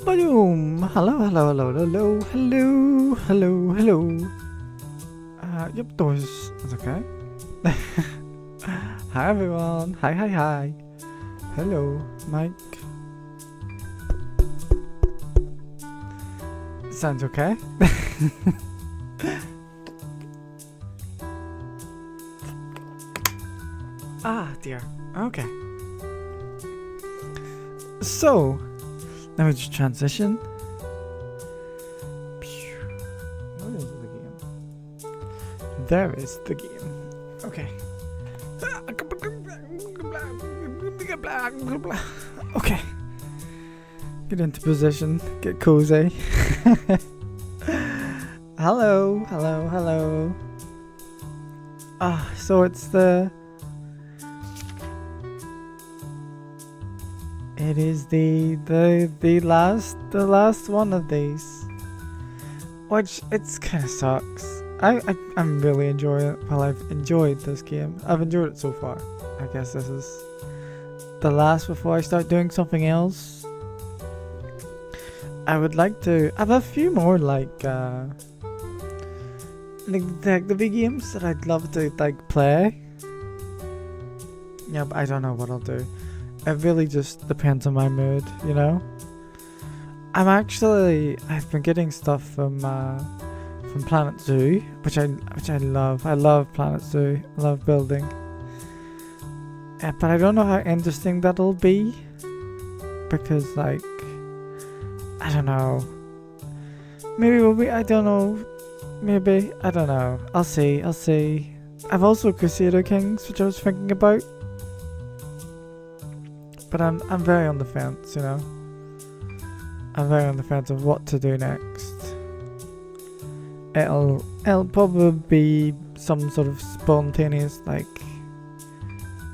Boom! Hello, hello, hello, hello, hello, hello, hello. Yep, doors is okay. Hi everyone. Hi, hi, hi. Hello, Mike. Sounds okay. Ah, dear. Okay. So, let me just transition. Where is the game? There is the game. Okay. Okay. Get into position. Get cozy. Hello, hello, hello. So it's it is the last one of these, which it's kind of sucks. I'm really enjoying it. Well, I've enjoyed this game. I've enjoyed it so far. I guess this is the last before I start doing something else. I would like to. I have a few more like detective games that I'd love to like play. Yeah, but I don't know what I'll do. It really just depends on my mood, you know. I've been getting stuff from Planet Zoo, which I love. I love Planet Zoo. I love building. But I don't know how interesting that'll be, because like I don't know. Maybe we'll be. I don't know. Maybe I don't know. I'll see. I've also Crusader Kings, which I was thinking about. But I'm very on the fence, you know. I'm very on the fence of what to do next. It'll probably be some sort of spontaneous like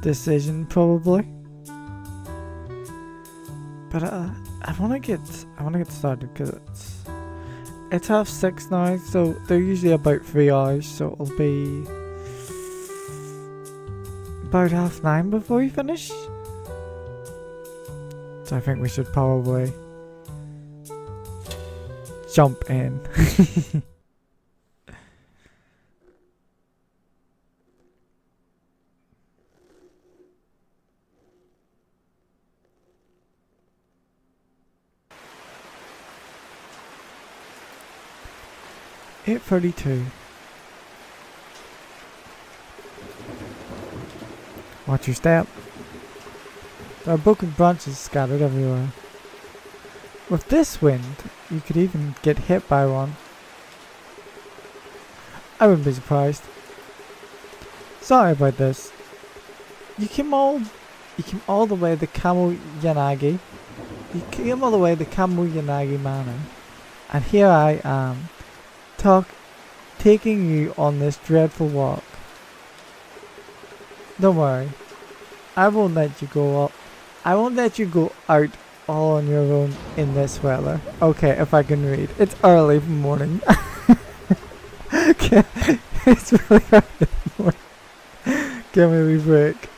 decision, probably. But I wanna get started because it's 6:30 now, so they're usually about 3 hours, so it'll be about 9:30 before we finish. So I think we should probably jump in. (8:32). Watch your step. There are broken branches scattered everywhere. With this wind, you could even get hit by one. I wouldn't be surprised. Sorry about this. You came all the way to Kamo Yanagi. You came all the way to Kamo Yanagi Manor, and here I am, taking you on this dreadful walk. Don't worry, I won't let you go up. I won't let you go out all on your own in this weather. Okay, if I can read. It's early in the morning. Okay, it's really early in the morning. Give me a wee break.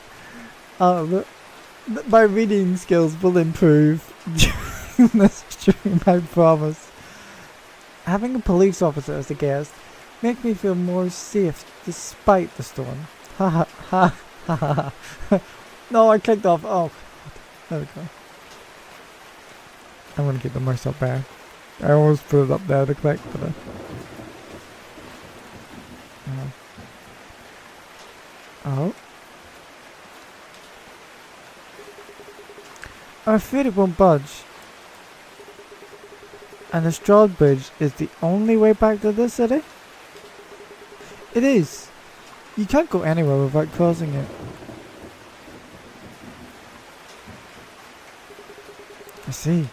My reading skills will improve during this stream, I promise. Having a police officer as a guest makes me feel more safe despite the storm. Ha ha ha ha ha. No, I clicked off. Oh. There we go. I'm gonna keep the mouse up there. I almost put it up there to click, but oh. I'm afraid it won't budge. And the straw bridge is the only way back to the city? It is. You can't go anywhere without crossing it. I see.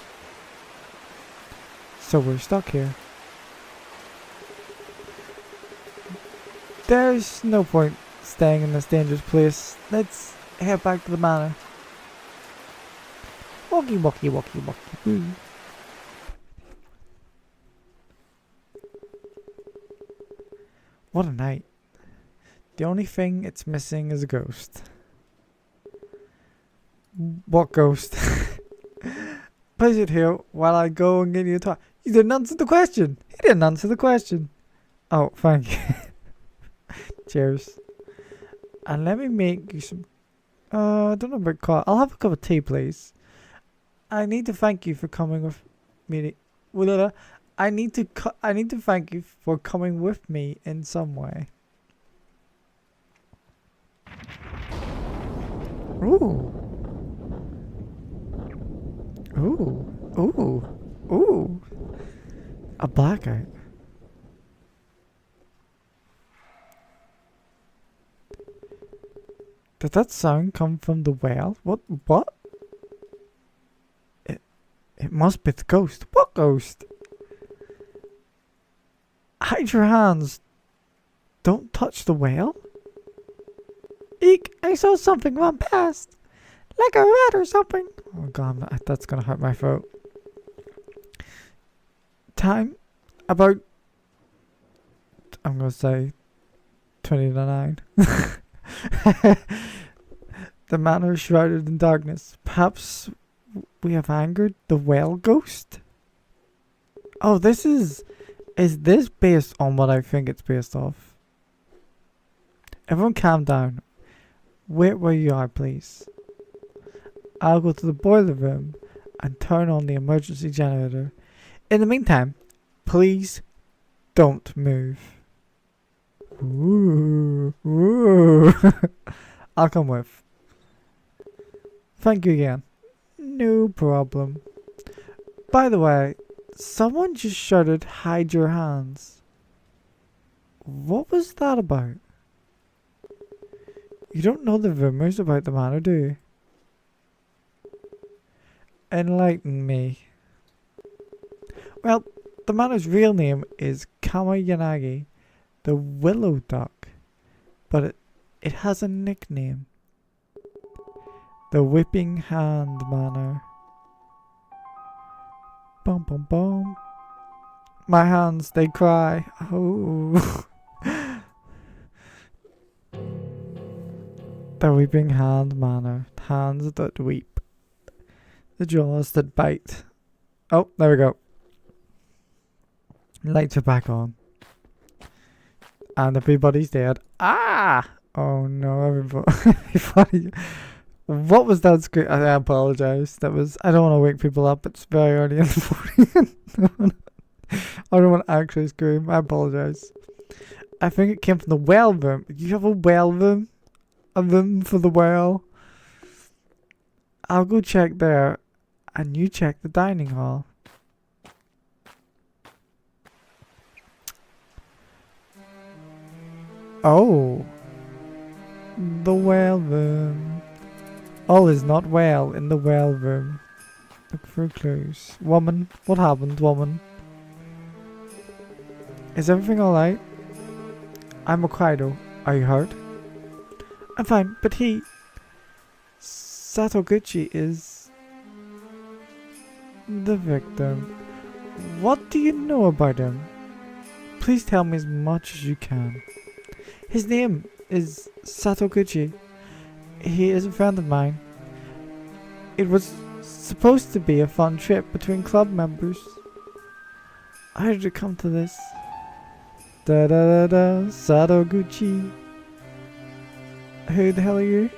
So we're stuck here. There's no point staying in this dangerous place. Let's head back to the manor. Walkie walkie walkie walkie woo. What a night. The only thing it's missing is a ghost. What ghost? Please sit here while I go and get you a toy. You didn't answer the question. He didn't answer the question. Oh, thank you. Cheers. And let me make you some... I don't know about coffee. I'll have a cup of tea, please. I need to thank you for coming with me. I need to thank you for coming with me in some way. Ooh. Ooh. Ooh. Ooh. A blackout. Did that sound come from the well? What? It must be the ghost. What ghost? Hide your hands. Don't touch the well. Eek! I saw something run past. Like a rat or something. Oh god, that's gonna hurt my throat. Time? About... I'm gonna say... 20 to 9. The manor is shrouded in darkness. Perhaps we have angered the well ghost? Oh, this is... Is this based on what I think it's based off? Everyone calm down. Wait where you are, please. I'll go to the boiler room and turn on the emergency generator. In the meantime, please don't move. Ooh. Ooh. I'll come with. Thank you again. No problem. By the way, someone just shouted, hide your hands. What was that about? You don't know the rumors about the manor, do you? Enlighten me. Well, the manor's real name is Kamayanagi, the Willow Duck, but it has a nickname. The Whipping Hand Manor. Bum bum bum. My hands, they cry. Oh. The Weeping Hand Manor. Hands that weep. The jaws that bite. Oh, there we go. Lights are back on. And everybody's dead. Ah! Oh no, everybody. What was that scream? I apologize. That was... I don't want to wake people up. It's very early in the morning. I don't want to actually scream. I apologize. I think it came from the well room. You have a well room? A room for the well? I'll go check there. And you check the dining hall. Oh. The well room. All is not well in the well room. Look for clues. Woman, what happened, woman? Is everything alright? I'm Wakaido. Are you hurt? I'm fine, but he... Satoguchi is... the victim. What do you know about him? Please tell me as much as you can. His name is Satoguchi. He is a friend of mine. It was supposed to be a fun trip between club members. How did it come to this? Da da da da, Satoguchi. Who the hell are you?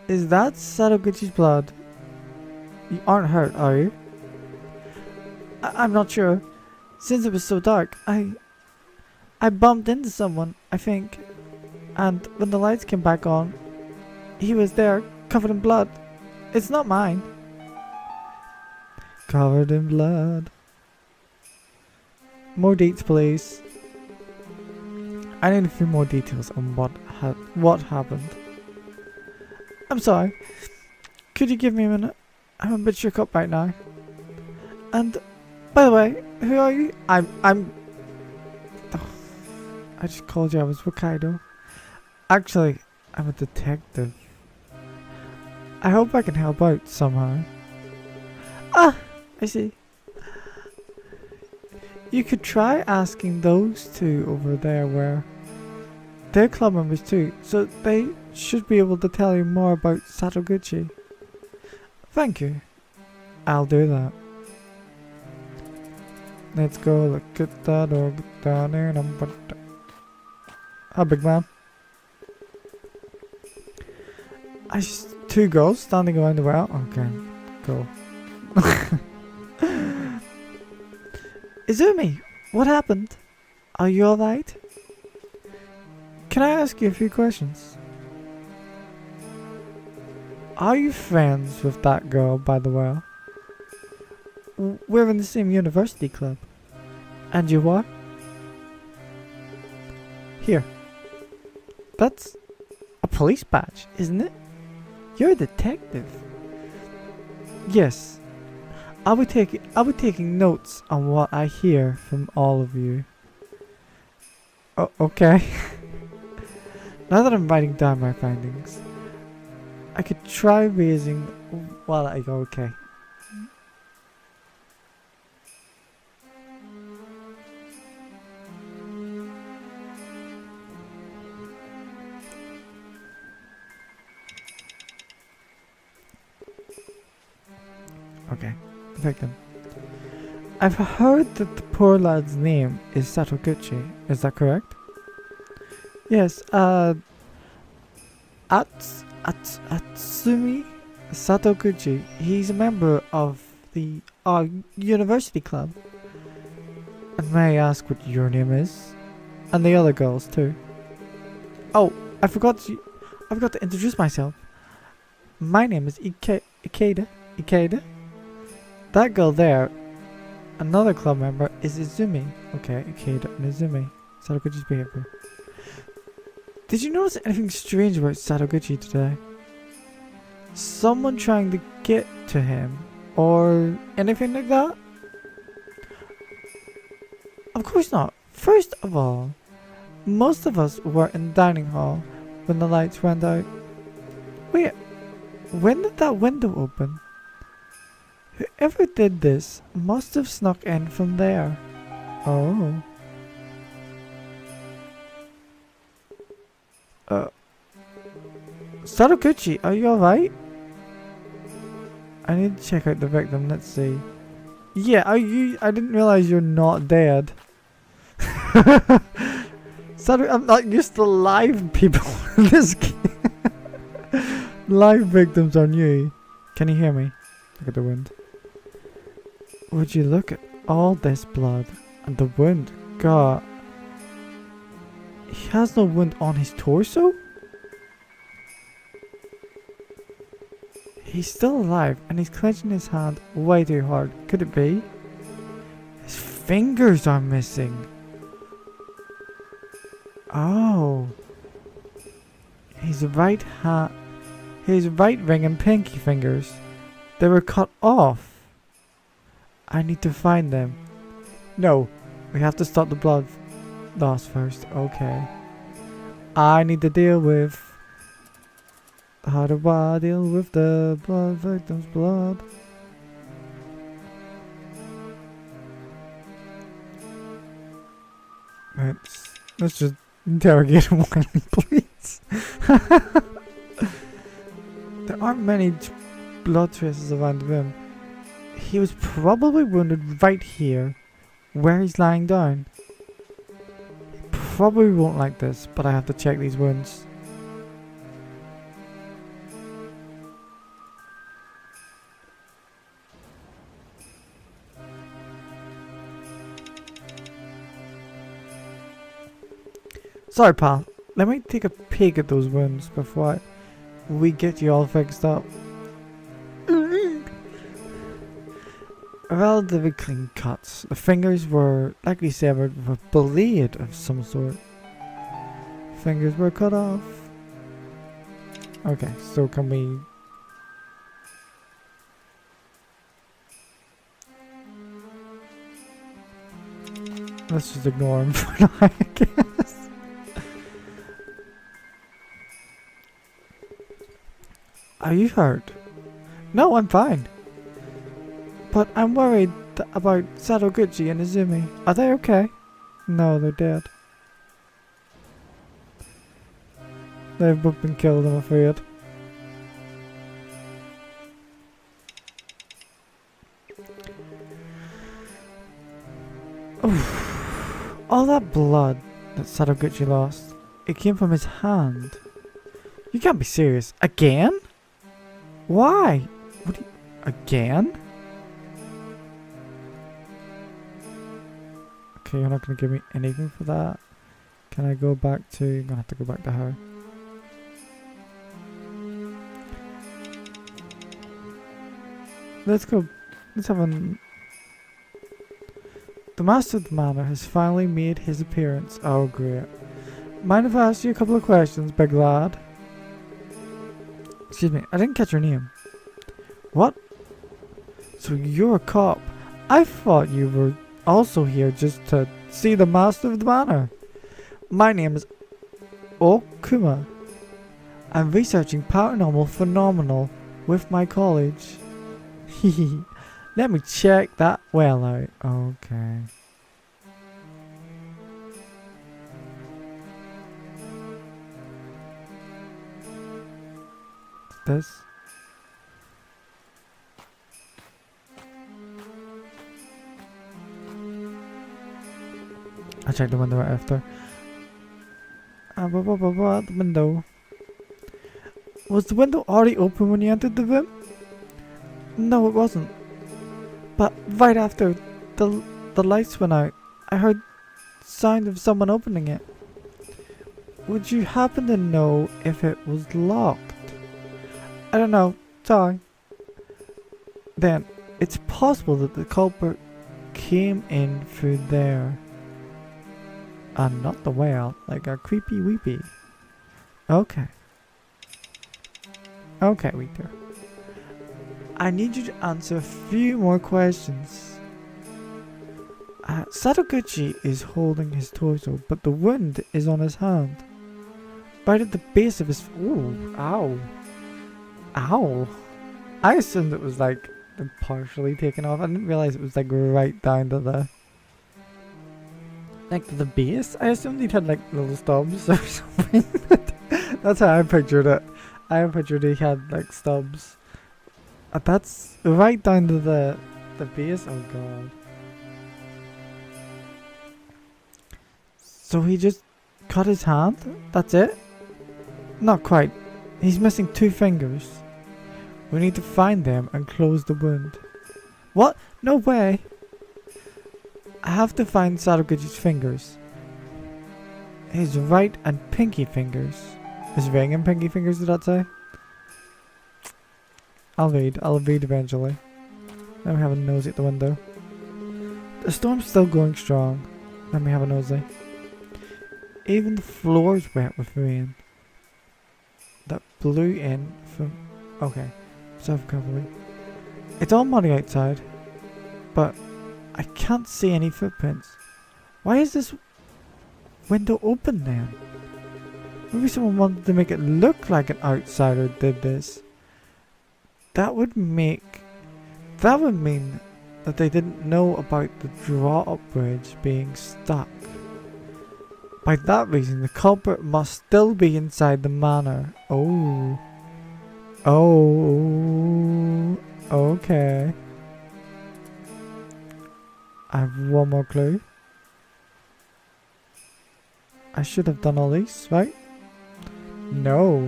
Is that Satoguchi's blood? You aren't hurt, are you? I'm not sure. Since it was so dark, I bumped into someone, I think. And when the lights came back on, he was there, covered in blood. It's not mine. Covered in blood. More deets, please. I need a few more details on what happened. I'm sorry. Could you give me a minute? I'm a bit shook up right now. And, by the way, who are you? I just called you. I was Wakaido. Actually, I'm a detective. I hope I can help out somehow. Ah, I see. You could try asking those two over there where they're club members too, so they should be able to tell you more about Satoguchi. Thank you. I'll do that. Let's go look at that dog down there and I'm a big man. I just 2 girls standing around the well. Okay, cool. Izumi, what happened? Are you alright? Can I ask you a few questions? Are you friends with that girl by the well? We're in the same university club. And you are? Here. That's a police badge, isn't it? You're a detective. Yes. I'll be taking notes on what I hear from all of you. Oh, okay. Now that I'm writing down my findings, I could try raising while I go. Okay. Okay, victim. I've heard that the poor lad's name is Satoguchi. Is that correct? Yes. Atsumi Satoguchi. He's a member of the university club. And may I ask what your name is? And the other girls too. Oh, I forgot to introduce myself. My name is Ikeda. That girl there, another club member, is Izumi. Okay, Ikeda and Izumi. Satoguchi's behavior. Did you notice anything strange about Satoguchi today? Someone trying to get to him? Or anything like that? Of course not. First of all, most of us were in the dining hall when the lights went out. Wait, when did that window open? Whoever did this must have snuck in from there. Oh. Satoguchi, are you alright? I need to check out the victim, let's see. Yeah, I didn't realize you're not dead. I'm not used to live people in this game. Live victims are new. Can you hear me? Look at the wound. Would you look at all this blood and the wound? God. He has no wound on his torso? He's still alive and he's clenching his hand way too hard. Could it be? His fingers are missing. Oh. His right ring and pinky fingers. They were cut off. I need to find them. No. We have to stop the blood loss first. Okay. I need to deal with... How do I deal with the blood victim's blood? Let's just interrogate him while please. There aren't many blood traces around the room. He was probably wounded right here, where he's lying down. He probably won't like this, but I have to check these wounds. Sorry, pal. Let me take a peek at those wounds before we get you all fixed up. Relatively clean cuts. The fingers were likely severed with a blade of some sort. Fingers were cut off. Okay, so can we... Let's just ignore him for now, I guess. Are you hurt? No, I'm fine. But I'm worried about Satoguchi and Izumi. Are they okay? No, they're dead. They've both been killed, I'm afraid. All that blood that Sadaguchi lost, it came from his hand. You can't be serious. Again? Why? What do you... Again? Okay, you're not going to give me anything for that. Can I go back to... I'm going to have to go back to her. Let's go. Let's have a... The Master of the Manor has finally made his appearance. Oh, great. Mind if I ask you a couple of questions, big lad? Excuse me, I didn't catch your name. What? So you're a cop. I thought you were also here just to see the Master of the Manor. My name is Okuma. I'm researching paranormal phenomenal with my college. Hehe. Let me check that well out. Okay. This. I checked the window right after. The window. Was the window already open when you entered the room? No, it wasn't. But right after the lights went out, I heard sound of someone opening it. Would you happen to know if it was locked? I don't know. Sorry. Then, it's possible that the culprit came in through there. And not the well, like a creepy weepy. Okay. Okay, Weeter. I need you to answer a few more questions. Sadaguchi is holding his torso, but the wound is on his hand. Right at the base of his... Ooh, ow. Ow. I assumed it was like partially taken off. I didn't realize it was like right down to the... Like to the base? I assumed he'd had like little stubs or something. That's how I pictured it. I pictured he had like stubs. That's right down to the base. Oh god. So he just cut his hand? That's it? Not quite. He's missing 2 fingers. We need to find them and close the wound. What? No way. I have to find Sadaguchi's fingers. His right and pinky fingers. His ring and pinky fingers, did that say? I'll read eventually. Let me have a nosy at the window. The storm's still going strong. Let me have a nosy. Even the floor's wet with rain. That blew in from... Okay. Self-recovery. It's all muddy outside. But I can't see any footprints. Why is this window open then? Maybe someone wanted to make it look like an outsider did this. That would mean that they didn't know about the draw-up bridge being stuck. By that reason, the culprit must still be inside the manor. Oh. Oh. Okay. I have one more clue. I should have done all these, right? No.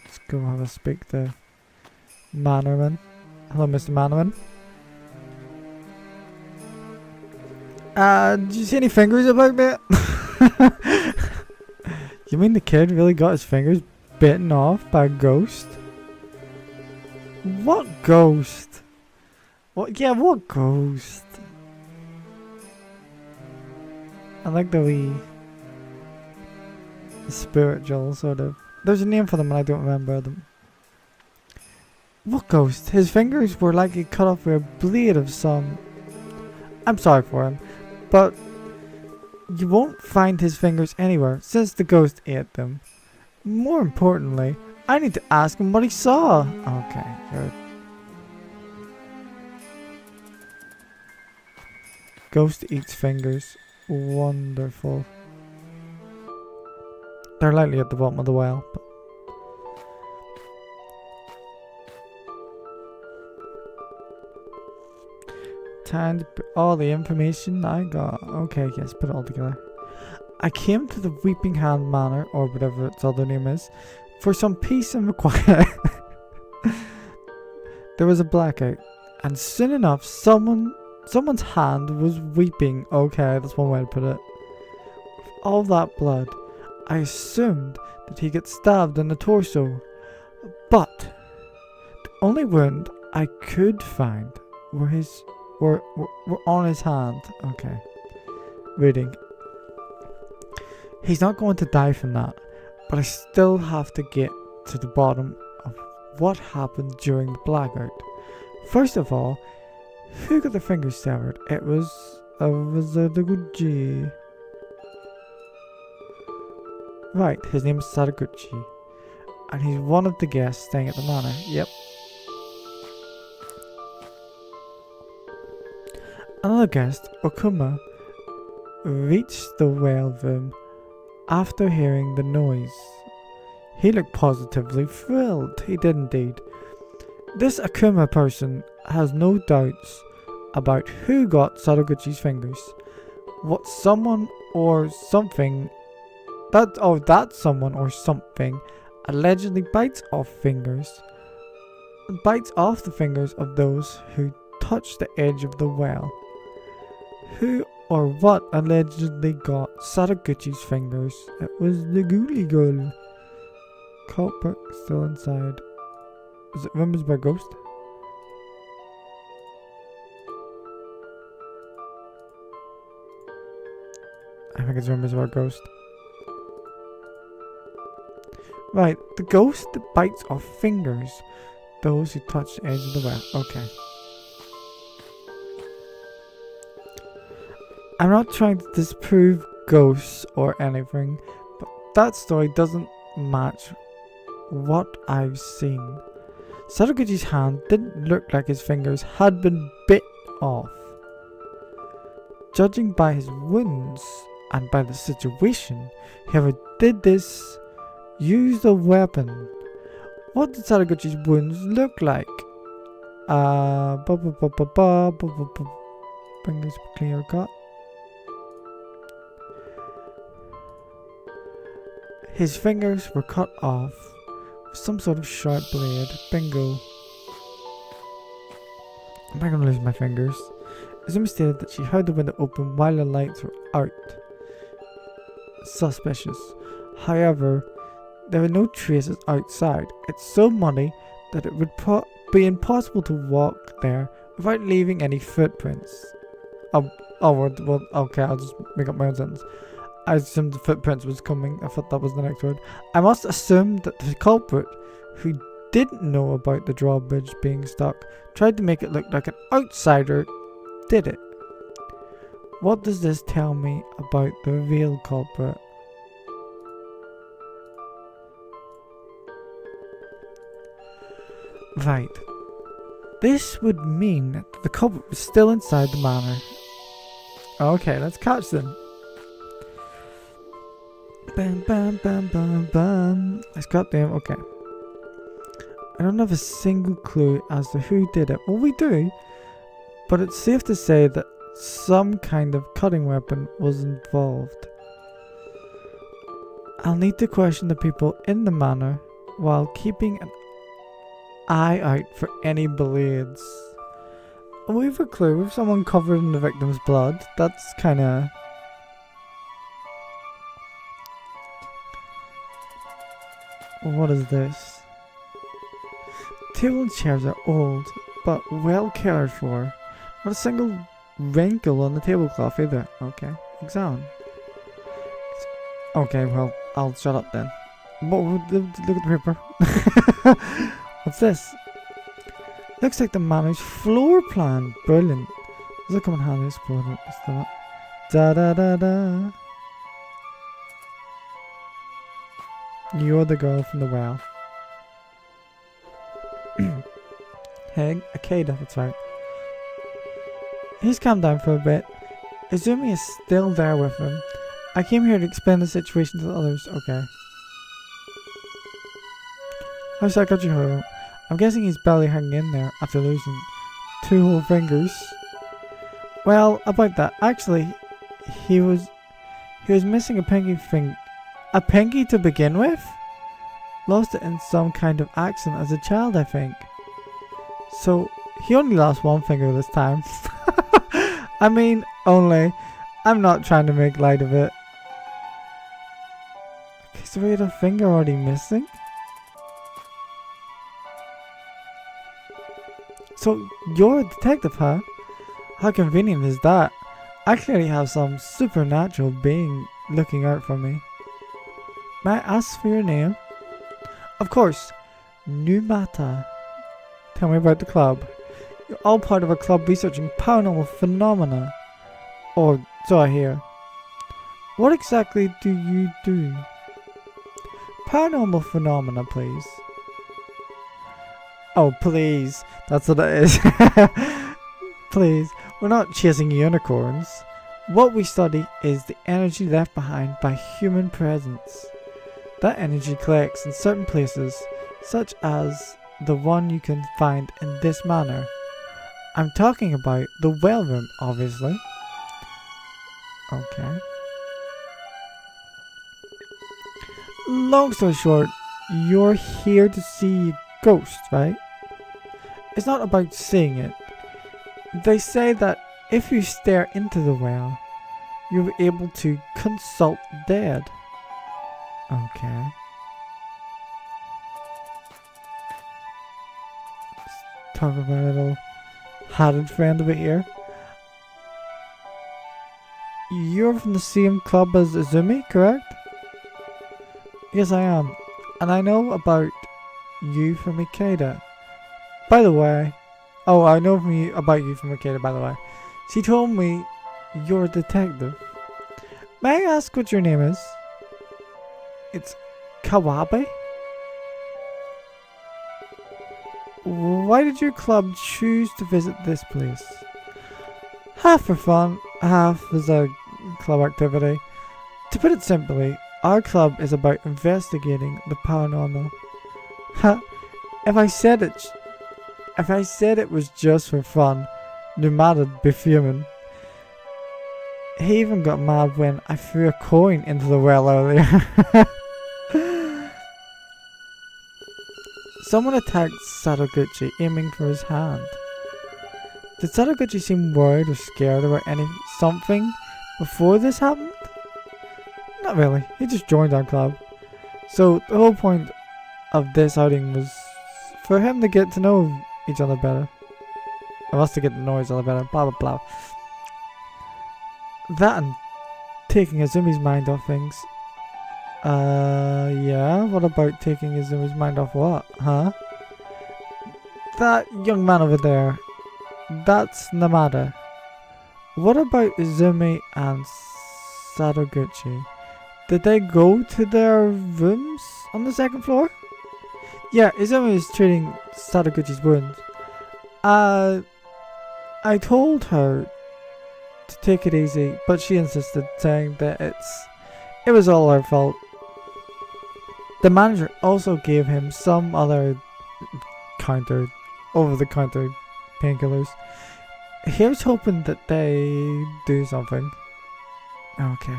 Let's go have a speak to Manorman. Hello, Mr. Manorman. Did you see any fingers about me? You mean the kid really got his fingers bitten off by a ghost? What ghost? What? Yeah, what ghost? I like the spiritual sort of. There's a name for them and I don't remember them. What ghost? His fingers were likely cut off with a blade of some... I'm sorry for him, but you won't find his fingers anywhere since the ghost ate them. More importantly, I need to ask him what he saw. Okay, good. Ghost eats fingers. Wonderful. They're likely at the bottom of the well. But Time to put all the information I got. Okay, yes, put it all together. I came to the Weeping Hand Manor, or whatever its other name is, for some peace and quiet. There was a blackout, and soon enough, someone's hand was weeping. Okay, that's one way to put it. With all that blood, I assumed that he got stabbed in the torso, but the only wound I could find were on his hand. Okay, reading. He's not going to die from that, but I still have to get to the bottom of what happened during the blackout. First of all, who got their fingers severed? It was Sadaguchi. Right, his name is Sadaguchi, and he's one of the guests staying at the manor. Yep. Another guest, Okuma, reached the well room after hearing the noise. He looked positively thrilled. He did indeed. This Akuma person has no doubts about who got Sadaguchi's fingers. What someone or something that someone or something allegedly bites off the fingers of those who touch the edge of the well. Who or what allegedly got Sadaguchi's fingers? It was the ghoulie girl. Culprit still inside. Is it Rumors by Ghost? I think it's Rumors by Ghost. Right, the ghost that bites off fingers. Those who touch the edge of the well. Okay. I'm not trying to disprove ghosts or anything, but that story doesn't match what I've seen. Sadaguchi's hand didn't look like his fingers had been bit off. Judging by his wounds and by the situation, whoever did this used a weapon. What did Sadaguchi's wounds look like? Fingers clear cut. His fingers were cut off with some sort of sharp blade. Bingo. Am I gonna lose my fingers? Izumi stated that she heard the window open while the lights were out. Suspicious. However, there were no traces outside. It's so muddy that it would be impossible to walk there without leaving any footprints. Well, okay, I'll just make up my own sentence. I assumed the footprints was coming. I thought that was the next word. I must assume that the culprit, who didn't know about the drawbridge being stuck, tried to make it look like an outsider did it. What does this tell me about the real culprit? Right. This would mean that the culprit was still inside the manor. Okay, let's catch them. Bam, bam, bam, bam, bam. Let's cut them. Okay. I don't have a single clue as to who did it. Well, we do, but it's safe to say that some kind of cutting weapon was involved. I'll need to question the people in the manor while keeping an eye out for any blades. And we have a clue. We have someone covered in the victim's blood. That's kinda... What is this? Table and chairs are old, but well cared for. Not a single wrinkle on the tablecloth either. Okay, examine. Okay, well, I'll shut up then. Look at the paper. What's this? Looks like the manor's floor plan. Brilliant. Does it come in handy? Explode it. Da da da da. You're the girl from the well. Hey, Wakaido, that's right. He's calmed down for a bit. Izumi is still there with him. I came here to explain the situation to the others. Okay. How's Sakachi? I'm guessing he's barely hanging in there after losing 2 whole fingers. Well, about that, actually, he was missing a pinky finger. A pinky to begin with? Lost it in some kind of accident as a child, I think. So, he only lost one finger this time. I mean, only. I'm not trying to make light of it. Okay, so we had a finger already missing? So, you're a detective, huh? How convenient is that? I clearly have some supernatural being looking out for me. May I ask for your name? Of course, Numata. Tell me about the club. You're all part of a club researching paranormal phenomena. Or so I hear. What exactly do you do? Paranormal phenomena, please. Oh, please. That's what it is. Please. We're not chasing unicorns. What we study is the energy left behind by human presence. That energy collects in certain places, such as the one you can find in this manner. I'm talking about the well room, obviously. Okay. Long story short, you're here to see ghosts, right? It's not about seeing it. They say that if you stare into the well, you'll be able to consult dead. Okay. Let's talk about a little hatted friend over here. You're from the same club as Izumi, correct? Yes, I am. And I know about you from Wakaido. By the way, I know about you from Wakaido, by the way. She told me you're a detective. May I ask what your name is? It's Kawabe? Why did your club choose to visit this place? Half for fun, half as a club activity. To put it simply, our club is about investigating the paranormal. If I said it was just for fun, Numata'd be fuming. He even got mad when I threw a coin into the well earlier. Someone attacked Sadaguchi, aiming for his hand. Did Sadaguchi seem worried or scared about something before this happened? Not really, he just joined our club. So the whole point of this outing was for him to get to know each other better. Or us to get to know each other better, blah blah blah. That and taking Izumi's mind off things. Yeah, what about taking Izumi's mind off what, huh? That young man over there, that's Namada. What about Izumi and Sadaguchi? Did they go to their rooms on the second floor? Yeah, Izumi is treating Sadaguchi's wounds. I told her to take it easy, but she insisted, saying that it was all her fault. The manager also gave him some other over-the-counter painkillers. Here's hoping that they do something. Okay.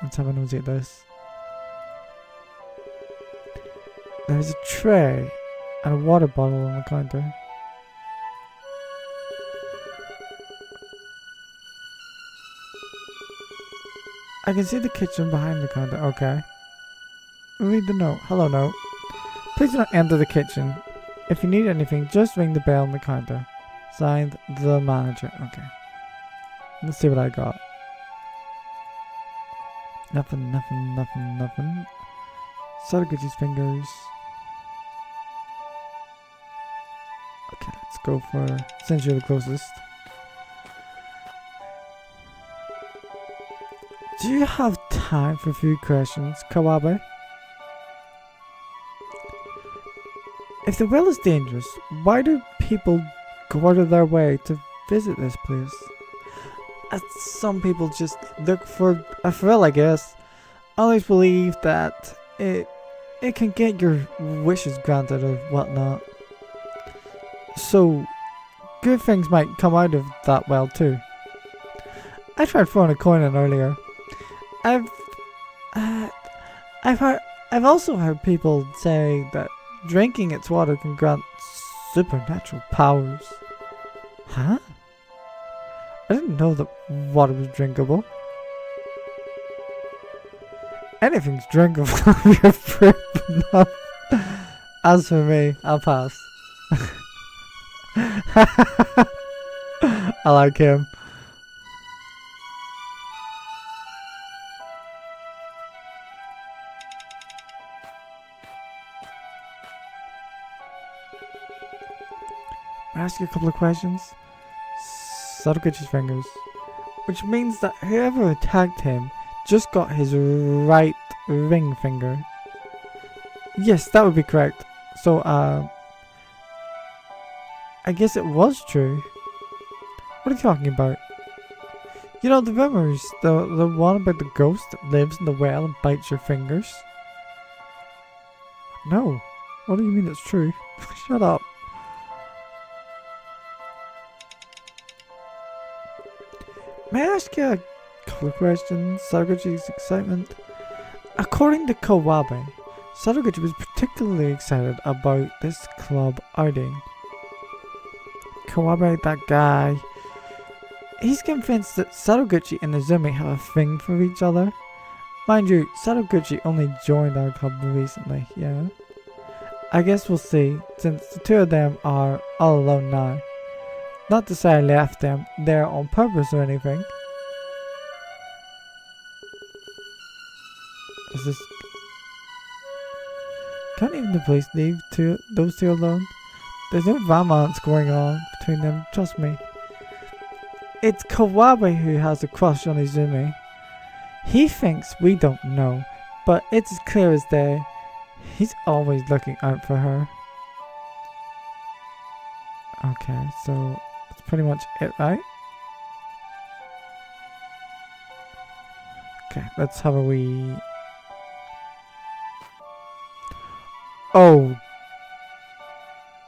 Let's have a nosy at this. There's a tray and a water bottle on the counter. I can see the kitchen behind the counter. Okay. Read the note. Hello, note. Please do not enter the kitchen. If you need anything, just ring the bell on the counter. Signed, the manager. Okay. Let's see what I got. Nothing. Sadaguchi's fingers. Okay, let's go for, since you're the closest. Do you have time for a few questions, Kawabe? If the well is dangerous, why do people go out of their way to visit this place? Some people just look for a thrill, I guess. Others believe that it can get your wishes granted or whatnot. So, good things might come out of that well too. I tried throwing a coin in earlier. I've also heard people say that drinking its water can grant supernatural powers. Huh? I didn't know that water was drinkable. Anything's drinkable if you're brave enough. As for me, I'll pass. I like him. I'll ask you a couple of questions. Sadaguchi's fingers. Which means that whoever attacked him just got his right ring finger. Yes, that would be correct. So, I guess it was true. What are you talking about? You know, the rumors, the one about the ghost that lives in the well and bites your fingers? No. What do you mean it's true? Shut up. May I ask you a couple of questions? Sadaguchi's excitement. According to Kawabe, Sadaguchi was particularly excited about this club outing. Kawabe, that guy. He's convinced that Sadaguchi and Izumi have a thing for each other. Mind you, Sadaguchi only joined our club recently, yeah? I guess we'll see, since the two of them are all alone now. Not to say I left them there on purpose or anything. Is this... Can't even the police leave those two alone? There's no romance going on between them, trust me. It's Kawabe who has a crush on Izumi. He thinks we don't know, but it's as clear as day. He's always looking out for her. Okay, so that's pretty much it, right? Okay, let's have a wee... Oh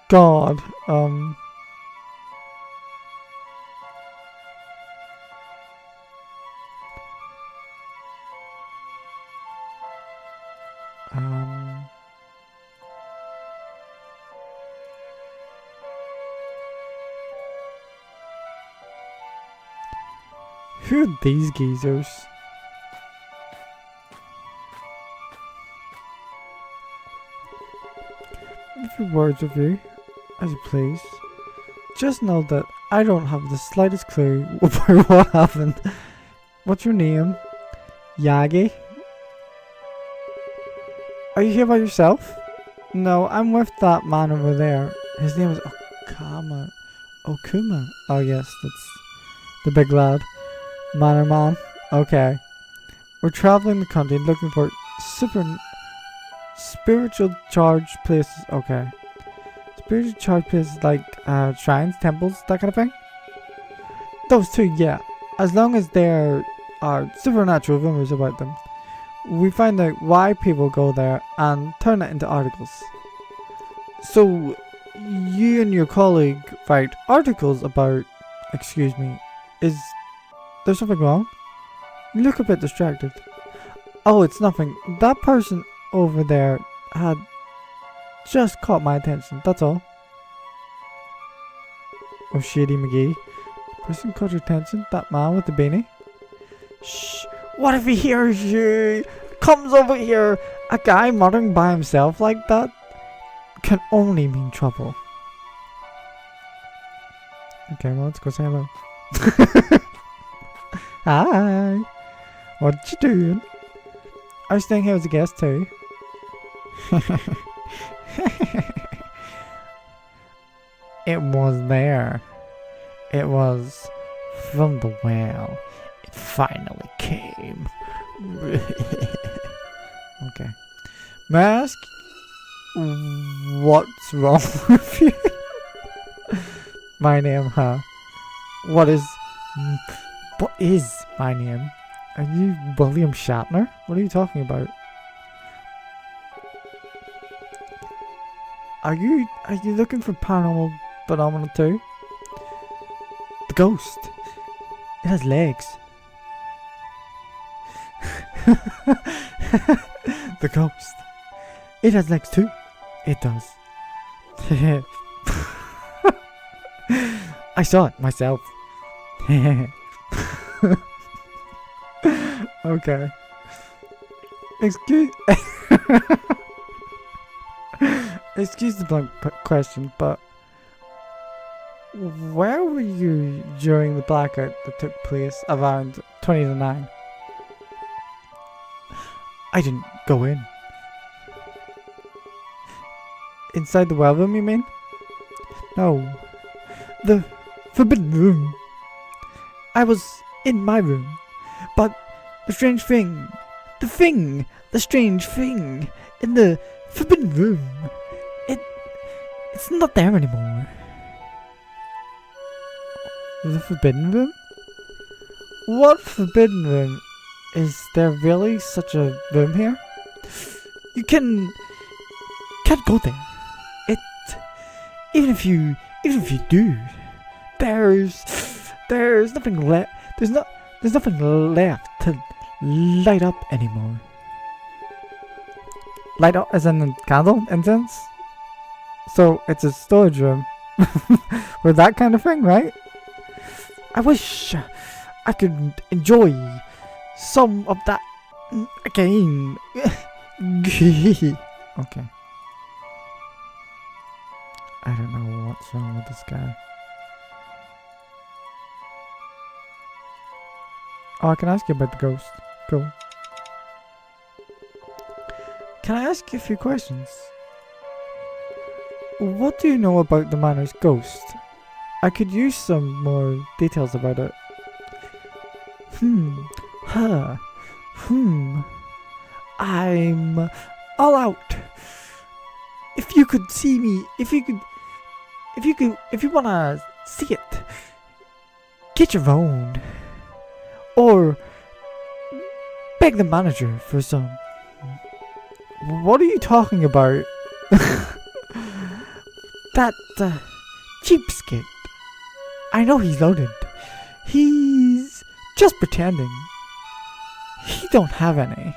God, who are these geezers? A few words with you, as you please. Just know that I don't have the slightest clue about what happened. What's your name? Yagi? Are you here by yourself? No, I'm with that man over there. His name is Okuma. Oh yes, that's the big lad. Man. Okay. We're traveling the country looking for spiritual charged places. Okay. Spiritual charged places like shrines, temples, that kind of thing? Those two, yeah. As long as there are supernatural rumors about them. We find out why people go there and turn it into articles. So, you and your colleague write articles about... Excuse me. Is there something wrong? You look a bit distracted. Oh, it's nothing. That person over there had just caught my attention, that's all. Oh, Shady McGee. Person caught your attention? That man with the beanie? Shh. What if he hears you? Comes over here. A guy muttering by himself like that can only mean trouble. Okay, well, let's go say hello. Hi. What you doing? Are you staying here as a guest too? It was there. It was from the well. It finally came. Okay. May I ask what's wrong with you? My name, huh? What is my name? Are you William Shatner? What are you talking about? Are you looking for paranormal phenomena too? ghost. It has legs. The ghost. It has legs too. It does. I saw it myself. Okay. Excuse Excuse the blunt question, but where were you during the blackout that took place around 20 to 9? I didn't go in. Inside the well room, you mean? No. The forbidden room. I was in my room, but the strange thing, the strange thing in the forbidden room, it's not there anymore. The forbidden room? What forbidden room? Is there really such a room here? You can't go there. Even if you do, there's nothing left. There's nothing left to light up anymore. Light up as in a candle, incense? So it's a storage room. With that kind of thing, right? I wish I could enjoy some of that again. Okay. I don't know what's wrong with this guy. Oh, I can ask you about the ghost. Cool. Can I ask you a few questions? What do you know about the manor's ghost? I could use some more details about it. I'm all out. If you could see me, if you wanna see it, get your own. Or beg the manager for some. What are you talking about? That cheapskate. I know he's loaded. He's just pretending. He don't have any.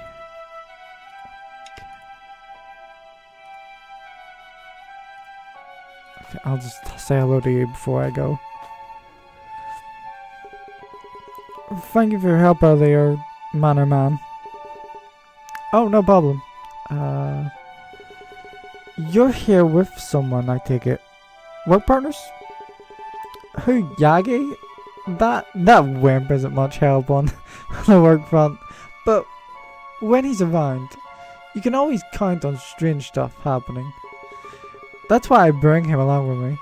Okay, I'll just say hello to you before I go. Thank you for your help earlier, Manor Man. Oh, no problem. You're here with someone, I take it. Work partners? Who, Yagi? That wimp isn't much help on the work front. But when he's around, you can always count on strange stuff happening. That's why I bring him along with me.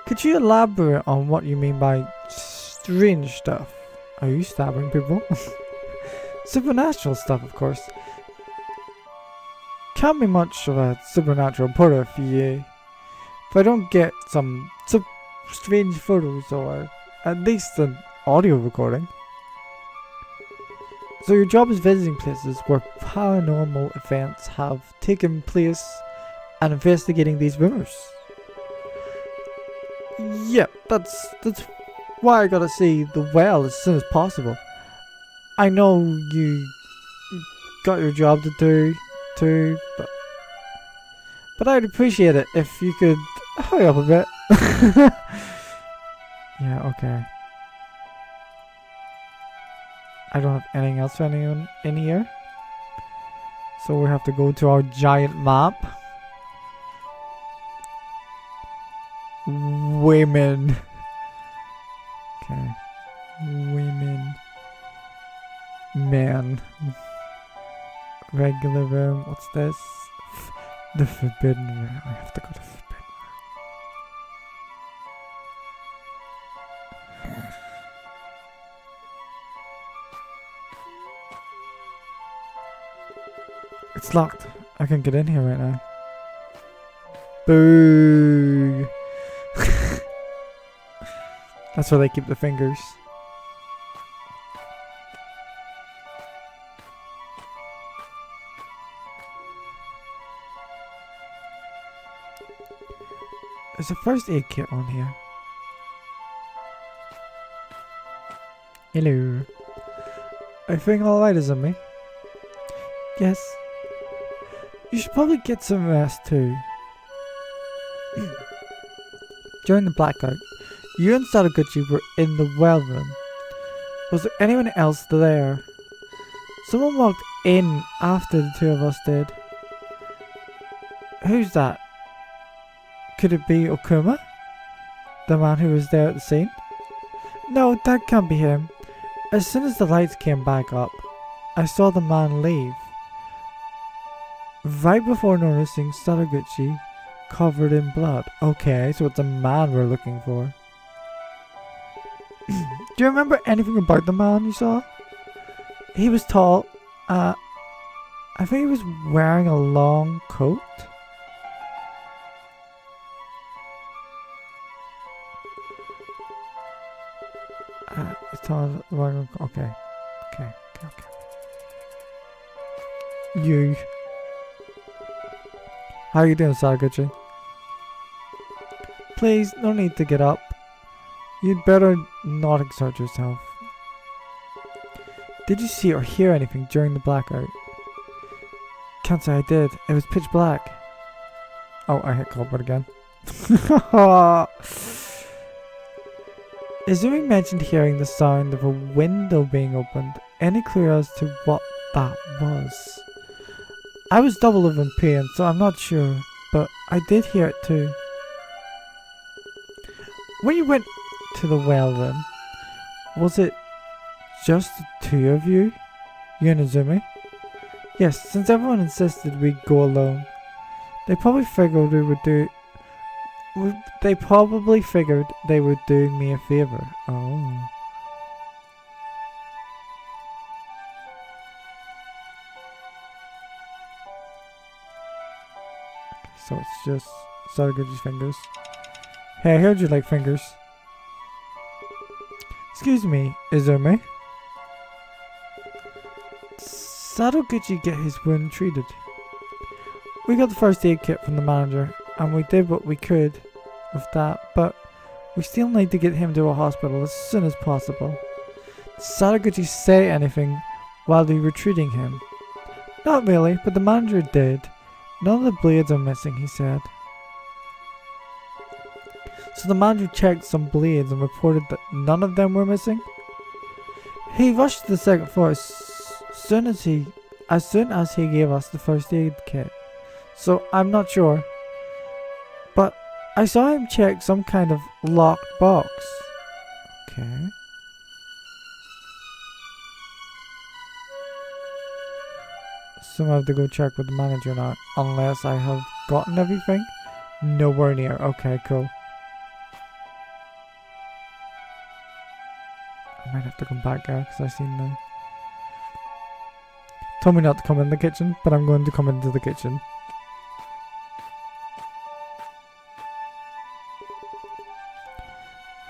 Could you elaborate on what you mean by strange stuff? Are you stabbing people? Supernatural stuff, of course. Can't be much of a supernatural porter for you. If I don't get some strange photos or at least an audio recording. So your job is visiting places where paranormal events have taken place and investigating these rumors. Yeah, that's why I gotta see the well as soon as possible. I know you got your job to do too, but I'd appreciate it if you could hurry up a bit. Yeah, okay. I don't have anything else for anyone in here, so we have to go to our giant map. Women. Okay. Women. Men. Regular room. What's this? The forbidden room. I have to go to forbidden room. It's locked. I can't get in here right now. Boo. That's where they keep the fingers. There's a first aid kit on here. Hello. Are you feeling alright, Izumi? Yes. You should probably get some rest too. During the blackout, you and Sadaguchi were in the well room. Was there anyone else there? Someone walked in after the two of us did. Who's that? Could it be Okuma? The man who was there at the scene? No, that can't be him. As soon as the lights came back up, I saw the man leave. Right before noticing Sadaguchi covered in blood. Okay, so it's a man we're looking for. Do you remember anything about the man you saw? He was tall. I think he was wearing a long coat. It's tall. Okay. You. How you doing, Sadaguchi? Please, no need to get up. You'd better not exert yourself. Did you see or hear anything during the blackout? Can't say I did. It was pitch black. Oh, I hit culprit again. Izumi mentioned hearing the sound of a window being opened. Any clue as to what that was? I was double of in pain, so I'm not sure, but I did hear it too. When you went to the well room, was it just the two of you? You and Izumi? Yes, since everyone insisted we go alone. They probably figured they were doing me a favor. Oh. So it's just Sadaguchi's fingers. Hey, I heard you like fingers. Excuse me, Izumi. Sadaguchi get his wound treated. We got the first aid kit from the manager, and we did what we could with that, but we still need to get him to a hospital as soon as possible. Did Sadaguchi say anything while we were treating him? Not really, but the manager did. None of the blades are missing, he said. So the manager checked some blades and reported that none of them were missing? He rushed to the second floor as soon as he gave us the first aid kit. So I'm not sure. But I saw him check some kind of locked box. Okay. So I have to go check with the manager now. Unless I have gotten everything. Nowhere near. Okay, cool. I might have to come back there because I've seen the... Told me not to come in the kitchen, but I'm going to come into the kitchen.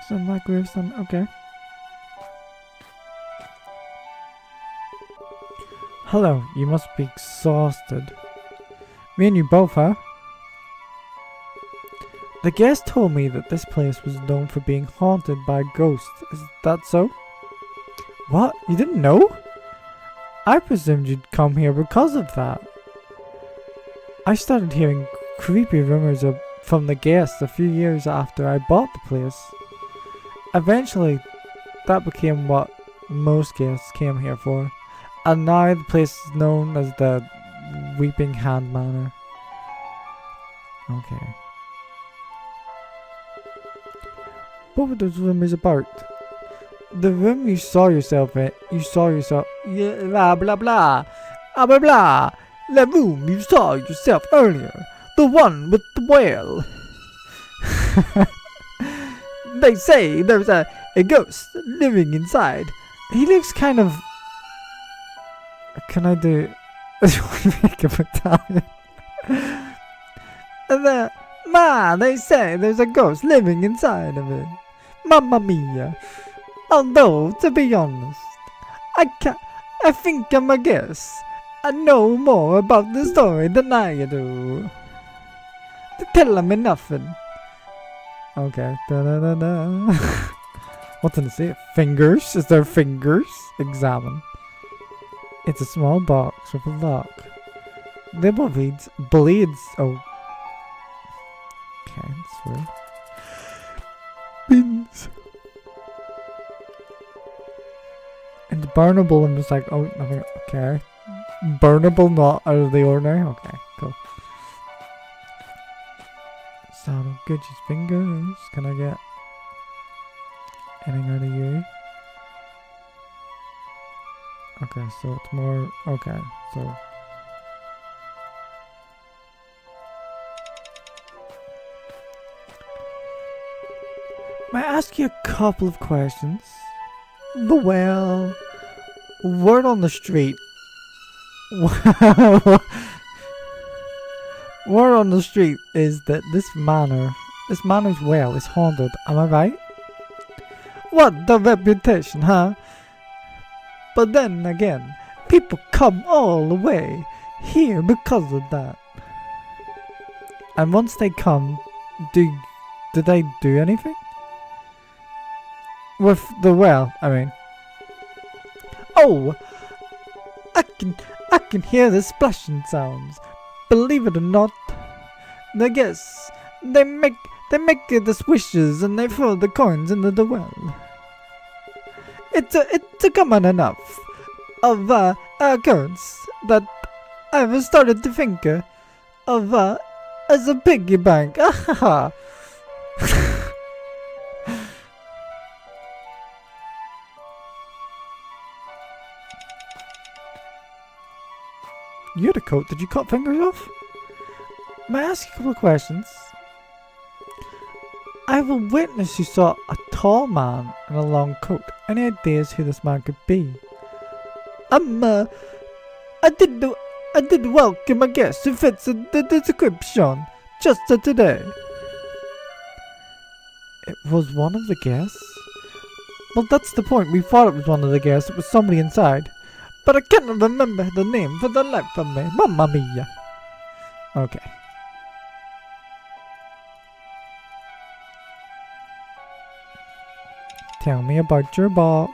So microwave son, okay. Hello, you must be exhausted. Me and you both, huh? The guest told me that this place was known for being haunted by ghosts. Is that so? What? You didn't know? I presumed you'd come here because of that. I started hearing creepy rumors from the guests a few years after I bought the place. Eventually, that became what most guests came here for. And now the place is known as the Weeping Hand Manor. Okay. What were those rumors about? The room you saw yourself in, yeah, blah blah blah, blah blah. The room you saw yourself earlier, the one with the whale. They say there's a ghost living inside. He looks kind of... Can I do... make a battalion? They say there's a ghost living inside of it. Mamma mia. Although, to be honest, I think I'm a guess. I know more about the story than I do. Tell me nothing. Okay. Da da da da. What did it say? Fingers? Is there fingers? Examine. It's a small box with a lock. The above reads blades. Oh. Okay, that's weird. Bins. And burnable, and was like, oh, nothing. Okay. Burnable, not out of the ordinary. Okay, cool. Sound of Gucci's fingers. Can I get anything out of you? Okay, so it's more. Okay, so. May I ask you a couple of questions? Well, word on the street. Word on the street is that this manor's well is haunted. Am I right? What the reputation, huh? But then again, people come all the way here because of that. And once they come, do they do anything? With the well, I mean. Oh, I can hear the splashing sounds. Believe it or not, I guess they make the swishes and they throw the coins into the well. It's a common enough of occurrence that I've started to think of as a piggy bank. You had a coat. Did you cut fingers off? May I ask you a couple of questions? I have a witness who saw a tall man in a long coat. Any ideas who this man could be? I did welcome a guest who fits the description just today. It was one of the guests? Well, that's the point. We thought it was one of the guests. It was somebody inside. But I can't remember the name for the life of me. Mamma mia. Okay. Tell me about your box.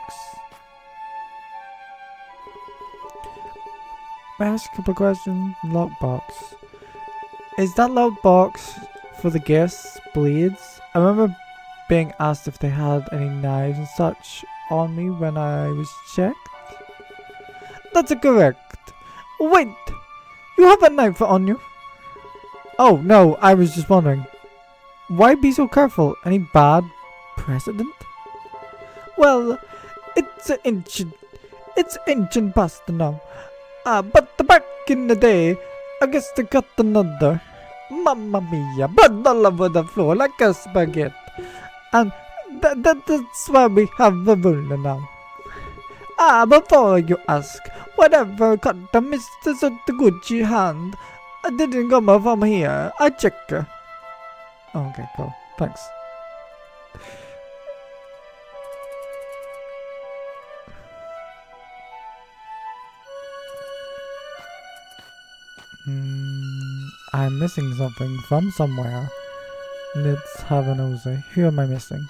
May I ask a couple of questions? Lockbox. Is that lockbox for the guests' blades? I remember being asked if they had any knives and such on me when I was checked. That's correct. Wait, you have a knife on you? Oh, no, I was just wondering. Why be so careful? Any bad precedent? Well, it's ancient past now. But back in the day, I guess they got another. Mamma mia, blood all over the floor like a spaghetti. And that's why we have a rule now. Before you ask, whatever cut the Mr. Gucci hand, I didn't come from here. I checked. Okay, cool. Thanks. I'm missing something from somewhere. Let's have a nosy. Who am I missing?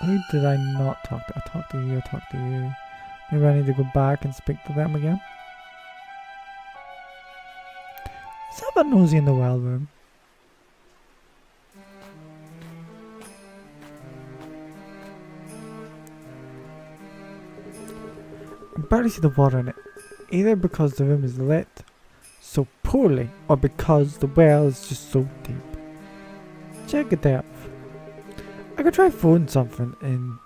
Who did I not talk to? I talked to you, I talked to you. Maybe I need to go back and speak to them again. Let's have a nosy in the well room. I can barely see the water in it. Either because the room is lit so poorly or because the well is just so deep. Check it out. I could try throwing something in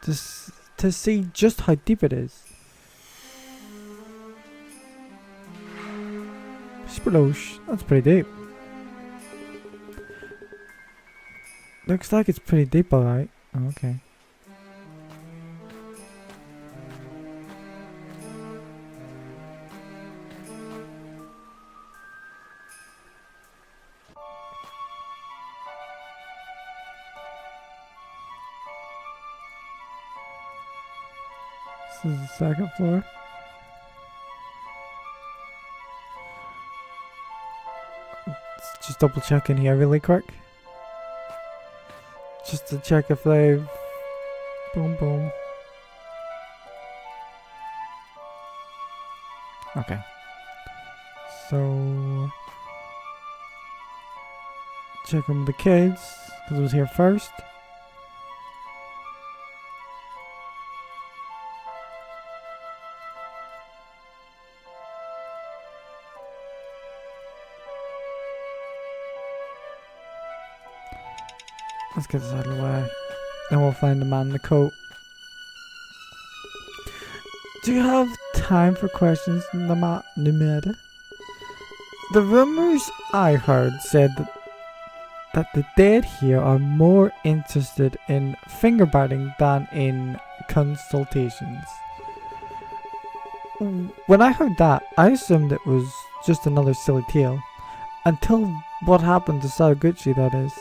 to see just how deep it is. Sploosh. That's pretty deep. Looks like it's pretty deep, alright. Okay. This is the second floor. Let's just double check in here really quick. just to check if they've... Boom, boom. Okay. So... check on the kids, because it was here first. Let's get this out of the way. Then we'll find the man in the coat. Do you have time for questions, Numeda? The rumors I heard said that the dead here are more interested in finger biting than in consultations. When I heard that, I assumed it was just another silly tale. Until what happened to Saraguchi, that is.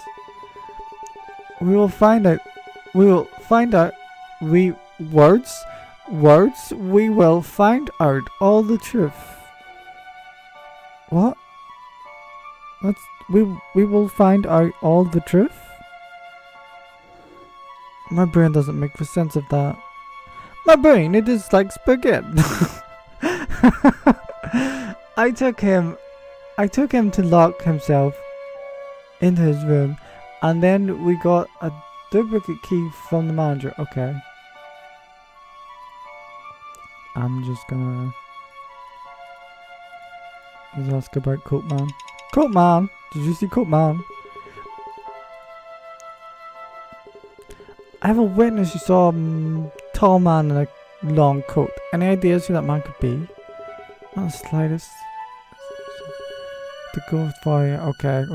We will find out. We will find out. We will find out all the truth. What? We will find out all the truth? My brain doesn't make sense of that. My brain, it is like spaghetti. I took him to lock himself into his room, and then we got a duplicate key from the manager. Okay. I'm just gonna... let's ask about Coat Man. Coat Man! Did you see Coat Man? I have a witness who saw a tall man in a long coat. Any ideas who that man could be? Not the slightest. The ghost fire. Okay.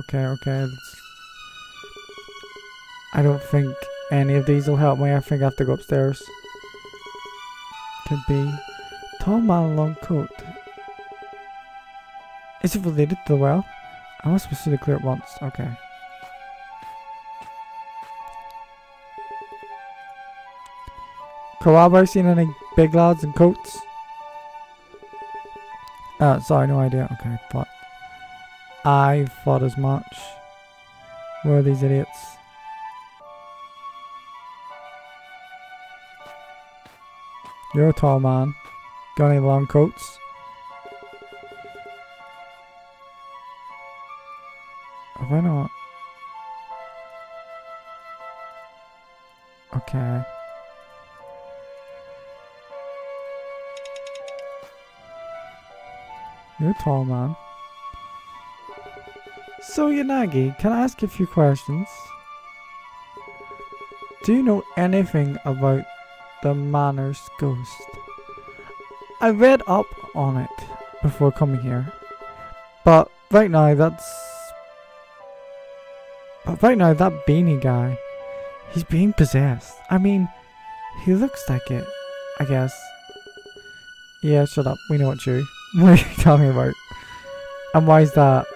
I don't think any of these will help me. I think I have to go upstairs. Could be. Tall man in a long coat. Is it related to the well? I was supposed to clear it once. Okay. Kawaba, seen any big lads in coats? Sorry, no idea. Okay, but I thought as much. Where are these idiots? You're a tall man. Got any long coats? Why not? Okay. You're a tall man. So Yanagi, can I ask you a few questions? Do you know anything about the manor's ghost? I read up on it before coming here, but right now that beanie guy, he's being possessed. I mean, he looks like it, I guess. Yeah, shut up. We know it's you. What are you talking about? And why is that?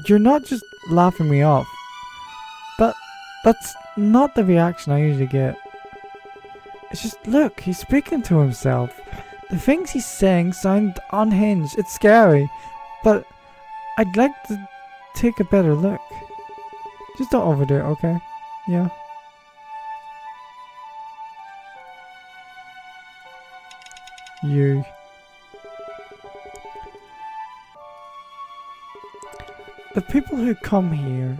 You're not just laughing me off. That's not the reaction I usually get. It's just, look, he's speaking to himself. The things he's saying sound unhinged. It's scary. But I'd like to take a better look. Just don't overdo it, okay? Yeah. You. The people who come here,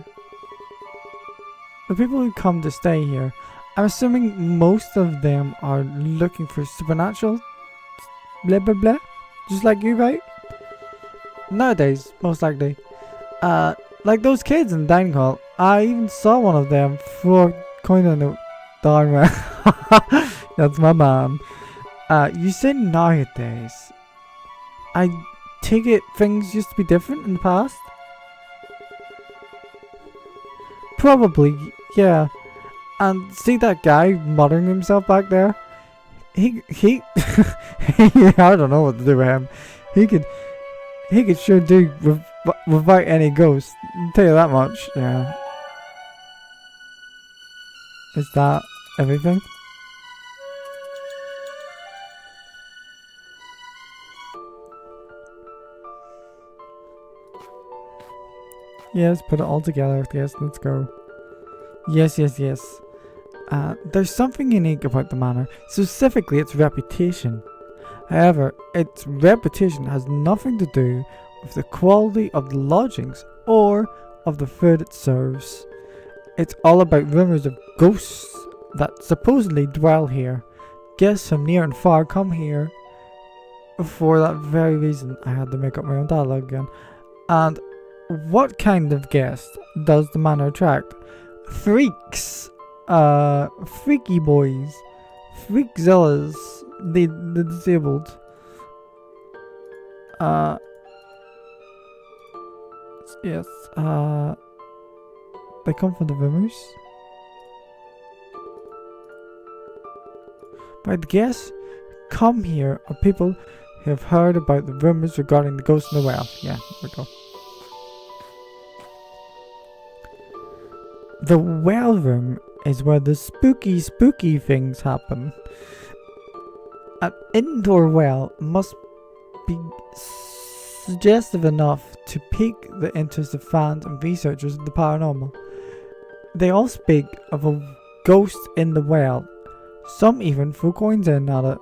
the people who come to stay here, I'm assuming most of them are looking for supernatural blah blah blah, just like you, right? Nowadays, most likely. Like those kids in the dining hall, I even saw one of them for kind of no darn well. That's my mom. You said nowadays. I take it things used to be different in the past? Probably, yeah. And see that guy muttering to himself back there? He I don't know what to do with him. He could sure do without any ghost. I'll tell you that much. Yeah. Is that everything? Yes, put it all together. Yes, let's go. Yes, yes, yes. There's something unique about the manor, specifically its reputation. However, its reputation has nothing to do with the quality of the lodgings or of the food it serves. It's all about rumors of ghosts that supposedly dwell here. Guests from near and far come here for that very reason. I had to make up my own dialogue again. And what kind of guest does the manor attract? Freaks, freaky boys, freakzillas, the disabled. Yes, they come from the rumors. But the guests come here are people who have heard about the rumors regarding the ghost in the well. Yeah, there we go. The well room is where the spooky things happen. An indoor well must be suggestive enough to pique the interest of fans and researchers of the paranormal. They all speak of a ghost in the well. Some even throw coins in at it.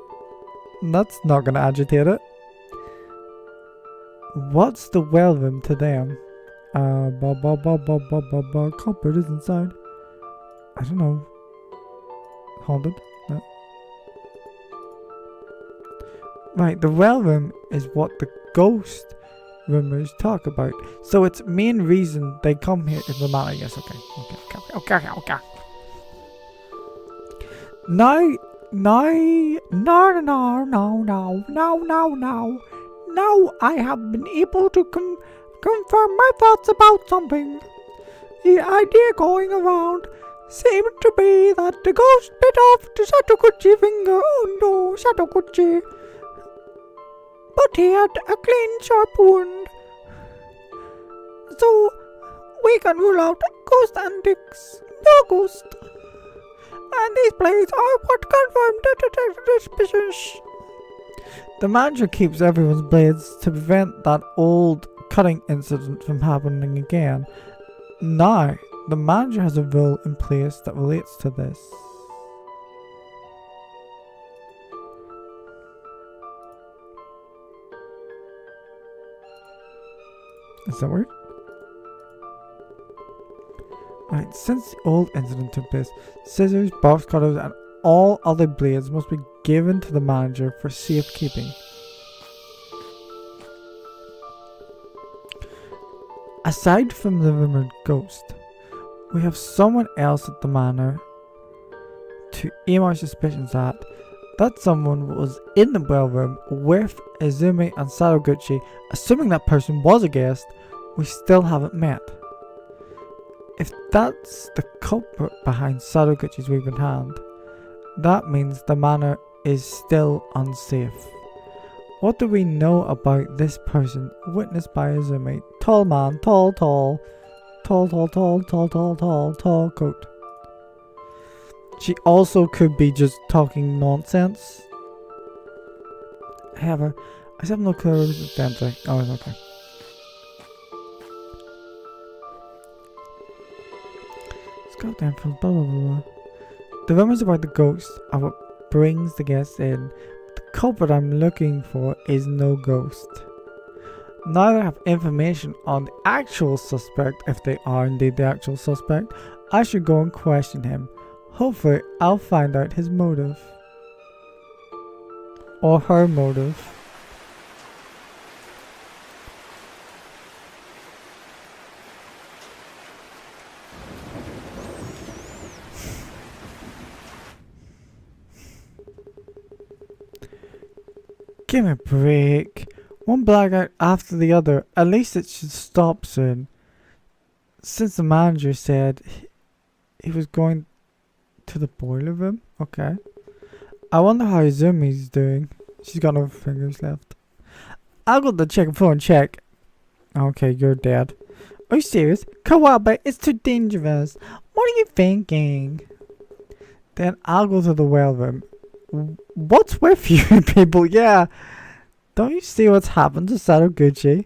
That's not gonna agitate it. What's the well room to them? Culprit is inside. I don't know. Haunted? No. Right, the well room is what the ghost rumors talk about. So its main reason they come here is the manor. Yes, okay. Now, I have been able to confirm my thoughts about something. The idea going around seemed to be that the ghost bit off the Satoguchi finger. Oh no, Satoguchi. But he had a clean, sharp wound. So, we can rule out ghost antics. No ghost. And these blades are what confirmed the suspicions. The manager keeps everyone's blades to prevent that old cutting incident from happening again. Now, the manager has a rule in place that relates to this. Is that weird? Right, since the old incident took place, scissors, box cutters, and all other blades must be given to the manager for safekeeping. Aside from the rumored ghost, we have someone else at the manor to aim our suspicions at. That someone was in the well room with Izumi and Satoguchi. Assuming that person was a guest, we still haven't met. If that's the culprit behind Satoguchi's weeping hand, that means the manor is still unsafe. What do we know about this person witnessed by Izumi? Tall man, tall coat. She also could be just talking nonsense. However, I have no clue what it's entering. Oh, okay. Scott Danforth, blah blah blah. The rumors about the ghost are what brings the guests in. The culprit I'm looking for is no ghost. Now that I have information on the actual suspect, if they are indeed the actual suspect, I should go and question him. Hopefully, I'll find out his motive. Or her motive. Give me a break. One blackout after the other. At least it should stop soon. Since the manager said he was going to the boiler room. Okay. I wonder how Izumi's doing. She's got no fingers left. I'll go to the chicken floor and check. Okay, you're dead. Are you serious? Kawabe, it's too dangerous. What are you thinking? Then I'll go to the well room. What's with you people? Yeah. Don't you see what's happened to Satoguchi?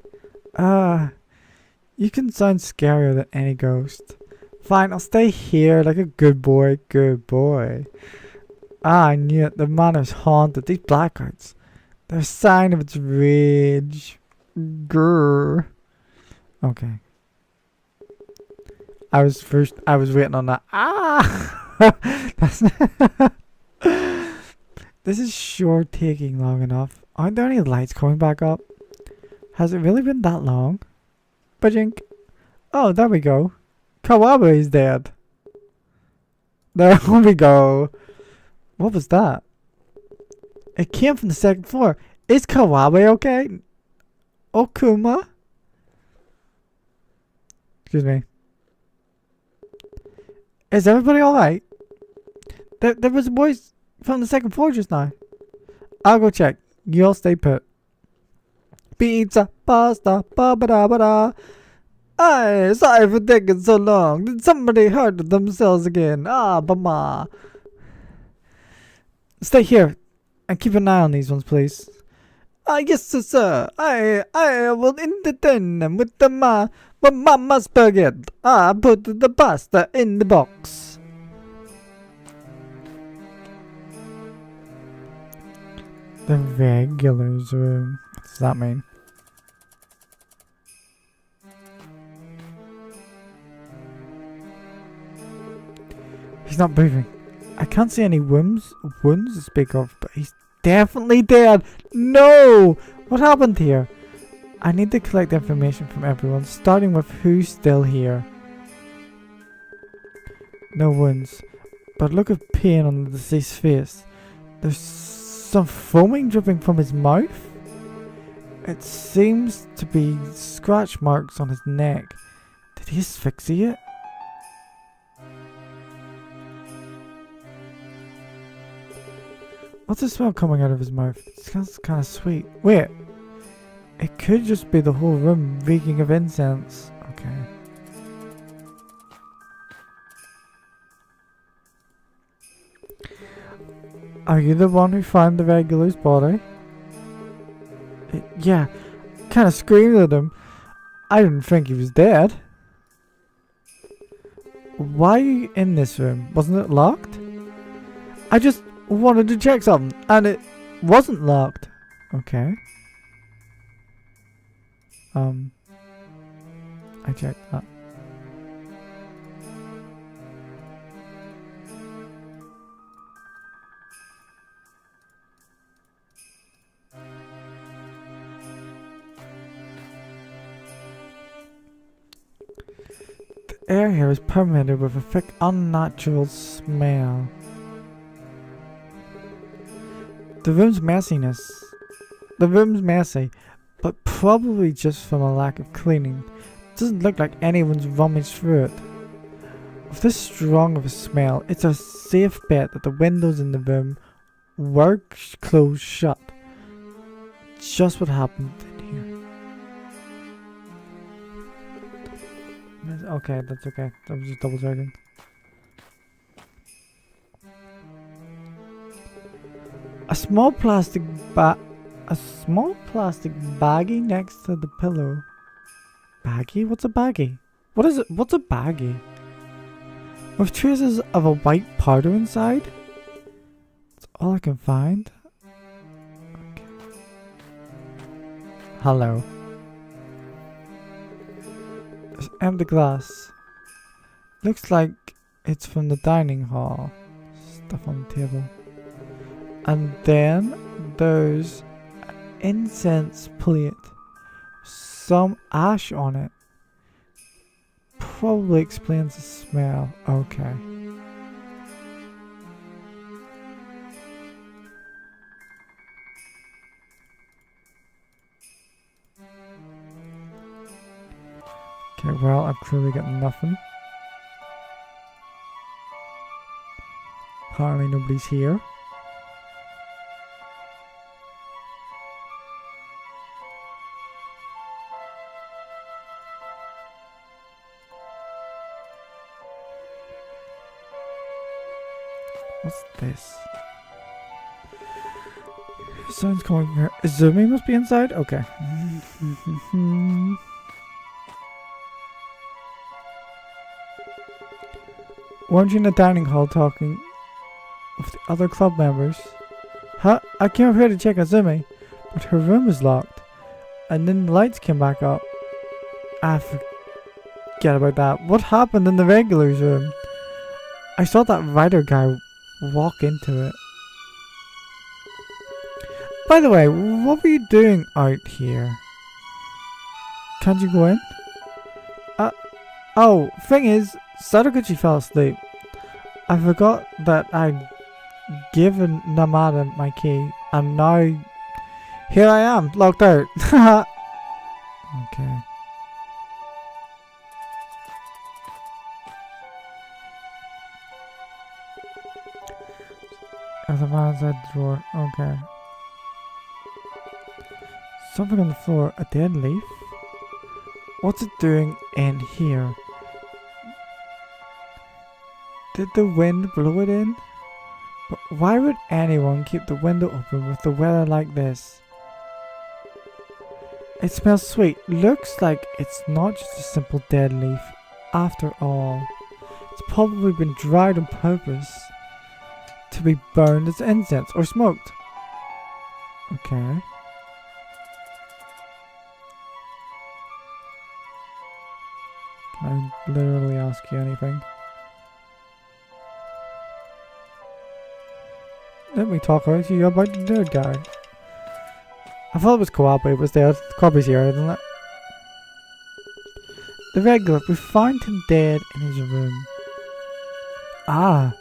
You can sound scarier than any ghost. Fine, I'll stay here like a good boy. Good boy. Ah, I knew it. The manor's haunted. These blackouts. They're a sign of its rage. Grrr. Okay. I was waiting on that. Ah! That's this is sure taking long enough. Aren't there any lights coming back up? Has it really been that long? Bajink. Oh, there we go. Kawabe is dead. There we go. What was that? It came from the second floor. Is Kawabe okay? Okuma? Excuse me. Is everybody alright? There was a voice from the second floor just now. I'll go check. You'll stay put. Pizza, pasta, ba-ba-da-ba-da. Aye, sorry for taking so long. Did somebody hurt themselves again? Ah, bama. Stay here and keep an eye on these ones, please. Ah, yes, sir. I will entertain them with mama's spaghetti. I put the pasta in the box. The regulars room. What does that mean? He's not moving. I can't see any wounds to speak of, but he's definitely dead. No! What happened here? I need to collect information from everyone, starting with who's still here. No wounds, but look at pain on the deceased's face. There's some foaming dripping from his mouth. It seems to be scratch marks on his neck. Did he asphyxiate? What's the smell coming out of his mouth? It smells kind of sweet. Wait. It could just be the whole room reeking of incense. Okay. Are you the one who found the regular's body? Yeah. Kind of screamed at him. I didn't think he was dead. Why are you in this room? Wasn't it locked? I just wanted to check something and it wasn't locked. Okay. I checked that. The air here is permeated with a thick, unnatural smell. The room's messy, but probably just from a lack of cleaning. Doesn't look like anyone's rummaged through it. With this strong of a smell, it's a safe bet that the windows in the room were closed shut. Just what happened in here. Okay, that's okay. I was just double checking. A small plastic baggie next to the pillow. Baggie? What's a baggie? What is it? What's a baggie? With traces of a white powder inside? That's all I can find. Okay. Hello. There's empty glass. Looks like it's from the dining hall. Stuff on the table. And then there's an incense plate. Some ash on it. Probably explains the smell. Okay. Okay, well, I've clearly got nothing. Apparently nobody's here. What's this? Sounds coming from here. Izumi must be inside? Okay. Weren't you in the dining hall talking with the other club members? Huh? I came up here to check Azumi, but her room was locked. And then the lights came back up. I forget about that. What happened in the regulars room? I saw that writer guy walk into it. By the way, what were you doing out here? Can't you go in? Oh, thing is, Sadaguchi fell asleep. I forgot that I'd given Namada my key, and now here I am, locked out. Okay. There's a man inside the drawer. Okay. Something on the floor. A dead leaf? What's it doing in here? Did the wind blow it in? But why would anyone keep the window open with the weather like this? It smells sweet. Looks like it's not just a simple dead leaf after all. It's probably been dried on purpose to be burned as incense or smoked. Okay. Can I literally ask you anything? Let me talk about you about the dead guy. I thought it was Kawabe, but it's dead. Kawabe's here, isn't it? The regular, we found him dead in his room. Ah.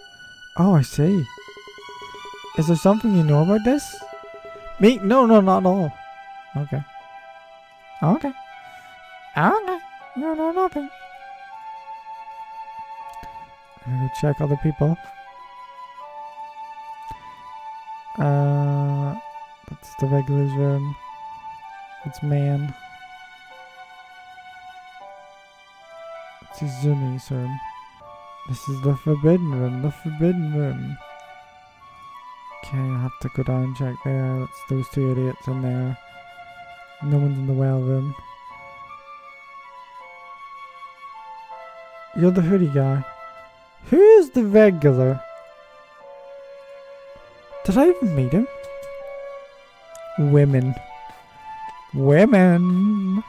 Oh, I see. Is there something you know about this? Me? No, not at all. Okay. Okay. Okay. No, nothing. I'm gonna go check other people. That's the regulars room. It's man. It's Izumi's room. This is the forbidden room. The forbidden room. Okay, I have to go down and check there. That's those two idiots in there. No one's in the well room. You're the hoodie guy. Who is the regular? Did I even meet him? Women. Women.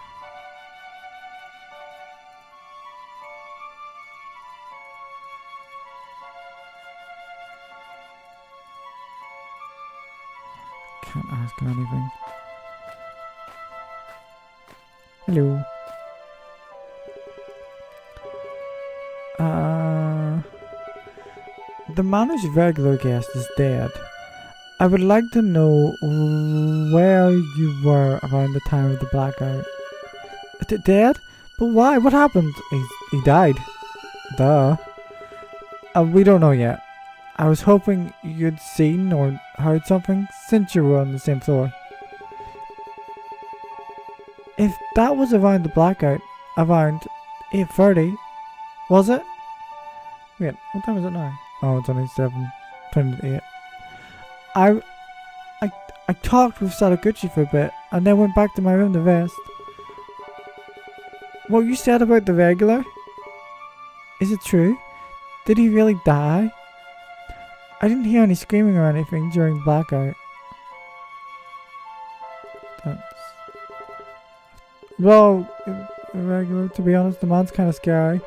Can't ask him anything. Hello. The man who's regular guest is dead. I would like to know where you were around the time of the blackout. Dead? But why? What happened? He died. Duh. We don't know yet. I was hoping you'd seen or heard something since you were on the same floor. If that was around the blackout, around 8:30, was it? Wait, what time is it now? Oh, it's only 7:28. I talked with Sadaguchi for a bit and then went back to my room to rest. What you said about the regular? Is it true? Did he really die? I didn't hear any screaming or anything during blackout. Well, regular, to be honest, the man's kind of scary.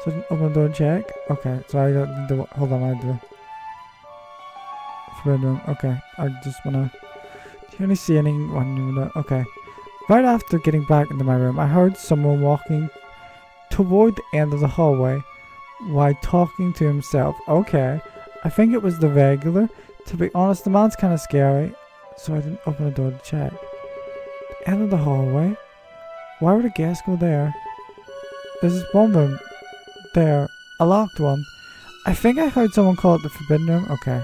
So I didn't open the door and check. Okay, so I got the hold on, I had to forbidden room. Okay, I just wanna. Do you only see anyone in the? Okay. Right after getting back into my room, I heard someone walking toward the end of the hallway while talking to himself. Okay, I think it was the regular. To be honest, the man's kind of scary, so I didn't open the door to check. The end of the hallway. Why would a guest go there? There's this one room there, a locked one. I think I heard someone call it the forbidden room. Okay.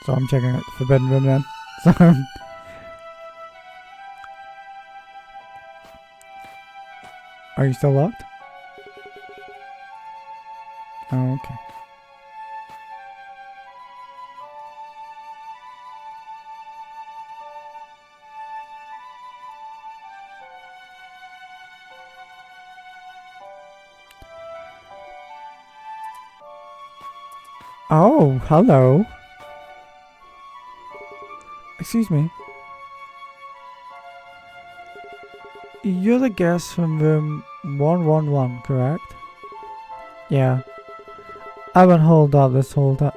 So I'm checking out the forbidden room then. So are you still locked? Oh, okay. Oh, hello. Excuse me. You're the guest from room 111, correct? Yeah. I've been holed up this whole time.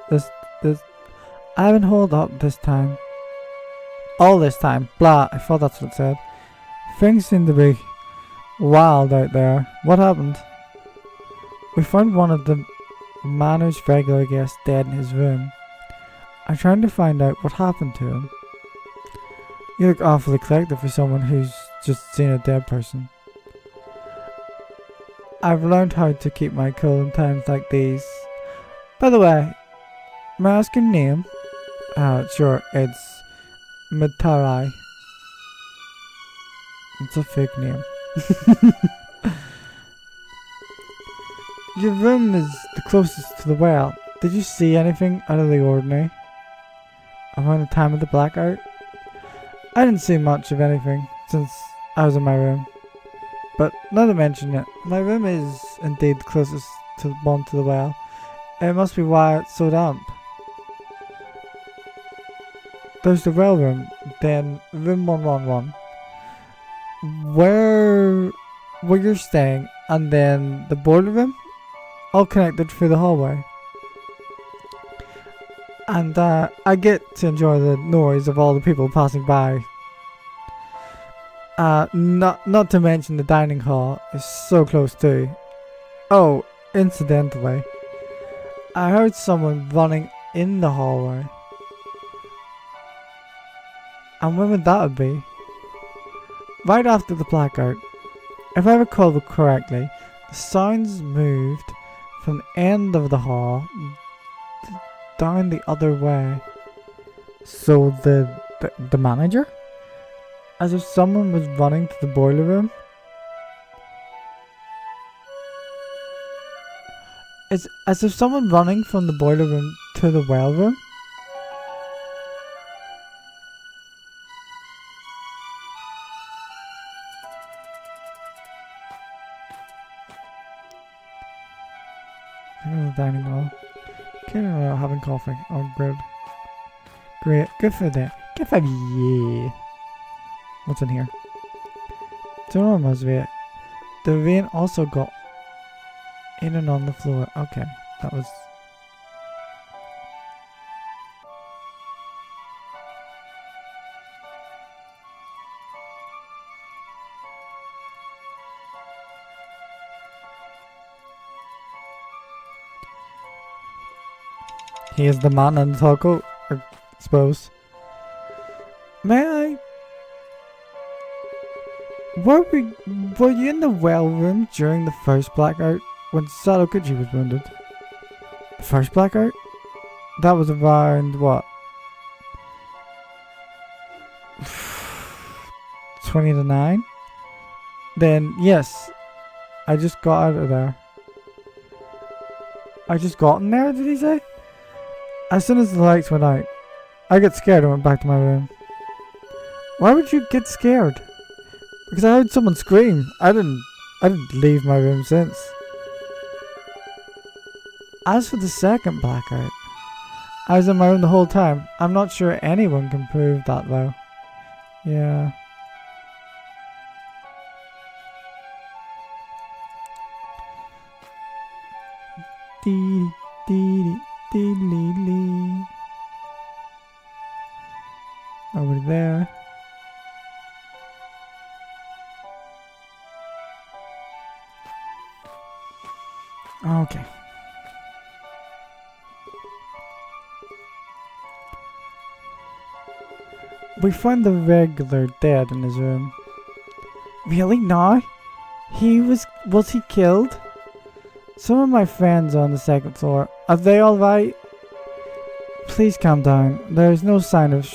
I've been holed up this time. All this time. Blah. I thought that's what it said. Things seem to be wild out there. What happened? We found one of the manor's regular guests dead in his room. I'm trying to find out what happened to him. You look awfully collected for someone who's just seen a dead person. I've learned how to keep my cool in times like these. By the way, may I ask your name? Sure, it's Mitarai. It's a fake name. Your room is the closest to the well. Did you see anything out of the ordinary around the time of the blackout? I didn't see much of anything since I was in my room. But now to mention it, my room is indeed the closest to one to the well. It must be why it's so damp. There's the well room, then room 111, where you're staying, and then the boiler room, all connected through the hallway. And I get to enjoy the noise of all the people passing by. Not to mention the dining hall is so close too. Oh, incidentally, I heard someone running in the hallway. And when would that be? Right after the blackout. If I recall correctly, the sounds moved from the end of the hall down the other way. So the manager? As if someone was running to the boiler room? It's as if someone running from the boiler room to the well room? In the dining hall. Okay, having coffee. Oh, good. Great. Good for that. Good for me. Yeah. What's in here? Don't know, must be it. The rain also got in and on the floor. Okay, that was... He is the man in the taco, I suppose. May I? Were you in the well room during the first blackout when Sadaguchi was wounded? The first blackout? That was around what? 20 to 9? Then yes, I just got out of there. I just got in there, did he say? As soon as the lights went out, I got scared and went back to my room. Why would you get scared? Because I heard someone scream. I didn't leave my room since. As for the second blackout, I was in my room the whole time. I'm not sure anyone can prove that though. Yeah. Dee dee dee dee dee. Over there. Okay. We found the regular dead in his room. Really? Now? Was he killed? Some of my friends are on the second floor. Are they alright? Please calm down. There is no sign of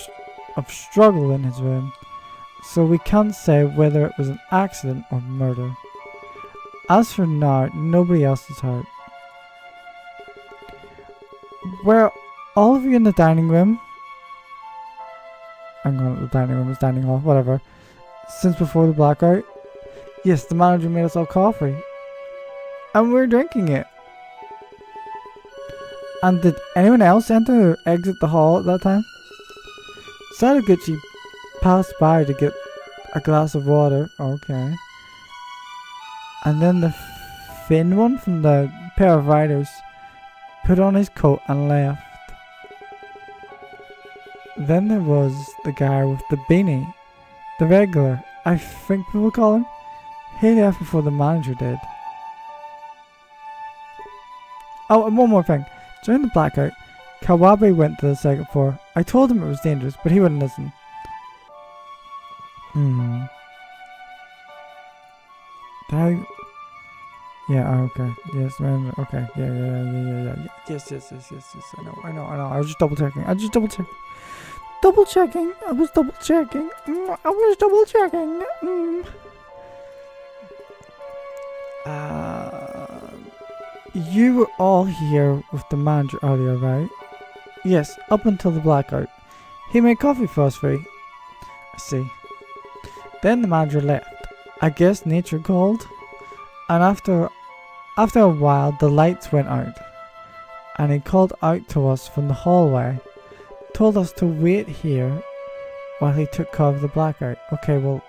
struggle in his room, so we can't say whether it was an accident or murder. As for now, nobody else is hurt. Were all of you in the dining room? I'm going to the dining room, it's dining hall, whatever. Since before the blackout? Yes, the manager made us all coffee. And we're drinking it. And did anyone else enter or exit the hall at that time? Sadaguchi passed by to get a glass of water. Okay. And then the thin one from the pair of riders put on his coat and left. Then there was the guy with the beanie. The regular, I think people call him. He left before the manager did. Oh, and one more thing. During the blackout, Kawabe went to the second floor. I told him it was dangerous, but he wouldn't listen. Yeah, okay. Yes, man. Okay. Yeah. Yes. I know. I was just double checking. I was double checking. You were all here with the manager earlier, right? Yes, up until the blackout. He made coffee for us free. I see. Then the manager left. I guess nature called. And after a while, the lights went out. And he called out to us from the hallway. Told us to wait here while he took care of the blackout. Okay, well,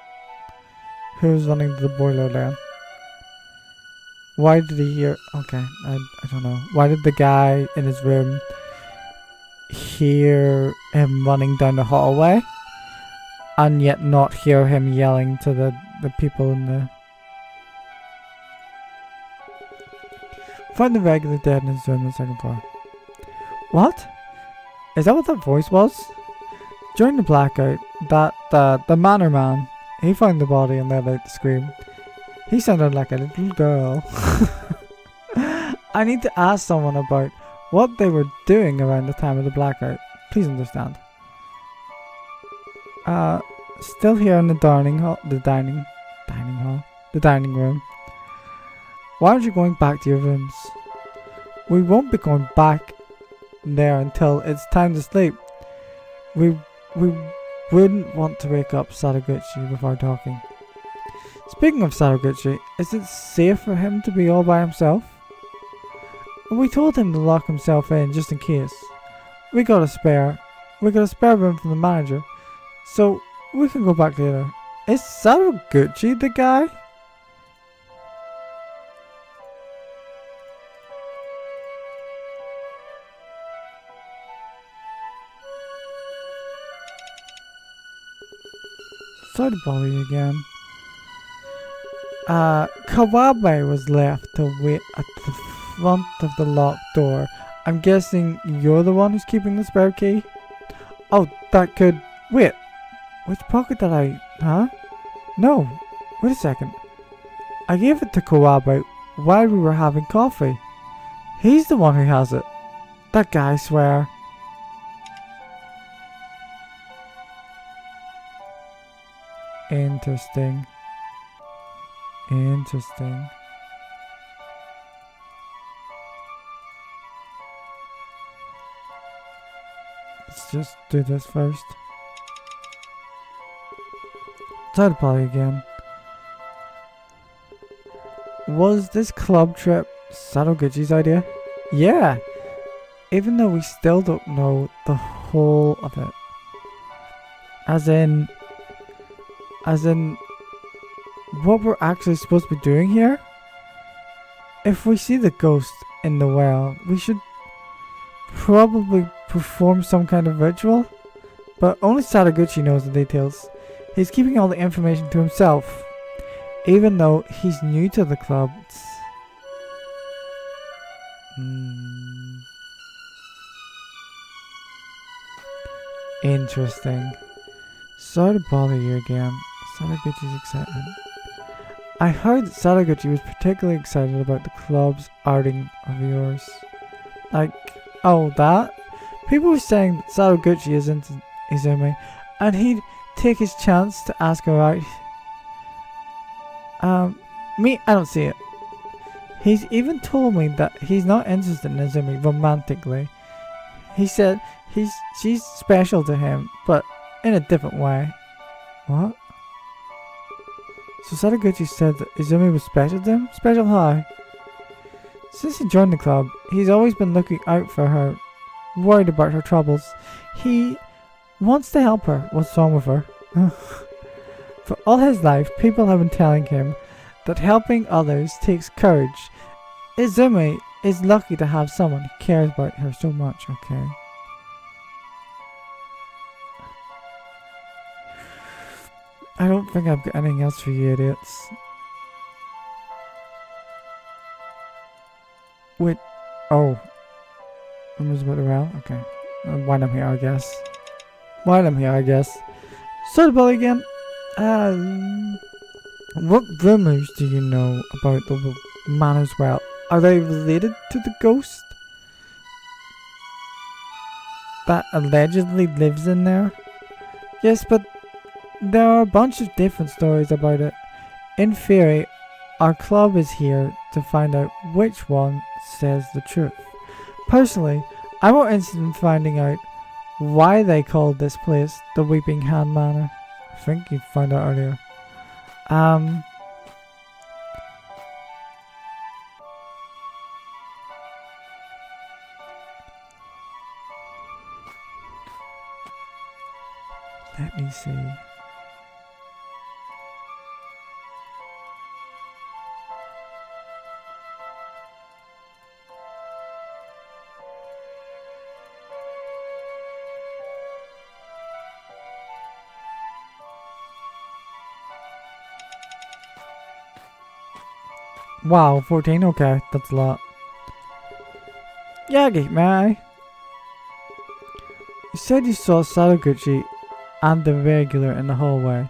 who's running the boiler then? Why did he hear... Okay, I don't know. Why did the guy in his room hear him running down the hallway and yet not hear him yelling to the people in the... Find the regular dead in his room on the second floor. What? Is that what that voice was? During the blackout, the manor man, he found the body and let out the scream. He sounded like a little girl. I need to ask someone about what they were doing around the time of the blackout. Please understand. Still here in the dining room. Why aren't you going back to your rooms? We won't be going back there until it's time to sleep. We wouldn't want to wake up Sadaguchi before talking. Speaking of Sadaguchi, is it safe for him to be all by himself? We told him to lock himself in just in case. We got a spare room from the manager, so we can go back later. Is Sadaguchi the guy? Sorry to bother you again. Kawabe was left to wait at the front of the locked door. I'm guessing you're the one who's keeping the spare key? Oh, that could... Wait. Which pocket did I... Huh? No. Wait a second. I gave it to Kawabe while we were having coffee. He's the one who has it. That guy, I swear. Interesting. Let's just do this first. Sorry to bother you again. Was this club trip Sadaguchi's idea? Yeah! Even though we still don't know the whole of it. As in, what we're actually supposed to be doing here? If we see the ghost in the well, we should probably perform some kind of ritual. But only Sadaguchi knows the details. He's keeping all the information to himself. Even though he's new to the club. Interesting. Sorry to bother you again. Sadaguchi's excitement. I heard that Sadaguchi was particularly excited about the club's outing of yours. Like, oh, that? People were saying that Sadaguchi is into Izumi, and he'd take his chance to ask her out. Me, I don't see it. He's even told me that he's not interested in Izumi romantically. He said she's special to him, but in a different way. What? So Sadaguchi said that Izumi was special to him? Special how? Since he joined the club, He's always been looking out for her, worried about her troubles. He wants to help her. What's wrong with her? For all his life, people have been telling him that helping others takes courage. Izumi is lucky to have someone who cares about her so much, okay? I don't think I've got anything else for you idiots. Wait, oh. Rumors about the well? Okay. While I'm here, I guess. So the bully again. What rumors do you know about the man as well? Are they related to the ghost that allegedly lives in there? Yes, but there are a bunch of different stories about it. In theory, our club is here to find out which one says the truth. Personally, I'm more interested in finding out why they called this place the Weeping Hand Manor. I think you found out earlier. Let me see. Wow, 14? Okay, that's a lot. Yagi, may I? You said you saw Sadaguchi and the regular in the hallway.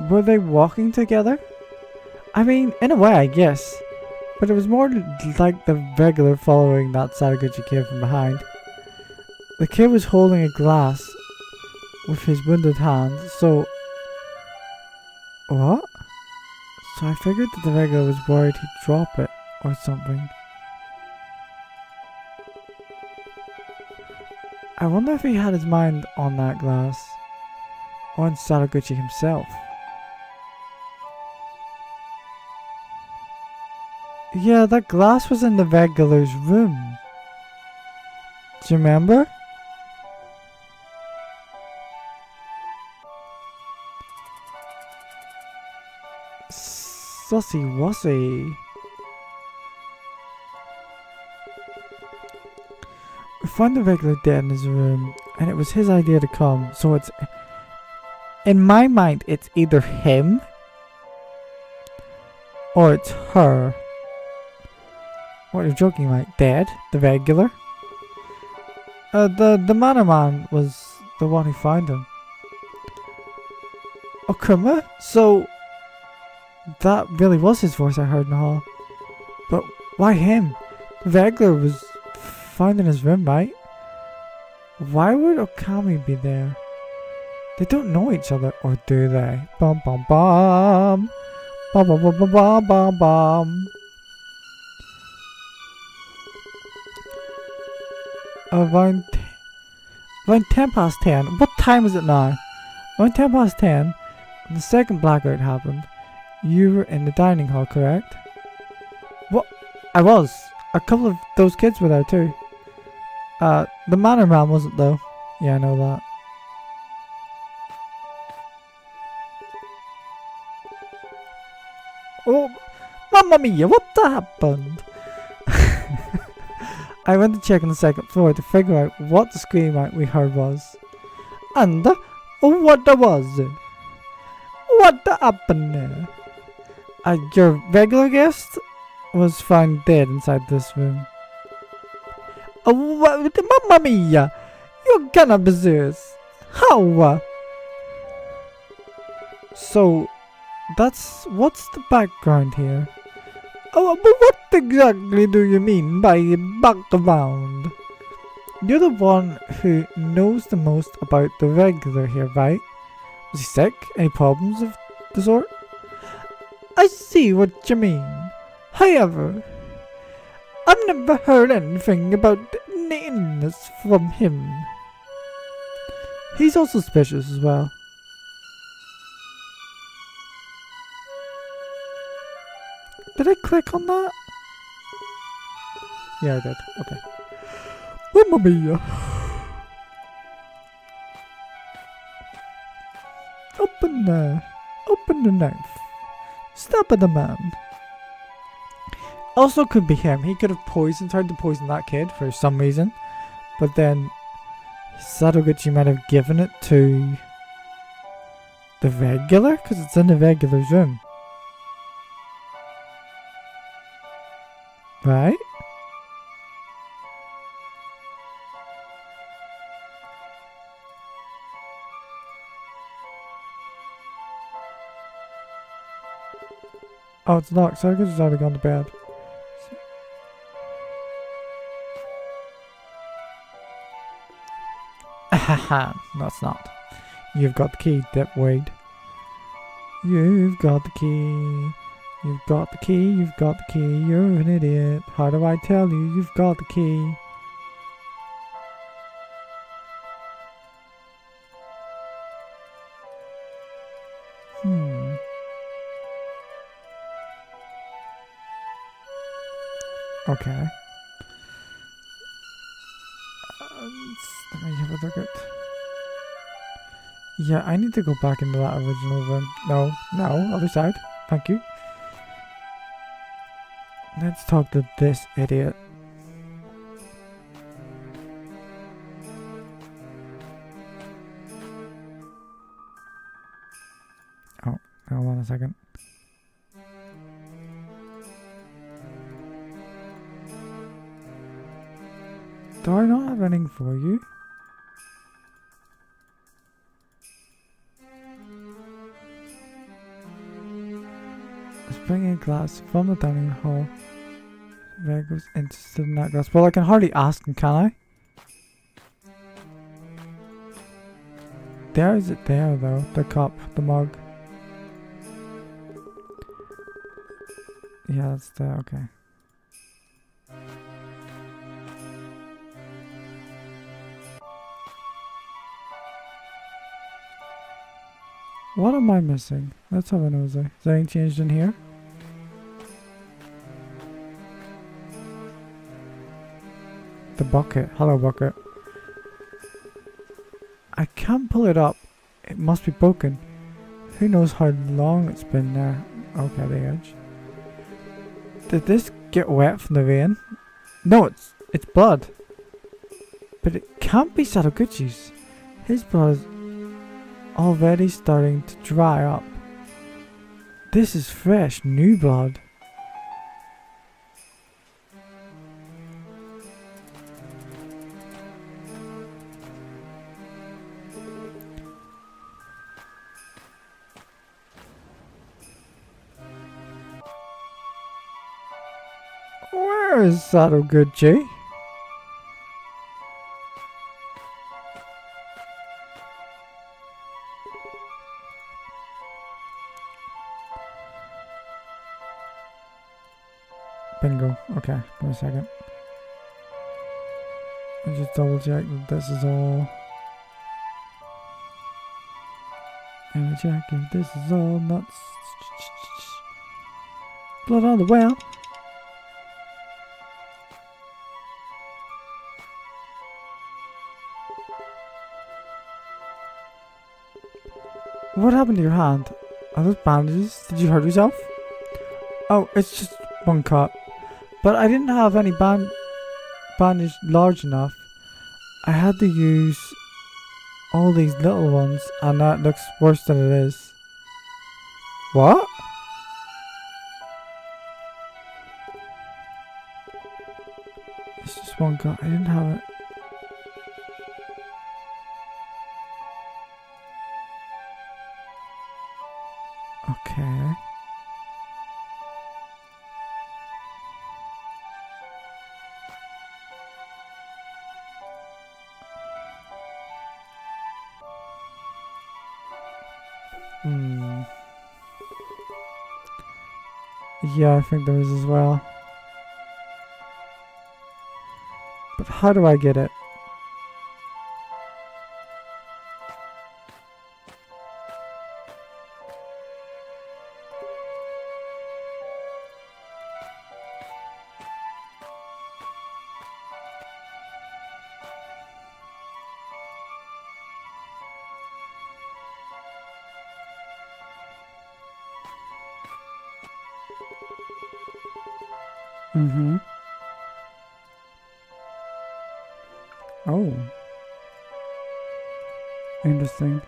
Were they walking together? I mean, in a way, I guess. But it was more like the regular following that Sadaguchi kid from behind. The kid was holding a glass with his wounded hand, so... What? So I figured that the regular was worried he'd drop it or something. I wonder if he had his mind on that glass. Or on Sadaguchi himself. Yeah, that glass was in the regular's room. Do you remember? Sussy wussy. We found the regular dead in his room, and it was his idea to come, so it's... In my mind, it's either him, or it's her. What, you're joking, like, dead? The regular? The manor man was the one who found him. Okuma? So... that really was his voice I heard in the hall. But why him? The regular was found in his room, right? Why would Okami be there? They don't know each other, or do they? Bum bum bum. Bum bum bum bum bum bum bum. Around 10 past 10. What time is it now? Around 10 past 10, when the second blackout happened, you were in the dining hall, correct? What? I was. A couple of those kids were there too. The manor man wasn't though. Yeah, I know that. Oh, Mamma Mia, what happened? I went to check on the second floor to figure out what the scream out we heard was. And what was it? What happened? Your regular guest was found dead inside this room. Mamma Mia! You're gonna possess. How? So, what's the background here? Oh, but what exactly do you mean by background? You're the one who knows the most about the regular here, right? Was he sick? Any problems of the sort? I see what you mean. However, I've never heard anything about any illness from him. He's also suspicious as well. Did I click on that? Yeah, I did. Okay. Mamma mia. Open the knife. Stop at the man. Also could be him. He could have tried to poison that kid for some reason. But then Sadaguchi might have given it to the regular, because it's in the regular's room. Right? Oh, it's locked. Sadaguchi's already gone to bed. Haha, no it's not. You've got the key, dipwade. You've got the key. You've got the key, you've got the key, you're an idiot. How do I tell you you've got the key? Okay. Let me have a look at... Yeah, I need to go back into that original room. No, other side. Thank you. Let's talk to this idiot. Oh, hold on a second. Do I not have anything for you? Let's bring a glass from the dining hall. Red goes interested in that glass. Well, I can hardly ask him, can I? There is it there though, the cup, the mug. Yeah, that's there, okay. What am I missing? Let's have a nosy. Is there anything changed in here? The bucket. Hello, bucket. I can't pull it up. It must be broken. Who knows how long it's been there. Okay, the edge. Did this get wet from the rain? No, it's blood. But it can't be Sadaguchi's. His blood is already starting to dry up. This is fresh, new blood. Where is Sadaguchi? Bingo. Okay, give me a second. I just double check that this is all. Let me check if this is all not blood on the well. What happened to your hand? Are those bandages? Did you hurt yourself? Oh, it's just one cut. But I didn't have any bandage large enough. I had to use all these little ones, and that looks worse than it is. What? It's just one cut. I didn't have it. Okay. Yeah, I think there is as well. But how do I get it? Mm-hmm. Oh. Interesting.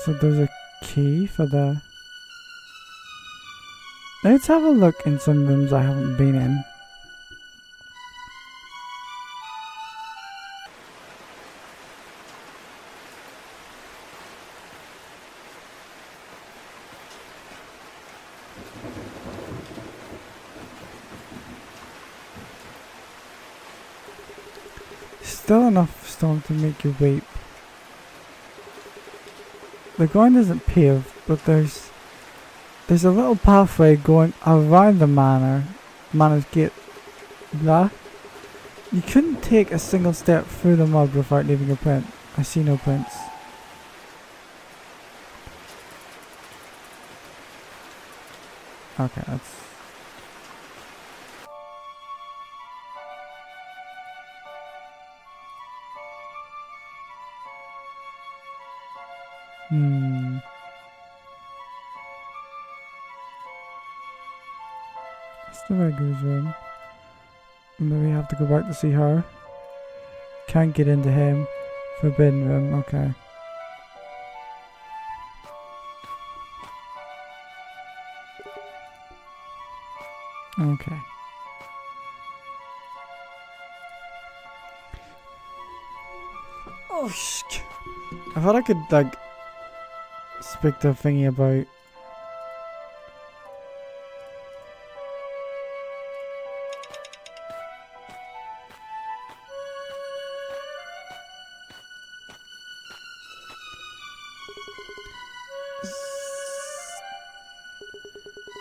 So there's a key for the... Let's have a look in some rooms I haven't been in. Still enough stone to make you weep. The ground isn't paved, but there's a little pathway going around the manor's gate. Blah. You couldn't take a single step through the mud without leaving a print. I see no prints. Okay, that's... That's the regular's room. Maybe I have to go back to see her. Can't get into him. Forbidden room, okay. Okay. Oh, shit. I thought I could, like, speak to a thingy about...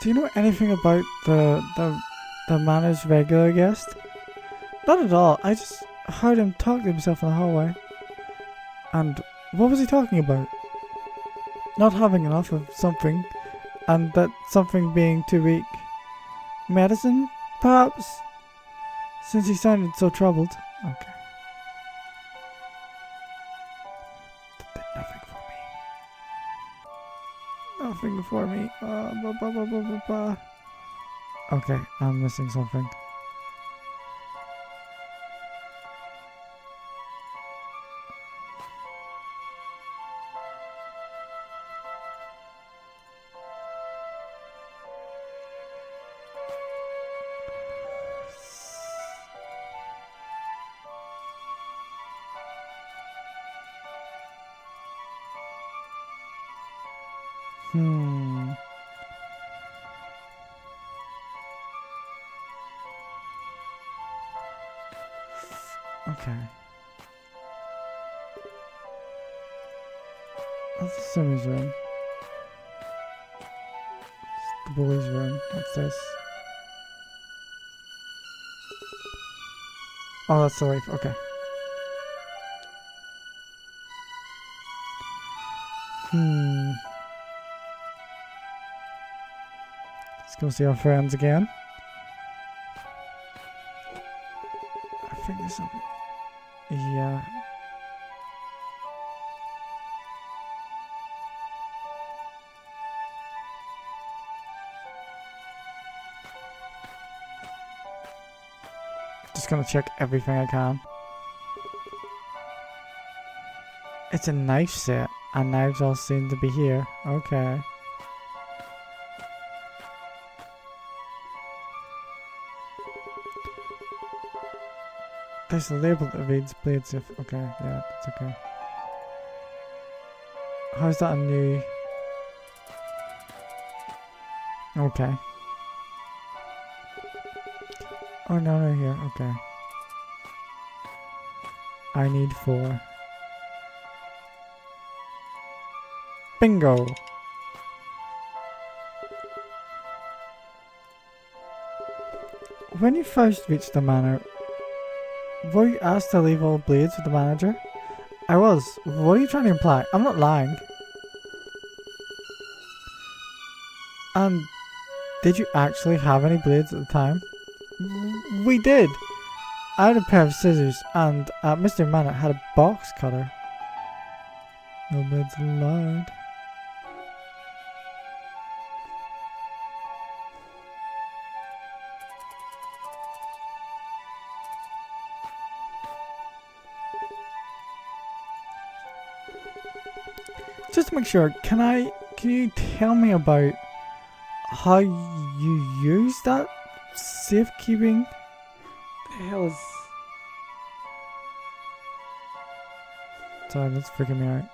Do you know anything about the manor's regular guest? Not at all. I just heard him talk to himself in the hallway. And what was he talking about? Not having enough of something, and that something being too weak. Medicine, perhaps? Since he sounded so troubled. Okay. Did nothing for me. Nothing for me. Okay, I'm missing something. Okay. That's the Sumi's room. It's the bully's room. What's this? Oh, that's the wife. Okay. Let's go see our friends again. I think there's something. Yeah. Just gonna check everything I can. It's a knife set, and knives all seem to be here. Okay. There's a label that reads blades if... Okay, yeah, that's okay. How's that a new... Okay. Oh, no, here. Okay. I need 4. Bingo! When you first reached the manor, were you asked to leave all blades with the manager? I was. What are you trying to imply? I'm not lying. And did you actually have any blades at the time? We did! I had a pair of scissors, and Mr. Manor had a box cutter. No blades allowed. Just to make sure, can you tell me about how you use that safekeeping? The hell is... Sorry, that's freaking me out.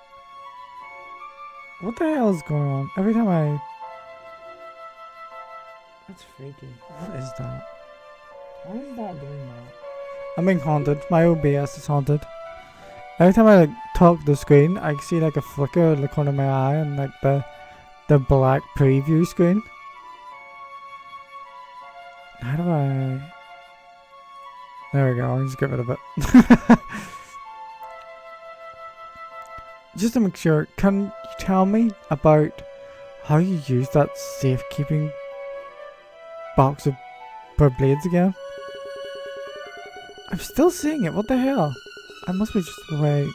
What the hell is going on? Every time I... That's freaky. What is that? Why is that doing that? I'm being haunted. My OBS is haunted. Every time I like talk to the screen, I see like a flicker in the corner of my eye and like the black preview screen. How do I... There we go, I'll just get rid of it. Just to make sure, can you tell me about how you use that safekeeping box of blades again? I'm still seeing it, what the hell? I must be just the way...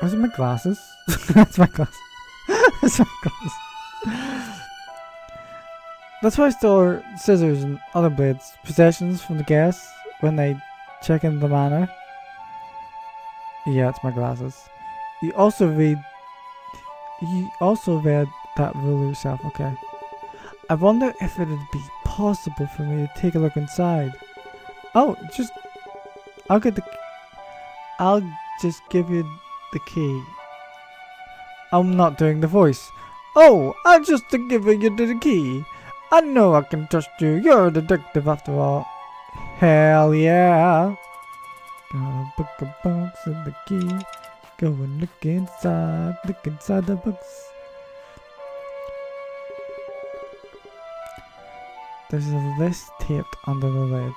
Oh, is it my glasses? That's my glasses. That's my glasses. That's why I store scissors and other blades, possessions from the guests when they check in the manor. Yeah, it's my glasses. You also read that rule yourself, okay. I wonder if it'd be possible for me to take a look inside. Oh, I'll just give you the key. I'm not doing the voice. Oh, I'll just give you the key. I know I can trust you. You're a detective after all. Hell yeah. Got a book of box and the key. Go and look inside the box. There's a list taped under the lid.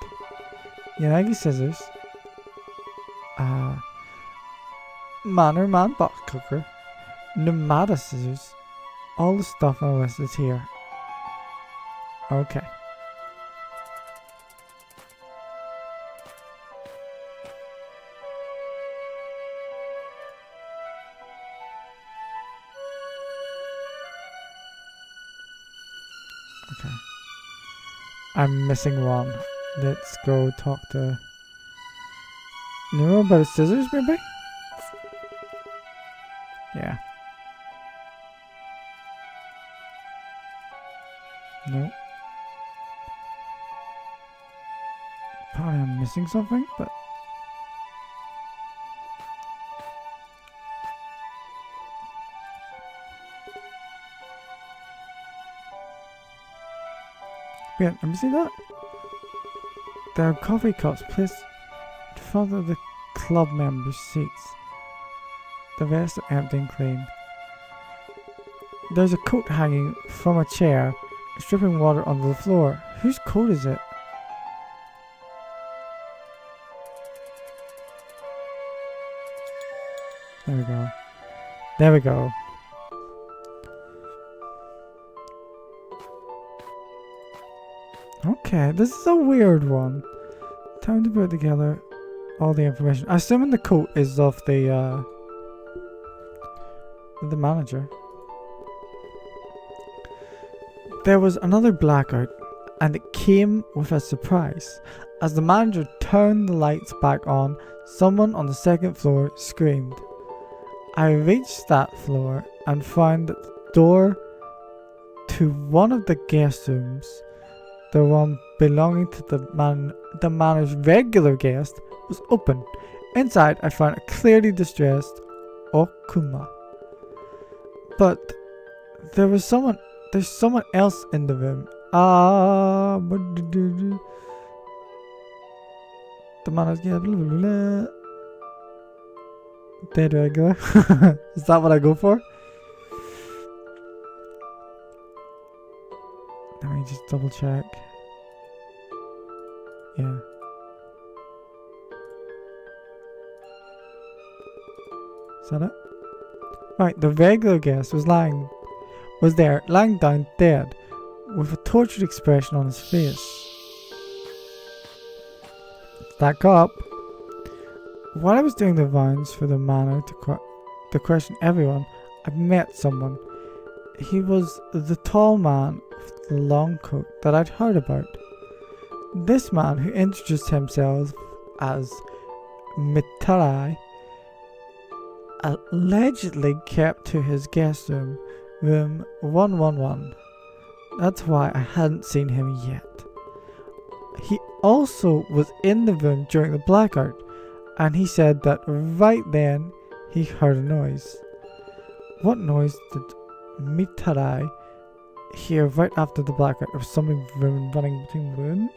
Yanagi scissors. Manor Man box cooker. Nomada scissors. All the stuff on the list is here. Okay. Okay. I'm missing one. Let's go talk to... You know about scissors, maybe? Yeah. Nope. Probably I'm missing something, but... Wait, let me see that. There are coffee cups placed in front of the club members' seats. The rest are empty and clean. There's a coat hanging from a chair, dripping water onto the floor. Whose coat is it? There we go. There we go. Okay, this is a weird one. Time to put together all the information. Assuming the coat is of the manager. There was another blackout, and it came with a surprise. As the manager turned the lights back on, someone on the second floor screamed. I reached that floor and found that the door to one of the guest rooms, the one belonging to the manor's regular guest, was open. Inside, I found a clearly distressed Okuma. But there's someone else in the room. The manor's blah, blah, blah, blah. Dead regular. Is that what I go for? Let me just double check. Yeah. Is that it? Right, the regular guest was there, lying down dead, with a tortured expression on his face. That cop. While I was doing the rounds for the manor to question everyone, I met someone. He was the tall man with the long coat that I'd heard about. This man, who introduced himself as Mitalai, allegedly kept to his guest room, room 111. That's why I hadn't seen him yet. He also was in the room during the blackout, and he said that right then he heard a noise. What noise did Mitarai hear right after the blackout? Of somebody running between rooms?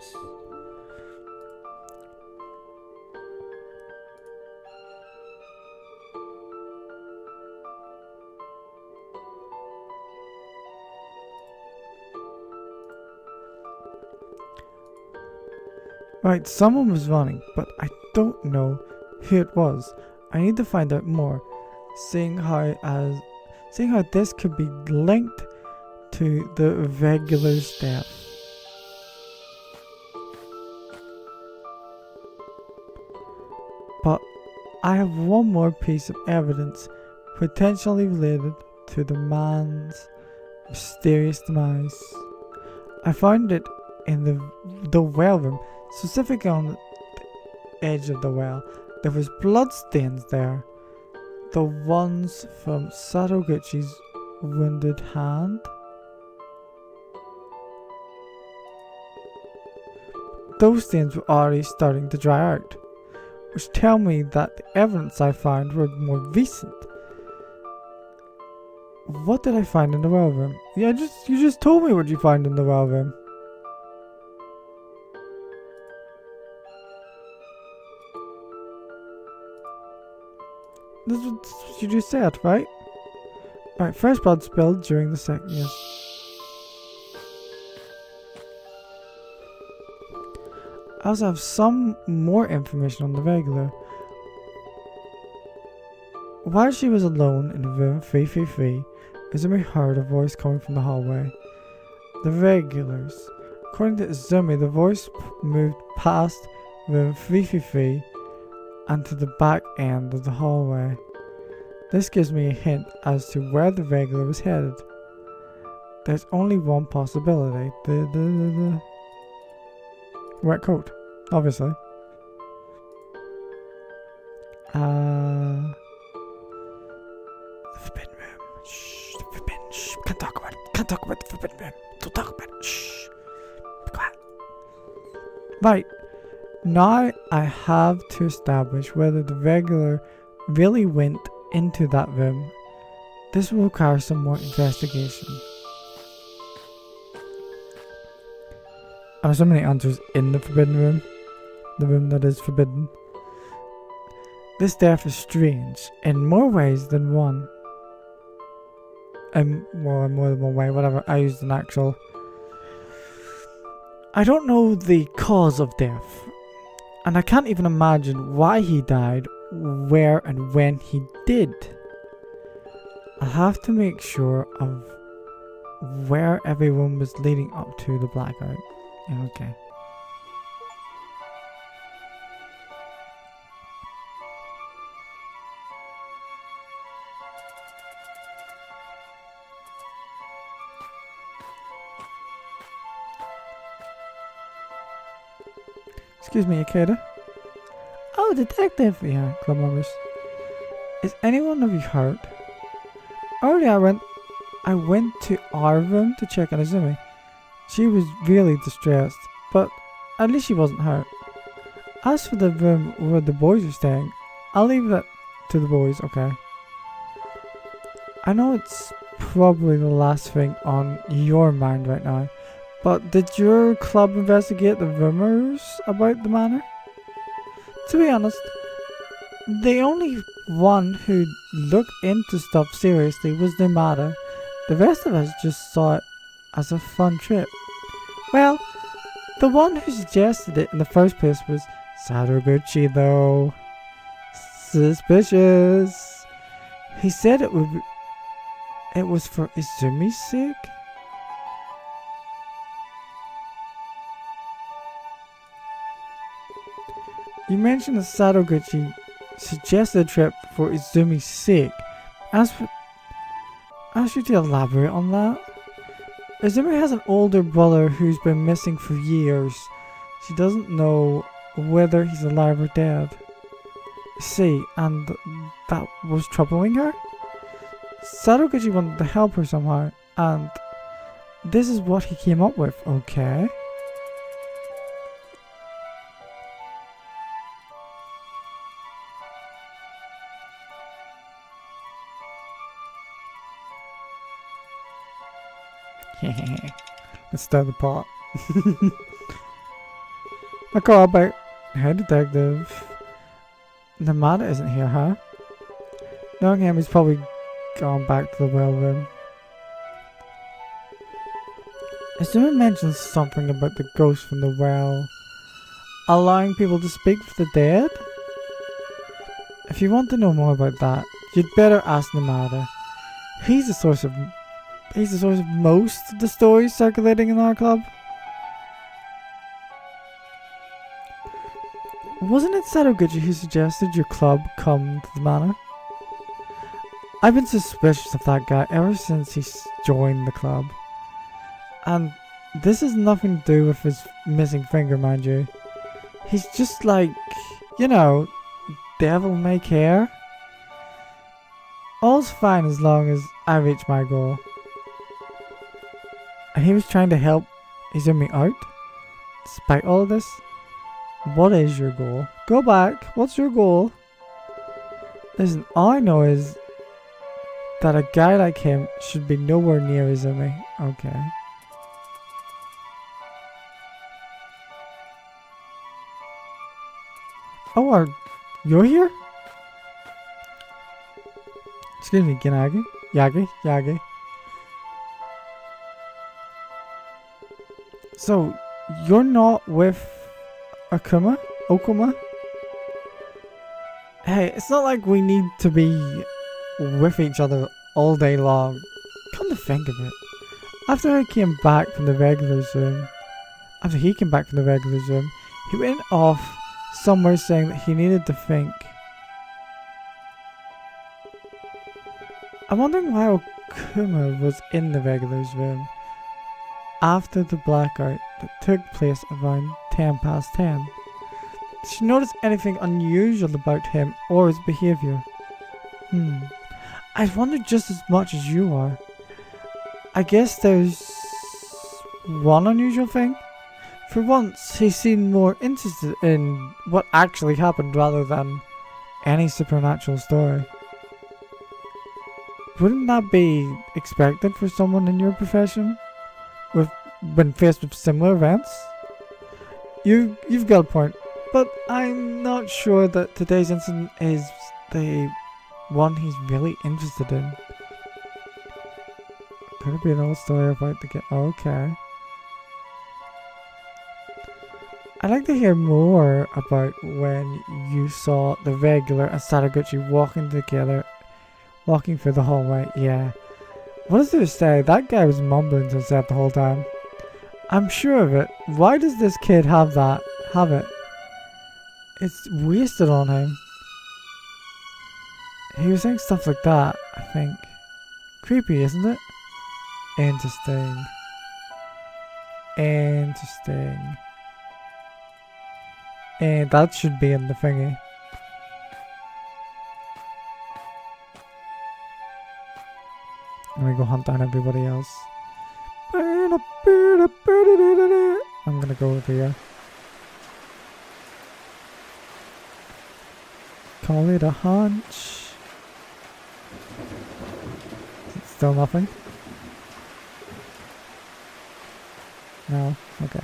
Right, someone was running, but I don't know who it was. I need to find out more, seeing how this could be linked to the regular's death. But I have one more piece of evidence potentially related to the man's mysterious demise. I found it in the well room, specifically on the edge of the well. There was blood stains there, the ones from Satoguchi's wounded hand. Those stains were already starting to dry out, which tell me that the evidence I found were more recent. What did I find in the well room? Yeah, you just told me what you found in the well room. This is what you just said, right? Right, fresh blood spilled during the second, yes. I also have some more information on the regular. While she was alone in room 333, Izumi heard a voice coming from the hallway. The regulars. According to Izumi, the voice moved past room 333 and to the back end of the hallway. This gives me a hint as to where the regular was headed. There's only one possibility. The wet coat, obviously. The forbidden room. Shh, the forbidden. Shh, can't talk about it. Can't talk about the forbidden room. Don't talk about it. Shh. Be quiet. Right. Now I have to establish whether the regular really went into that room. This will require some more investigation. Are so many answers in the forbidden room? The room that is forbidden. This death is strange in more ways than one. Well, in more than one way, whatever. I used an actual. I don't know the cause of death, and I can't even imagine why he died, where and when he did. I'll have to make sure of where everyone was leading up to the blackout. Okay. Excuse me, Akeda. Oh, detective! Yeah, club members. Is anyone of you hurt? Earlier I went to our room to check on Izumi. She was really distressed, but at least she wasn't hurt. As for the room where the boys are staying, I'll leave that to the boys, okay? I know it's probably the last thing on your mind right now, but did your club investigate the rumors about the manor? To be honest, the only one who looked into stuff seriously was Numata. The rest of us just saw it as a fun trip. Well, the one who suggested it in the first place was Satoguchi, though. Suspicious. He said it was for Izumi's sake? You mentioned that Satoguchi suggested a trip for Izumi's sake. Ask you to elaborate on that. Izumi has an older brother who's been missing for years. She doesn't know whether he's alive or dead. see, and that was troubling her. Sadaguchi wanted to help her somehow, and this is what he came up with. Okay. Let's start the pot. I call back. Hey, detective. Namada isn't here, huh? Knowing him, he's probably gone back to the well room. Asuma mentions something about the ghost from the well allowing people to speak for the dead. If you want to know more about that, you'd better ask Namada. He's the source of most of the stories circulating in our club. Wasn't it Sadaguchi who suggested your club come to the manor? I've been suspicious of that guy ever since he joined the club. And this has nothing to do with his missing finger, mind you. He's just like, you know, devil may care. All's fine as long as I reach my goal. And he was trying to help Izumi out, despite all of this. What is your goal? Go back. What's your goal? Listen, all I know is that a guy like him should be nowhere near Izumi. Okay. Oh, you're here? Excuse me, Ginagi? Yagi? So, you're not with Okuma? Hey, it's not like we need to be with each other all day long. Come to think of it, after he came back from the regulars room, he went off somewhere saying that he needed to think. I'm wondering why Okuma was in the regulars room after the blackout that took place around 10 past 10. Did she notice anything unusual about him or his behaviour? I wonder just as much as you are. I guess there's one unusual thing. For once, he seemed more interested in what actually happened rather than any supernatural story. Wouldn't that be expected for someone in your profession? When faced with similar events? You've got a point, but I'm not sure that today's incident is the one he's really interested in. Could it be an old story about the game? Okay. I'd like to hear more about when you saw the regular and Sadaguchi walking together, walking through the hallway. Yeah. What is there to say? That guy was mumbling to himself the whole time. I'm sure of it. Why does this kid have it? It's wasted on him. He was saying stuff like that, I think. Creepy, isn't it? Interesting. And that should be in the thingy. Let me go hunt down everybody else. I'm gonna go over here. Call it a hunch. Still nothing? No? Okay.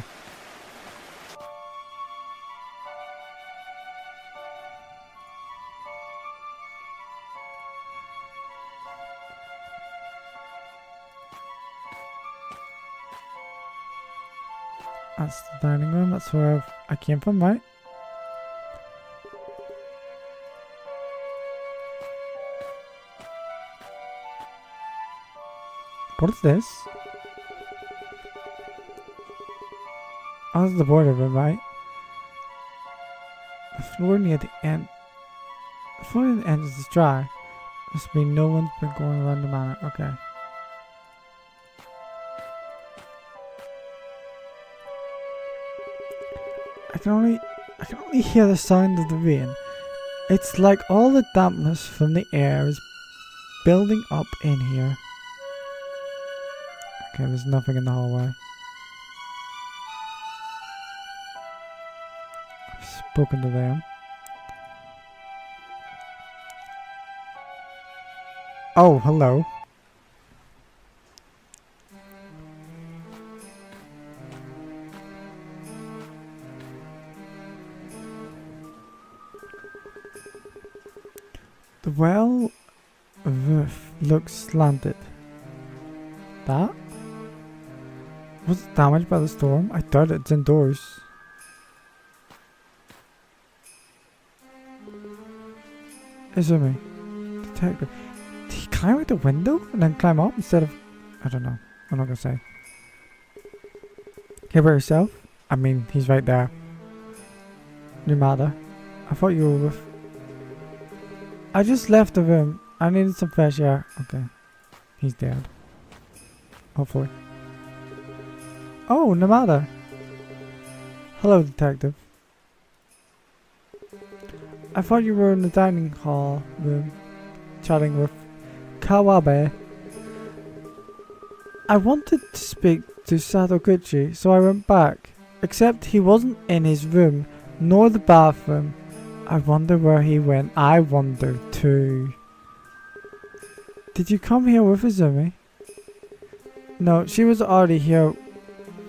That's the dining room, that's where I came from, right? What is this? Oh, this is the border room, right? The floor near the end. The floor near the end is dry. Must mean no one's been going around the manor. Okay. I can only hear the sound of the rain. It's like all the dampness from the air is building up in here. Okay, there's nothing in the hallway. I've spoken to them. Oh, hello. The well roof looks slanted. That? Was it damaged by the storm? I doubt it's indoors. Izumi, detective. Did he climb out the window and then climb up instead of... I don't know. I'm not gonna say. Here by yourself? I mean, he's right there. No matter. I thought you were with... I just left the room. I needed some fresh air. Okay. He's dead. Hopefully. Oh, Namada. Hello, detective. I thought you were in the dining hall room, chatting with Kawabe. I wanted to speak to Satoguchi, so I went back. Except he wasn't in his room, nor the bathroom. I wonder where he went. I wonder too. Did you come here with Izumi? No, she was already here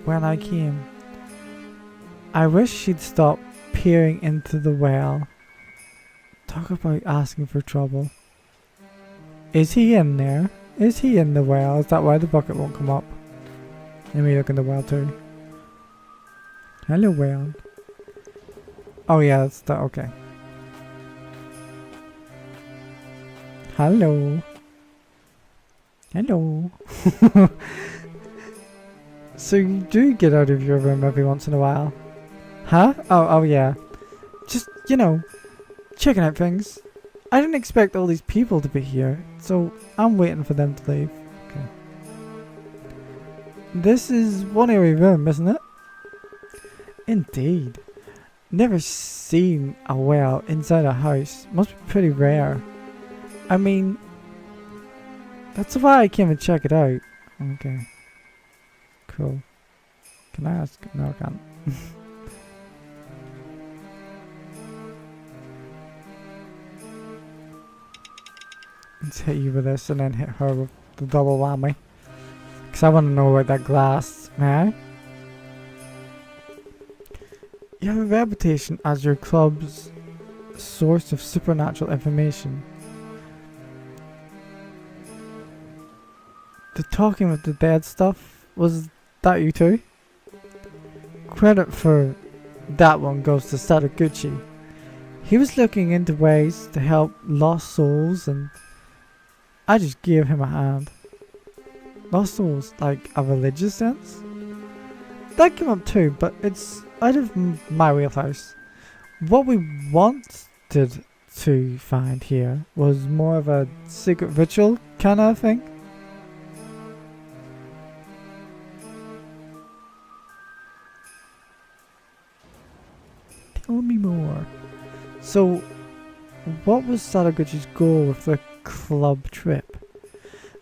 when I came. I wish she'd stop peering into the well. Talk about asking for trouble. Is he in there? Is he in the well? Is that why the bucket won't come up? Let me look in the well too. Hello, well. Oh yeah, that's that. Okay. Hello. Hello. So you do get out of your room every once in a while? Huh? Oh yeah. Just, you know, checking out things. I didn't expect all these people to be here, so I'm waiting for them to leave. Okay. This is one airy room, isn't it? Indeed. Never seen a well inside a house. Must be pretty rare. I mean, that's why I came to check it out. Okay. Cool. Can I ask? No, I can't. Let's hit you with this and then hit her with the double whammy. Because I want to know about that glass, may I? You have a reputation as your club's source of supernatural information. The talking with the dead stuff, was that you too? Credit for that one goes to Satoguchi. He was looking into ways to help lost souls and I just gave him a hand. Lost souls, like a religious sense? That came up too, but it's out of my wheelhouse. What we wanted to find here was more of a secret ritual kind of thing. Tell me more. So, what was Satoguchi's goal with the club trip?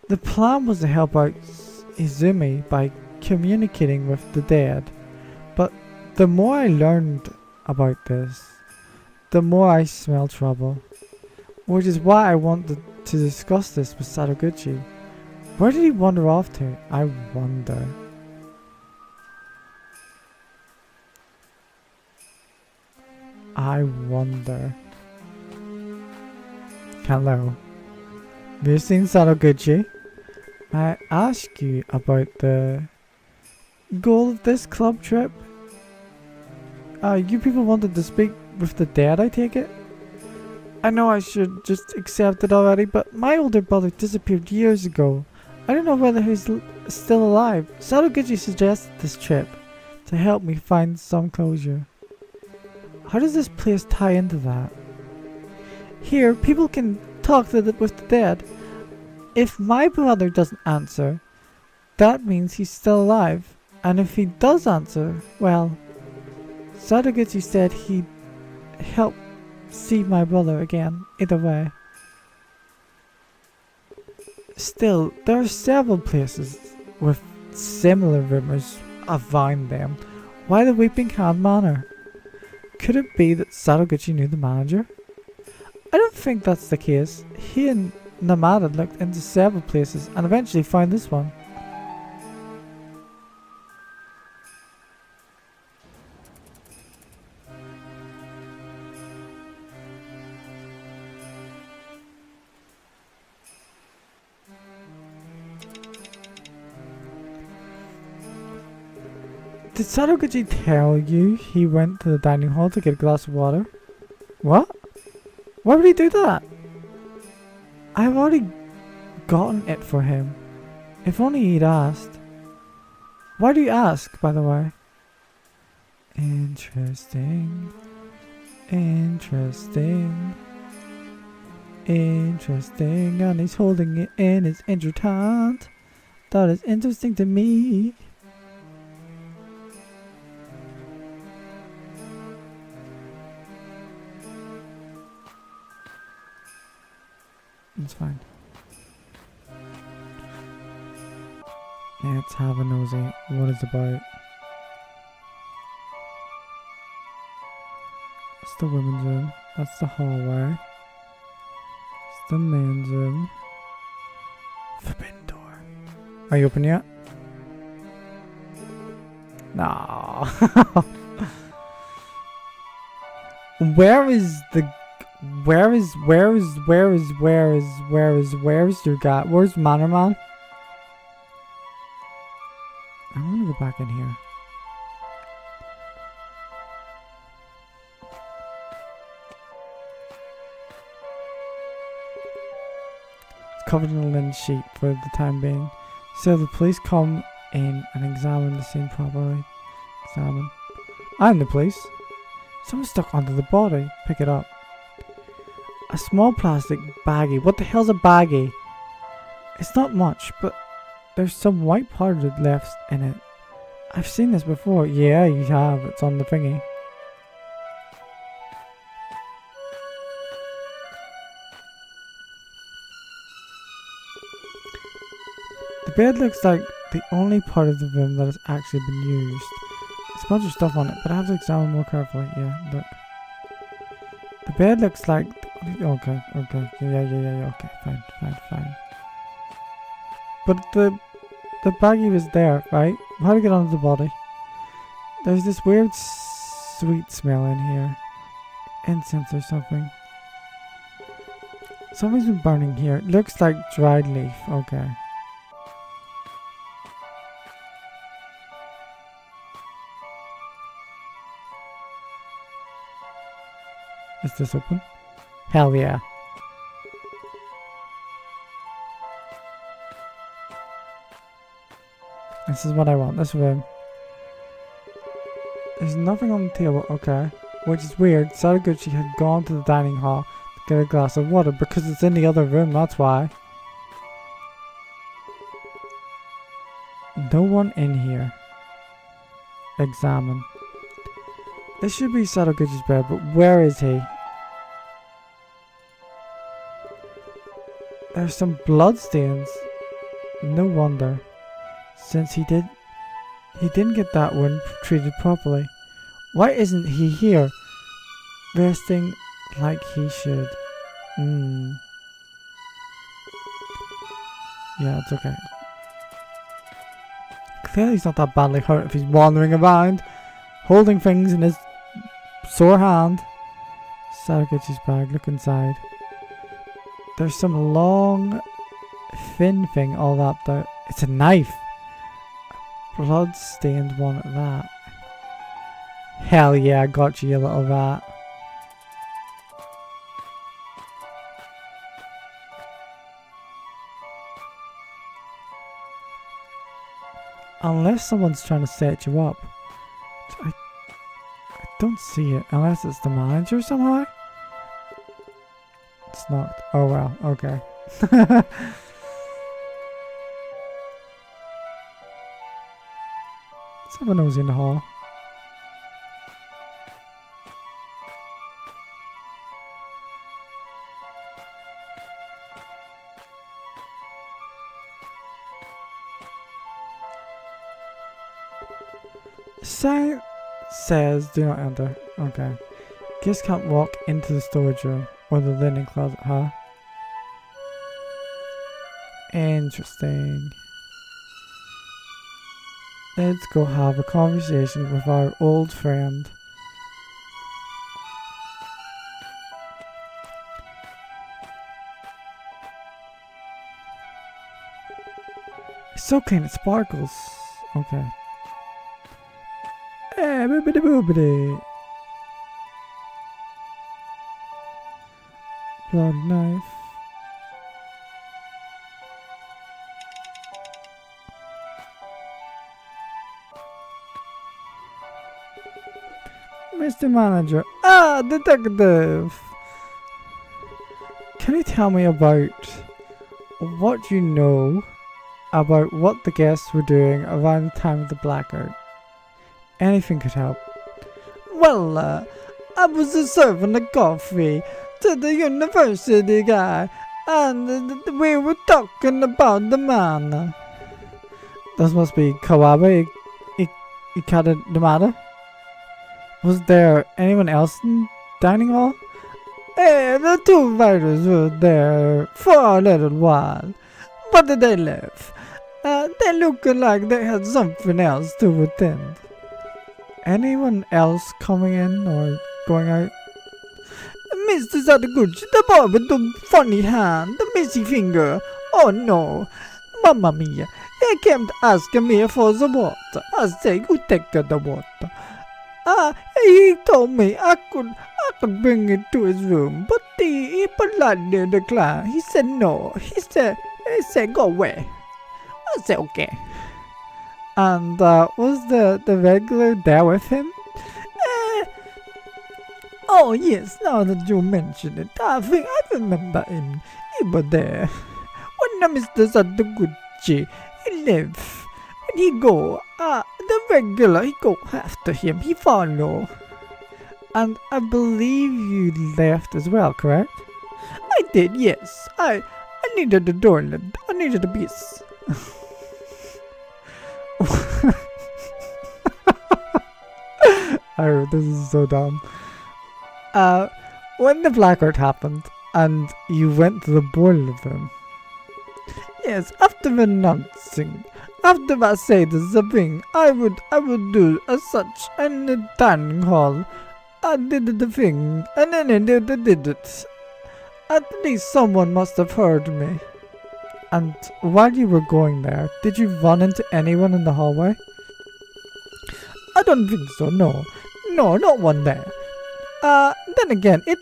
The plan was to help out Izumi by communicating with the dead, but the more I learned about this, the more I smell trouble, which is why I wanted to discuss this with Satoguchi. Where did he wander off to? I wonder. I wonder. Hello. Have you seen Satoguchi? I ask you about the goal of this club trip? You people wanted to speak with the dead, I take it? I know I should just accept it already, but my older brother disappeared years ago. I don't know whether he's still alive. Satoguchi suggested this trip to help me find some closure. How does this place tie into that? Here, people can talk with the dead. If my brother doesn't answer, that means he's still alive. And if he does answer, well, Satoguchi said he'd help see my brother again, either way. Still, there are several places with similar rumors around them. Why the Weeping Hand Manor? Could it be that Sadaguchi knew the manager? I don't think that's the case. He and Namada looked into several places and eventually found this one. Did Sadaguchi tell you he went to the dining hall to get a glass of water? What? Why would he do that? I've already gotten it for him. If only he'd asked. Why do you ask, by the way? Interesting. Interesting. Interesting. And he's holding it in his injured hand. That is interesting to me. It's fine. Let's have a nosy. What is it about? It's the women's room. That's the hallway. It's the men's room. Forbidden door. Are you open yet? No. Where's your guy? Where's Manor Man? I'm gonna go back in here. It's covered in a linen sheet for the time being. So the police come in and examine the scene properly. Examine. I'm the police. Someone's stuck onto the body. Pick it up. A small plastic baggie. What the hell's a baggie? It's not much, but there's some white powder left in it. I've seen this before. Yeah, you have. It's on the thingy. The bed looks like the only part of the room that has actually been used. There's a bunch of stuff on it, but I have to examine more carefully. Yeah, look. The bed looks like... Okay. Yeah. Okay, fine. But the baggie was there, right? How to get onto the body? There's this weird sweet smell in here. Incense or something. Something's been burning here. It looks like dried leaf. Okay. Is this open? Hell yeah. This is what I want, this room. There's nothing on the table, okay. Which is weird. Sadaguchi had gone to the dining hall to get a glass of water because it's in the other room, that's why. No one in here. Examine. This should be Sadaguchi's bed, but where is he? There's some blood stains. No wonder. Since he didn't get that one treated properly. Why isn't he here? Resting like he should. Yeah, it's okay. Clearly he's not that badly hurt if he's wandering around, holding things in his sore hand. Sadaguchi's bag, look inside. There's some long, thin thing all up there. It's a knife. Blood-stained one at that. Hell yeah, I got you little rat. Unless someone's trying to set you up. I don't see it. Unless it's the manager somehow. It's not. Oh well, okay. Let's have a nosy in the hall. Sign says do not enter. Okay. Guests can't walk into the storage room or the linen closet, huh? Interesting. Let's go have a conversation with our old friend. It's so clean, it sparkles. Okay. Hey, boobity boobity. Bloody knife. Mr. Manager. Ah, detective. Can you tell me about what you know about what the guests were doing around the time of the blackout? Anything could help. Well, I was serving the coffee to the university guy, and we were talking about the man. This must be Kawabe Ikadamada. Was there anyone else in dining hall? The two writers were there for a little while, but they left. They looked like they had something else to attend. Anyone else coming in or going out? Mr. Sadaguchi, the boy with the funny hand, the messy finger. Oh no, Mamma mia, he kept asking me for the water. I say, you take the water. He told me I could bring it to his room, but he politely declined. He said no. He said go away. I said okay. And was the regular there with him? Oh yes, now that you mention it, I think I remember him. He was there. When Mr. Sadaguchi, he left. When he go, the regular, he go after him, he follow. And I believe you left as well, correct? I did, yes. I needed a toilet. I needed a piece. Oh, this is so dumb. When the blackout happened, and you went to the boiler room. Yes, after announcing, after I say the thing, I would do as such in the dining hall. I did the thing, and then I did it. At least someone must have heard me. And while you were going there, did you run into anyone in the hallway? I don't think so, no. No, not one there. Then again, it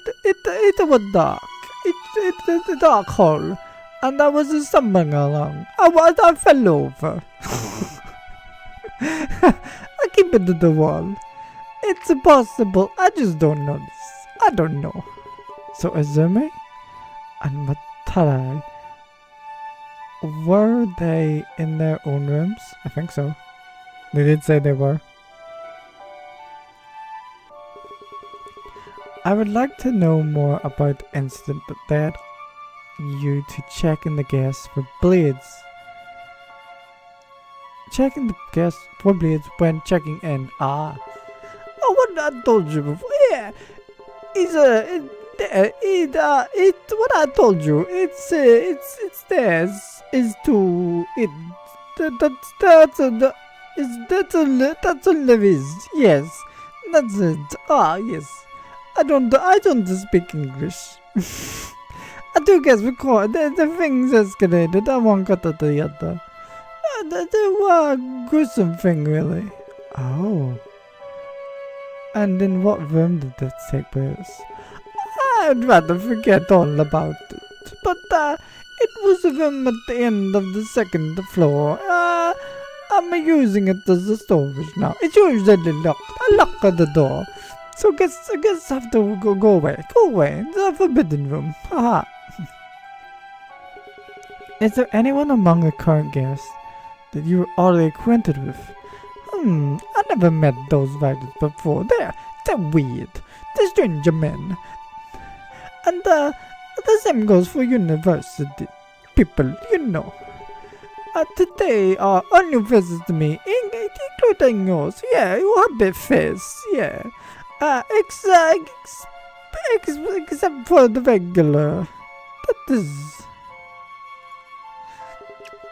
was dark. It's a dark hole. And I was stumbling along. I fell over. I keep it to the wall. It's impossible. I just don't notice. I don't know. So Azumi and Matarai, were they in their own rooms? I think so. They did say they were. I would like to know more about the incident that led you to check in the guests for blades. Checking the guests for blades when checking in. Oh, what I told you before. Yeah, it's what I told you. It's theirs is to it. That's all there is. Yes, that's it. Yes. I don't speak English. I do guess because the things escalated. I won't got to the other. They were a gruesome thing, really. Oh. And in what room did that take place? I'd rather forget all about it. But it was a room at the end of the second floor. I'm using it as a storage now. It's usually locked. I lock the door. So I guess I have to go away. Go away. It's a forbidden room. Haha. Is there anyone among the current guests that you were already acquainted with? I never met those writers before. They're weird. They're stranger men. And the same goes for university people, you know. Today, all new visits to me, including yours. Yeah, you have a bit face. Yeah. Except for the regular. That is.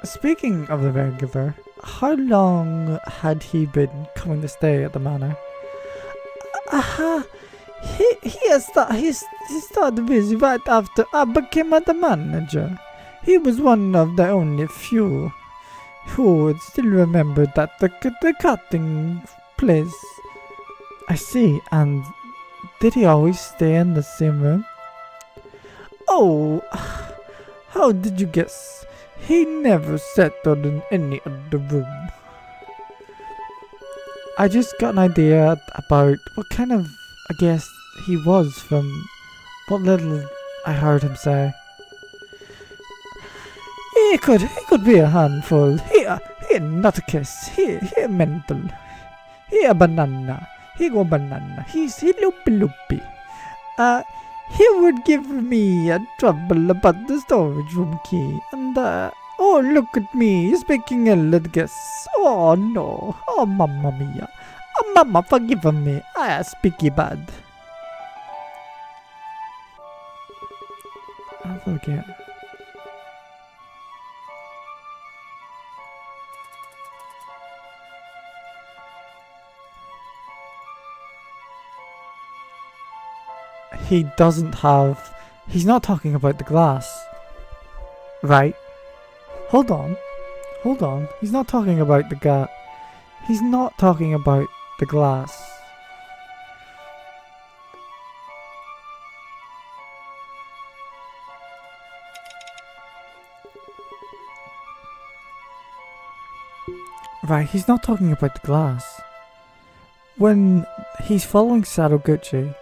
Speaking of the regular, how long had he been coming to stay at the manor? He started busy right after I became the manager. He was one of the only few who would still remember that the cutting place. I see, and did he always stay in the same room? Oh, how did you guess? He never settled in any other room. I just got an idea about what kind of a guest he was from what little I heard him say. He could be a handful. He not a kiss. He mental. He a banana. He go banana. He loopy. He would give me a trouble about the storage room key. And oh, look at me speaking ill at guests. Oh no. Oh, mamma mia. Oh, mama, forgive me. I speaky bad. I forget. He doesn't have... He's not talking about the glass. Right? Hold on. He's not talking about the He's not talking about the glass. Right, he's not talking about the glass. When he's following Sadaguchi,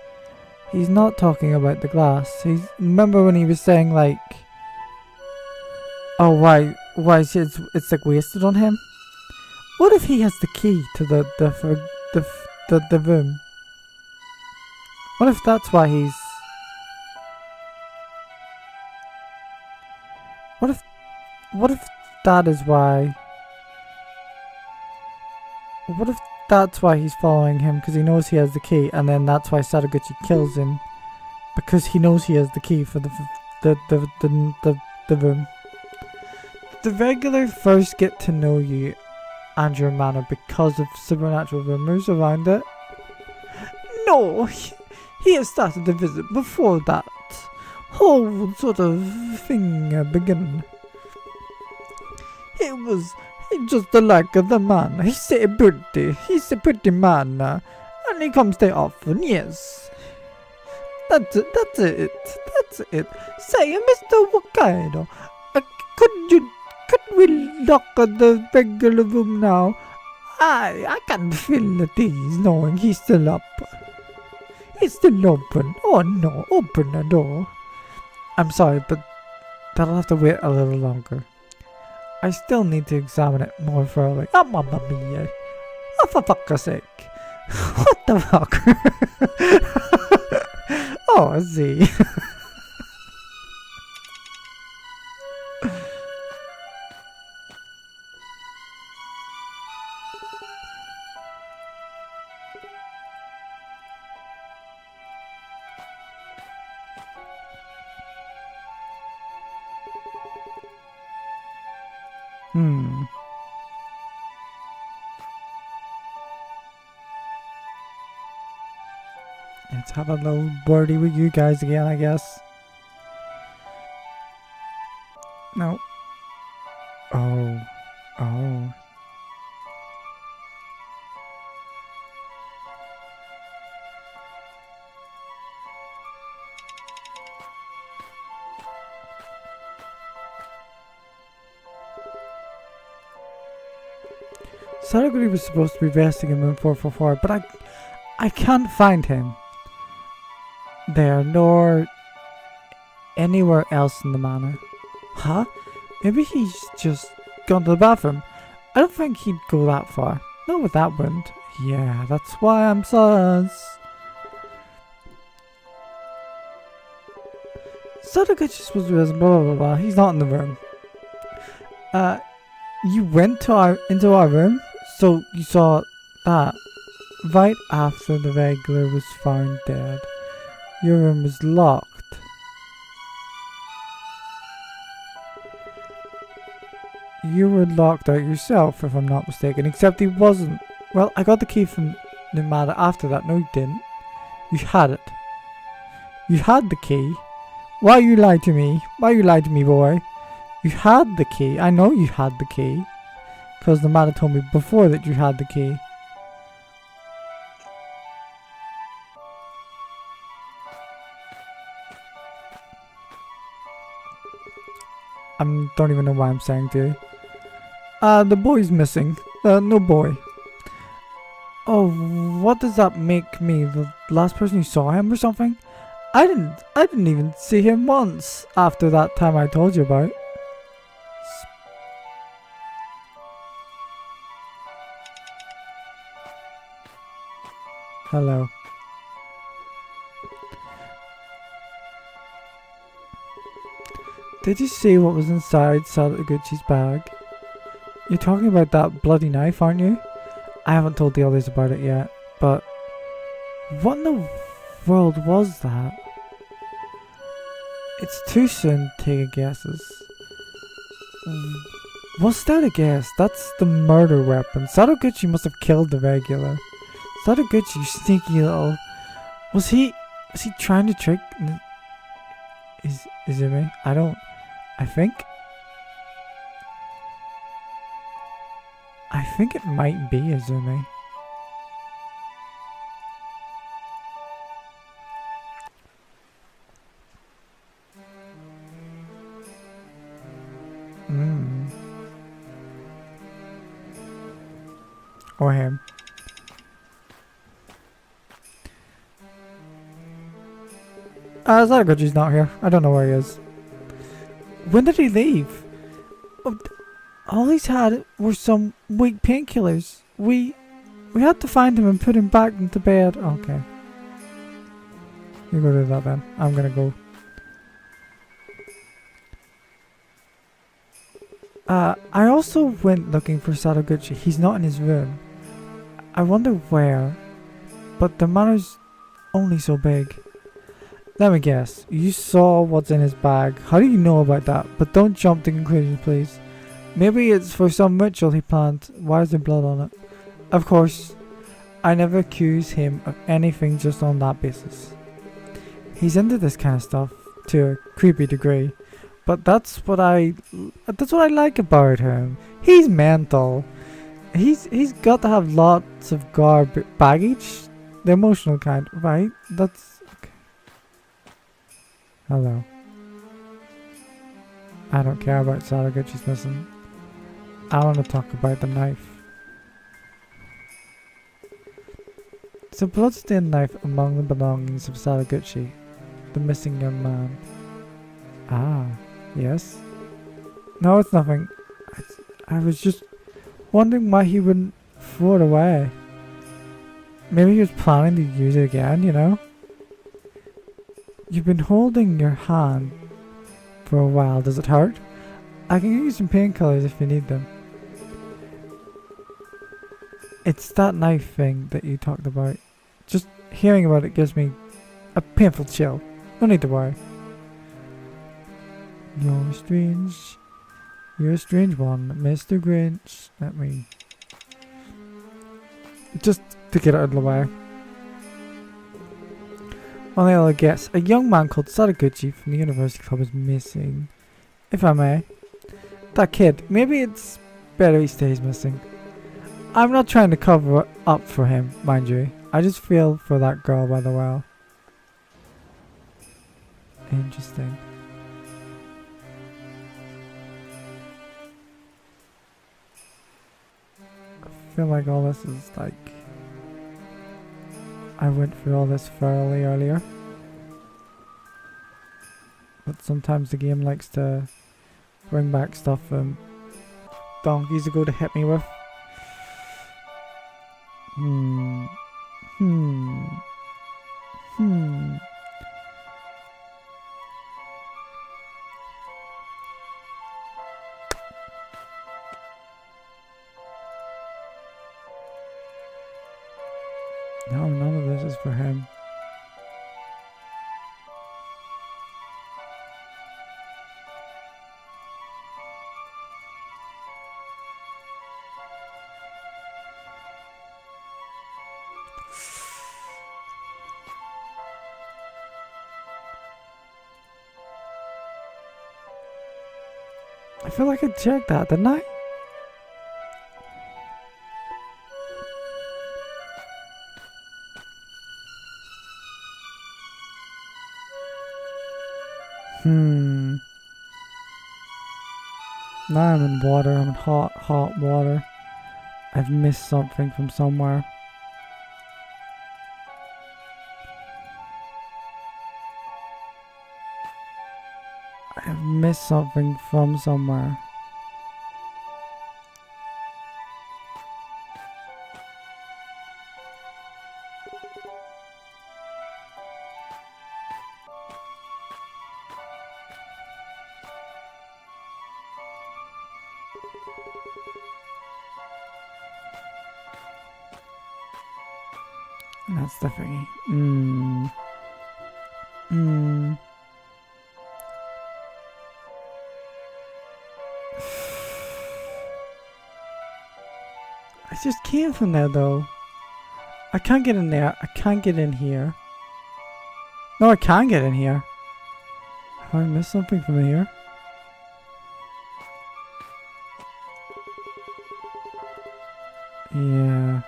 he's not talking about the glass. Remember when he was saying like, oh, why is it's like wasted on him? What if he has the key to the room? What if that's why he's... What if that is why... What if that's why he's following him, because he knows he has the key, and then that's why Sadaguchi kills him, because he knows he has the key for the room. The regular first get to know you and your manor because of supernatural rumors around it. No, he has started the visit before that whole sort of thing began. It was just the like of the man. He's a pretty man, and he comes there often, yes. That's it. Say, Mr. Wakaido, could we lock the regular room now? I can feel at ease knowing he's still up. It's still open. Oh no, open the door. I'm sorry, but that'll have to wait a little longer. I still need to examine it more thoroughly. Oh, mamma mia. Oh, for fuck's sake. What the fuck? Oh, I see. Let's have a little birdie with you guys again, I guess. No. Oh. Sadaguchi was supposed to be resting in room 444, but I can't find him there, nor anywhere else in the manor. Huh? Maybe he's just gone to the bathroom. I don't think he'd go that far. Not with that wind. Yeah, that's why I'm sus. Sadaguchi was blah blah blah. He's not in the room. You went into our room? So you saw that right after the regular was found dead. Your room was locked. You were locked out yourself, if I'm not mistaken, except he wasn't. Well, I got the key from Nimada after that. No, you didn't. You had it. You had the key. Why you lied to me? Why you lied to me, boy? You had the key. I know you had the key. Because Nimada told me before that you had the key. I don't even know why I'm saying to you. The boy's missing. No boy. Oh, what does that make me? The last person you saw him or something? I didn't even see him once after that time I told you about. Hello. Did you see what was inside Sadaguchi's bag? You're talking about that bloody knife, aren't you? I haven't told the others about it yet, but what in the world was that? It's too soon to take guesses. What's that a guess? That's the murder weapon. Sadaguchi must have killed the regular. Sadaguchi, you sneaky little... Was he trying to trick... Is it me? I think it might be Izumi. Or him. Sadaguchi's not here. I don't know where he is. When did he leave? All he's had were some weak painkillers. We had to find him and put him back into bed. Okay. You go do that then. I'm gonna go. I also went looking for Sadaguchi. He's not in his room. I wonder where. But the manor's only so big. Let me guess. You saw what's in his bag. How do you know about that? But don't jump to conclusions, please. Maybe it's for some ritual he planned. Why is there blood on it? Of course, I never accuse him of anything just on that basis. He's into this kind of stuff to a creepy degree, but that's what I like about him. He's mental. He's got to have lots of baggage, the emotional kind, right? That's okay. Hello. I don't care about Sadaguchi's missing. I want to talk about the knife. It's a bloodstained knife among the belongings of Sadaguchi, the missing young man. Ah, yes? No, it's nothing. I was just wondering why he wouldn't throw it away. Maybe he was planning to use it again, you know? You've been holding your hand for a while. Does it hurt? I can give you some painkillers if you need them. It's that knife thing that you talked about. Just hearing about it gives me a painful chill. No need to worry. You're strange. You're a strange one, Mr. Grinch. Let me... Just to get it out of the way. Only other guess. A young man called Sadaguchi from the University Club is missing. If I may. That kid. Maybe it's better he stays missing. I'm not trying to cover up for him, mind you. I just feel for that girl by the well. Interesting. I feel like all this is like... I went through all this thoroughly earlier. But sometimes the game likes to bring back stuff from donkeys ago to hit me with. I feel like I checked that, didn't I? Now I'm in water. I'm in hot, hot water. I've missed something from somewhere. I've missed something from somewhere. That's the thingy. I just came from there though. I can't get in there. I can't get in here. No, I can get in here. Have I missed something from here? Yeah.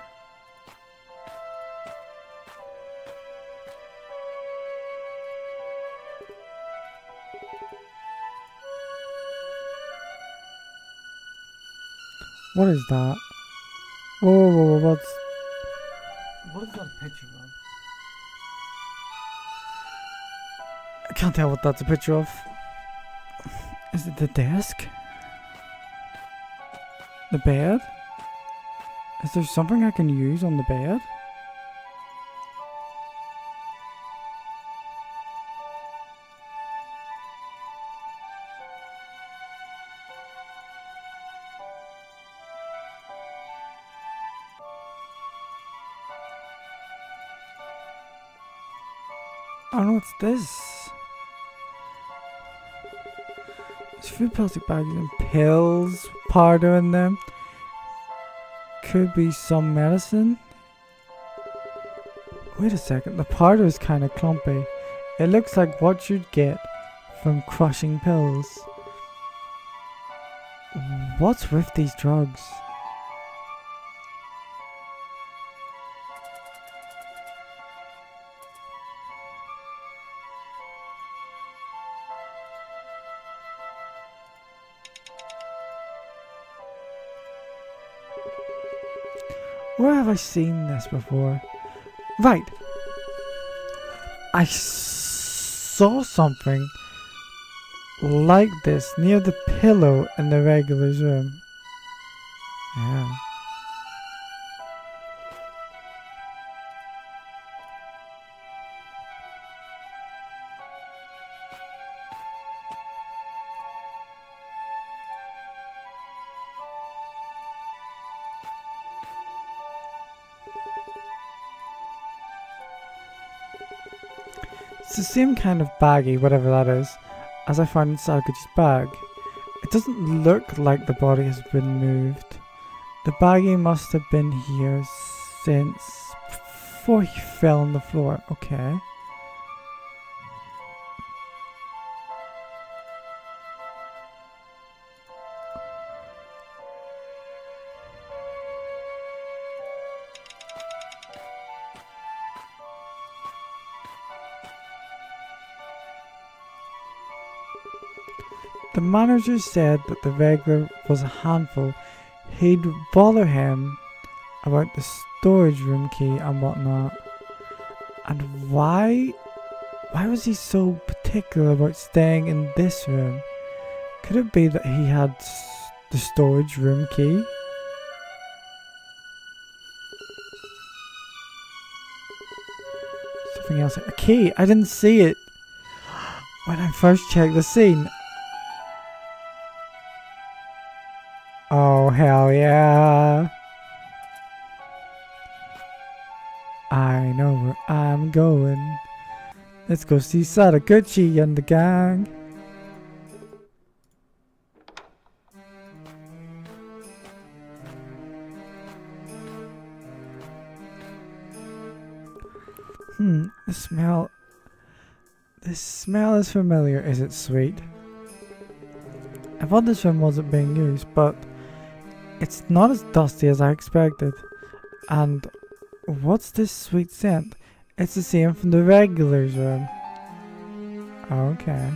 What is that? Whoa, what is that a picture of? I can't tell what that's a picture of. Is it the desk? The bed? Is there something I can use on the bed? Oh, what's this? There's a few plastic bags and pills, powder in them. Could be some medicine. Wait a second, the powder is kind of clumpy. It looks like what you'd get from crushing pills. What's with these drugs? Where have I seen this before? Right. I saw something like this near the pillow in the regular's room. Yeah. It's the same kind of baggie, whatever that is, as I found in Salguchi's bag. It doesn't look like the body has been moved. The baggie must have been here since before he fell on the floor. Okay. The manager said that the regular was a handful. He'd bother him about the storage room key and whatnot. And why was he so particular about staying in this room? Could it be that he had the storage room key? Something else. A key? I didn't see it when I first checked the scene. Oh, hell yeah. I know where I'm going. Let's go see Sadaguchi and the gang. The smell is familiar. Is it sweet? I thought this room wasn't being used, but it's not as dusty as I expected. And what's this sweet scent? It's the same from the regulars room. Okay.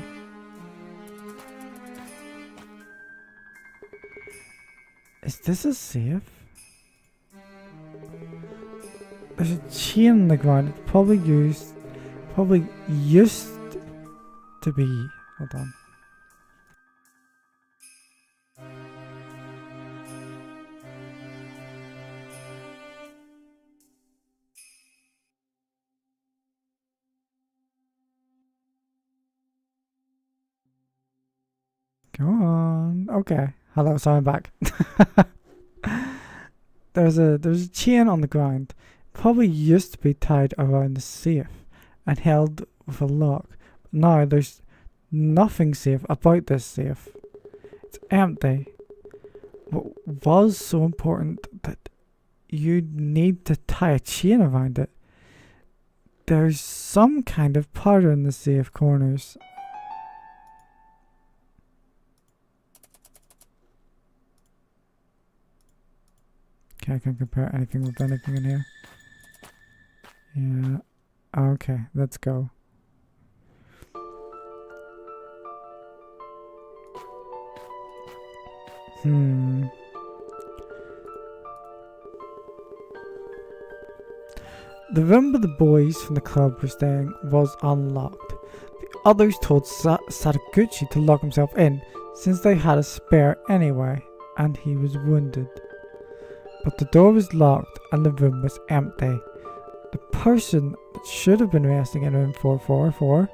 Is this a safe? There's a chain on the ground. It's probably used to be. Hold on. Go on. Okay. Hello, so I'm back. There's a chain on the ground. Probably used to be tied around the safe and held with a lock. But now there's nothing safe about this safe. It's empty. What was so important that you need to tie a chain around it? There's some kind of powder in the safe corners. Okay, I can't compare anything with anything in here. Yeah. Okay, let's go. The room where the boys from the club were staying was unlocked. The others told Sadaguchi to lock himself in, since they had a spare anyway, and he was wounded. But the door was locked and the room was empty. The person that should have been resting in room 444.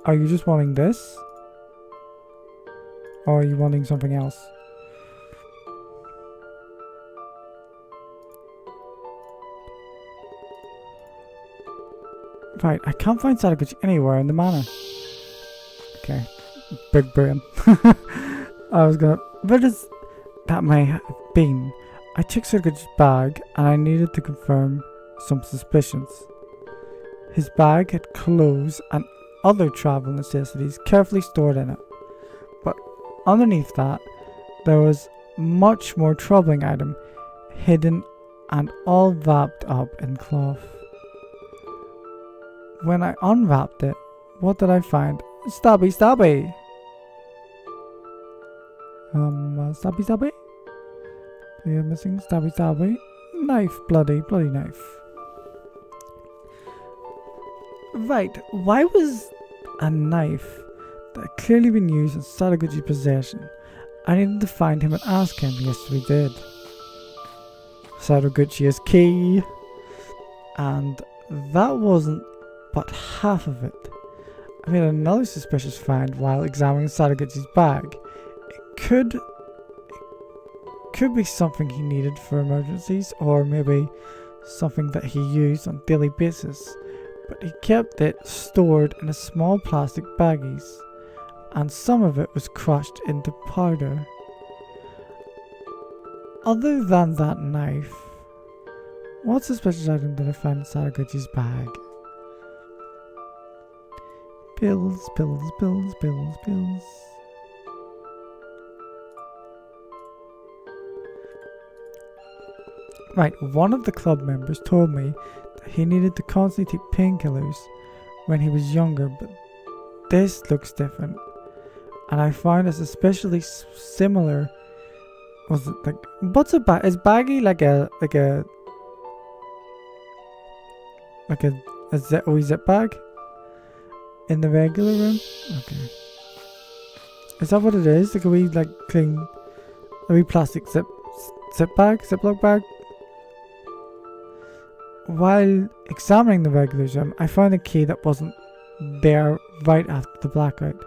Are you just wanting this? Or are you wanting something else? Right, I can't find Sadaguchi anywhere in the manor. Okay, big brain. Where does that may have been? I checked Sadaguchi's bag and I needed to confirm some suspicions. His bag had clothes and other travel necessities carefully stored in it. But underneath that, there was much more troubling item, hidden and all wrapped up in cloth. When I unwrapped it, what did I find? Stabby! Stabby! Are you missing? Stabby! Knife! Bloody knife. Right, why was a knife that had clearly been used in Sadaguchi's possession? I needed to find him and ask him. Yes, we did. Sadaguchi is key. And that wasn't but half of it. I made another suspicious find while examining Sadaguchi's bag. It could be something he needed for emergencies, or maybe something that he used on a daily basis. But he kept it stored in a small plastic baggies, and some of it was crushed into powder. Other than that knife, what suspicious item did I find in Sadaguchi's bag? Pills. Right, one of the club members told me that he needed to constantly take painkillers when he was younger, but this looks different. And I found it's especially similar. Was it like, what's a bag? Is baggy like a zip bag? In the regular room? Okay. Is that what it is? Like a wee clean, a wee plastic ziploc bag? While examining the regular room, I found a key that wasn't there right after the blackout.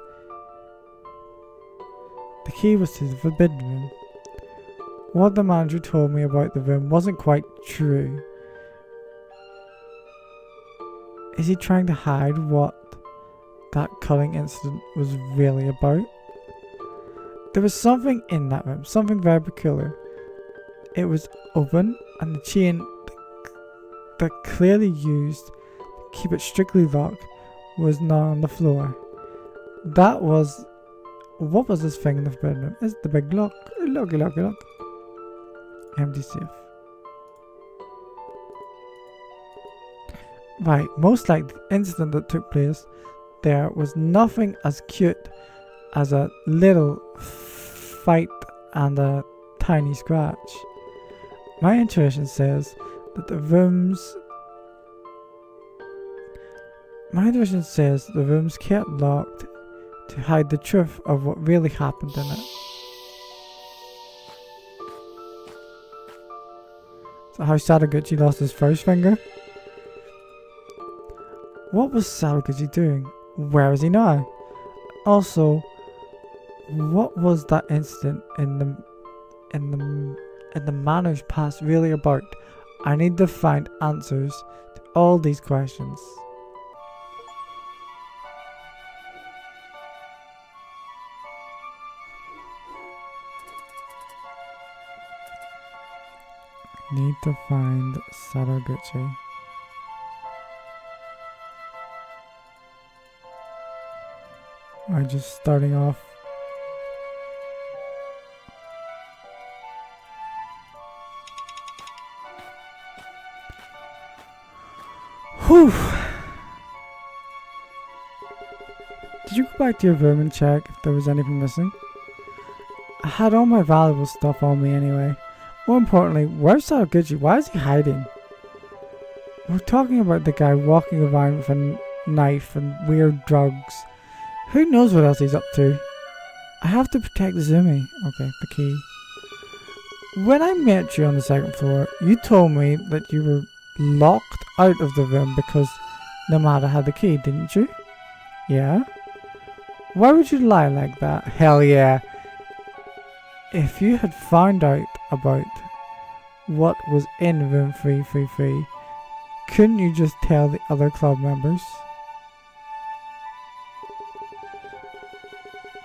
The key was to the forbidden room. What the manager told me about the room wasn't quite true. Is he trying to hide what that cutting incident was really about? There was something in that room, something very peculiar. it was open, and the chain that clearly used to keep it strictly locked was now on the floor. That was... What was this thing in the forbidden room? It's the big lock. Locky, locky, lock. Empty safe. Right, most likely the incident that took place there was nothing as cute as a little fight and a tiny scratch. My intuition says that the rooms kept locked to hide the truth of what really happened in it. So how Sadaguchi lost his first finger? What was Sadaguchi doing? Where is he now? Also, what was that incident in the Manners past really about? I need to find answers to all these questions. Need to find Sadaguchi. I'm just starting off. Whew. Did you go back to your room and check if there was anything missing? I had all my valuable stuff on me anyway. More importantly, where's Sadaguchi? Why is he hiding? We're talking about the guy walking around with a knife and weird drugs. Who knows what else he's up to? I have to protect Zumi. Okay, the key. When I met you on the second floor, you told me that you were locked out of the room because Namada had the key, didn't you? Yeah? Why would you lie like that? Hell yeah. If you had found out about what was in room 333, couldn't you just tell the other club members?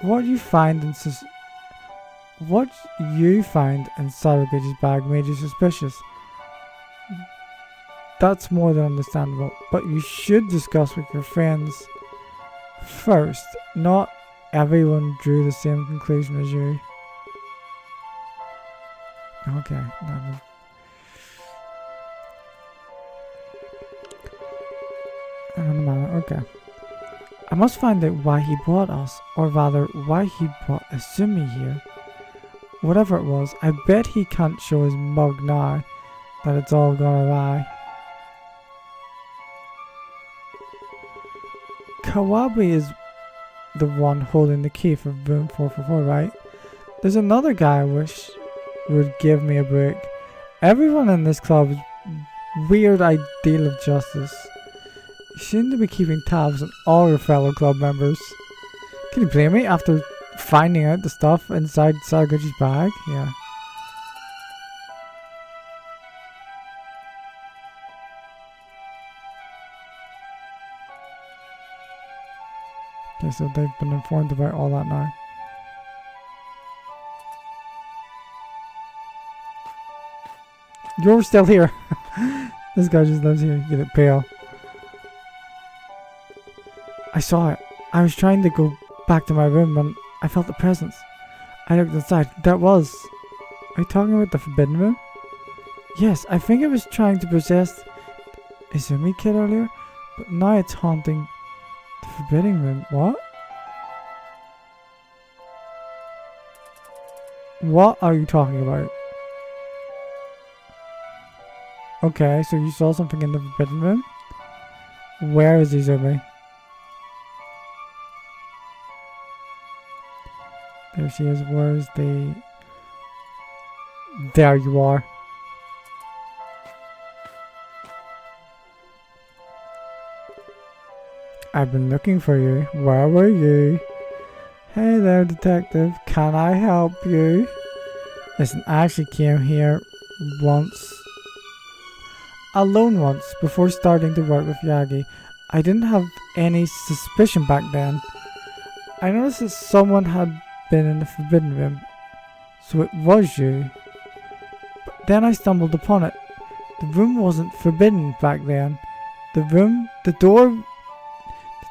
What you find in Sadaguchi's bag made you suspicious. That's more than understandable, but you should discuss with your friends first. Not everyone drew the same conclusion as you. Okay, okay. I must find out why he brought us, or rather, why he brought Izumi here. Whatever it was, I bet he can't show his mug now that it's all gone awry. Kawabe is the one holding the key for room 444, right? There's another guy I wish would give me a break. Everyone in this club is weird ideal of justice. You seem to be keeping tabs on all your fellow club members. Can you blame me after finding out the stuff inside Sadaguchi's bag? Yeah. Okay, so they've been informed about all that now. You're still here. This guy just lives here. You look pale. I saw it. I was trying to go back to my room and I felt the presence. I looked inside. That was... Are you talking about the forbidden room? Yes, I think it was trying to possess Izumi kid earlier, but now it's haunting the forbidden room. What? What are you talking about? Okay, so you saw something in the forbidden room? Where is Izumi? There she is. Where's the... There you are. I've been looking for you. Where were you? Hey there, detective. Can I help you? Listen, I actually came here alone once, before starting to work with Yagi. I didn't have any suspicion back then. I noticed that someone had been in the forbidden room, so it was you. But Then I stumbled upon it. The room wasn't forbidden back then. The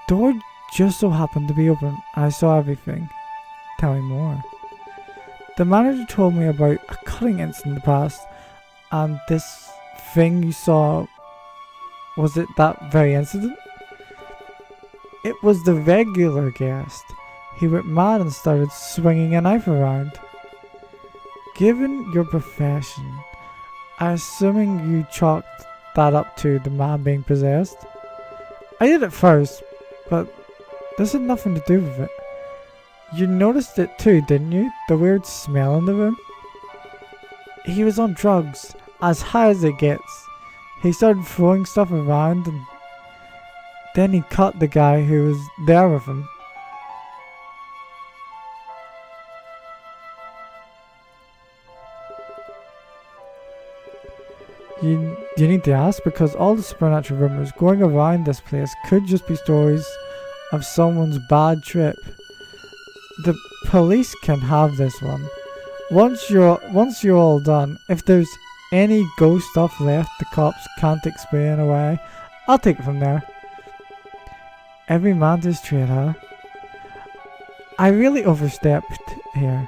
door just so happened to be open, and I saw everything. Tell me more. The manager told me about a cutting incident in the past, and this thing you saw, was it that very incident? It was the regular guest. He went mad and started swinging a knife around. Given your profession, I'm assuming you chalked that up to the man being possessed? I did at first, but this had nothing to do with it. You noticed it too, didn't you? The weird smell in the room? He was on drugs, as high as it gets. He started throwing stuff around and then he cut the guy who was there with him. You need to ask, because all the supernatural rumors going around this place could just be stories of someone's bad trip. The police can have this one. Once you're all done, if there's any ghost stuff left the cops can't explain away, I'll take it from there. Every man to his trade, huh? I really overstepped here.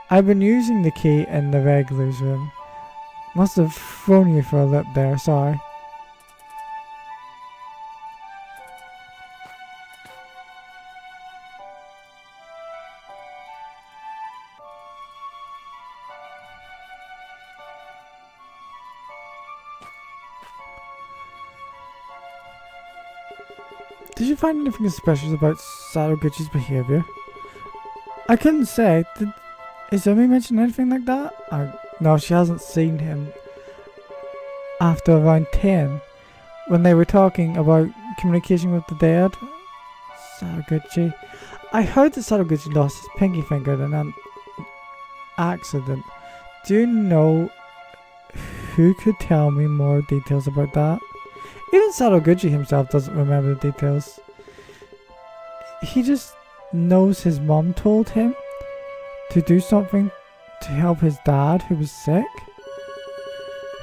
I've been using the key in the regulars room. Must have thrown you for a lip there, sorry. Did you find anything suspicious about Sadaguchi's behaviour? I couldn't say. Did Izumi mention anything like that? No, she hasn't seen him after around 10 when they were talking about communication with the dead. Sadaguchi. I heard that Sadaguchi lost his pinky finger in an accident. Do you know who could tell me more details about that? Even Sadaguchi himself doesn't remember the details. He just knows his mom told him to do something to help his dad who was sick.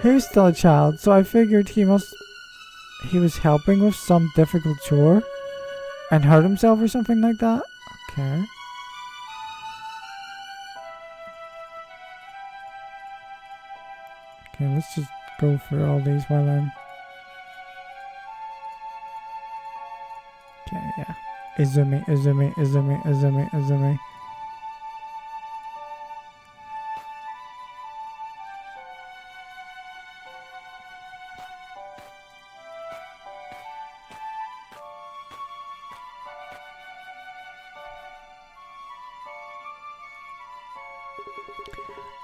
He was still a child, so I figured he was helping with some difficult chore and hurt himself or something like that. Okay. Okay, let's just go through all these while I'm... Okay, yeah. Izumi.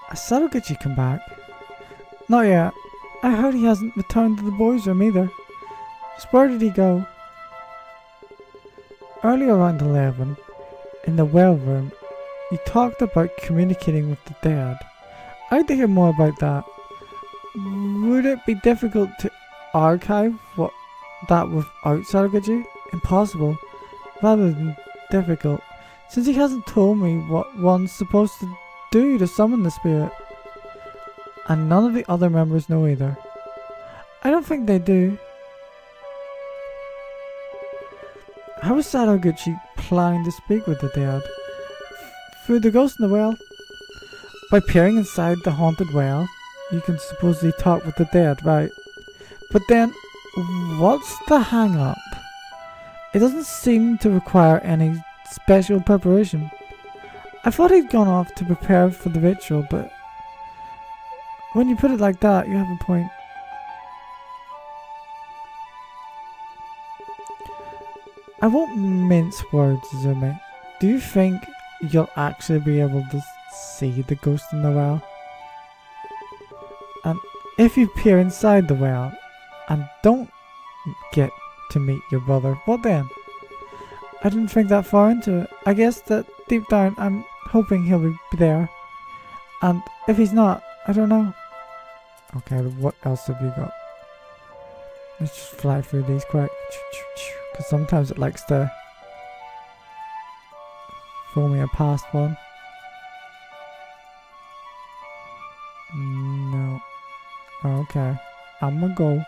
Has Sadaguchi come back? Not yet. I heard he hasn't returned to the boys' room either. Just where did he go? Earlier around 11, in the well room, you talked about communicating with the dead. I'd like to hear more about that. Would it be difficult to archive that without Sadaguchi? Impossible, rather than difficult, since he hasn't told me what one's supposed to do to summon the spirit. And none of the other members know either. I don't think they do. How is Sadaguchi planning to speak with the dead? Through the ghost in the well? By peering inside the haunted well, you can supposedly talk with the dead, right? But then, what's the hang-up? It doesn't seem to require any special preparation. I thought he'd gone off to prepare for the ritual, but when you put it like that, you have a point. I won't mince words, Izumi. Do you think you'll actually be able to see the ghost in the well? And if you peer inside the well and don't get to meet your brother, what then? I didn't think that far into it. I guess that deep down I'm hoping he'll be there. And if he's not, I don't know. Okay, what else have you got? Let's just fly through these quick. Because sometimes it likes to throw me a past one. No. Okay. I'ma go.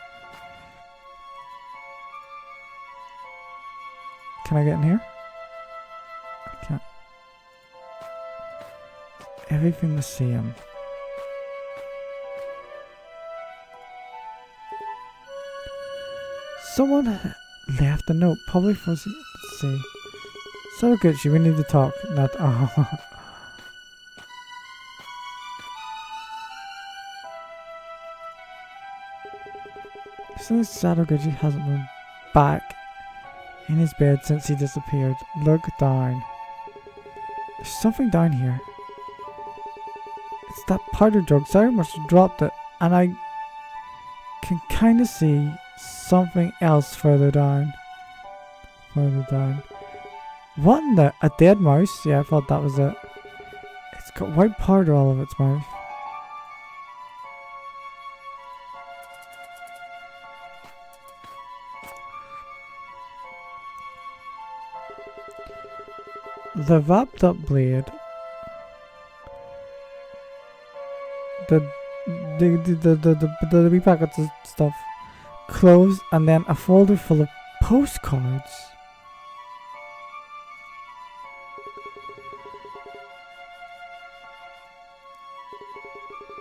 Can I get in here? I can't. Everything the same. Someone left a note, probably for us to see. So good, we need to talk. Not. Oh. Since Sadaguchi hasn't been back in his bed since he disappeared. Look down. There's something down here. It's that powder drug. Sarah must have dropped it, and I can kind of see something else further down. Further down. What in the? A dead mouse? Yeah, I thought that was it. It's got white powder all over its mouth. The wrapped up blade. The wee packets of stuff. Clothes, and then a folder full of postcards.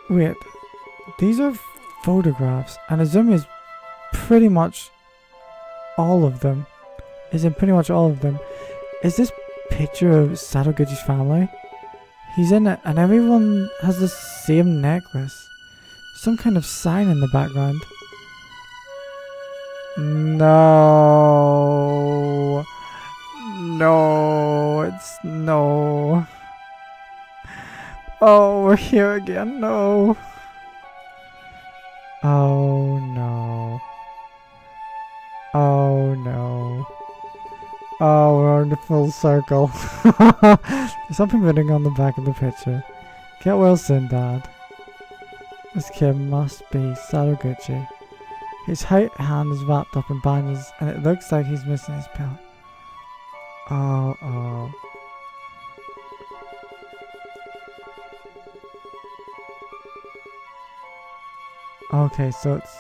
Wait, these are photographs, and Azumi is pretty much all of them. Is in pretty much all of them. Is this picture of Sadaguchi's family? He's in it, and everyone has the same necklace. Some kind of sign in the background. No. No, it's no. Oh, we're here again. No. Oh no. Oh no. Oh, we're in the full circle. There's something written on the back of the picture. Get well soon, Dad. This kid must be Sadaguchi. His right hand is wrapped up in bandages, and it looks like he's missing his pill. Oh, oh. Okay, so it's...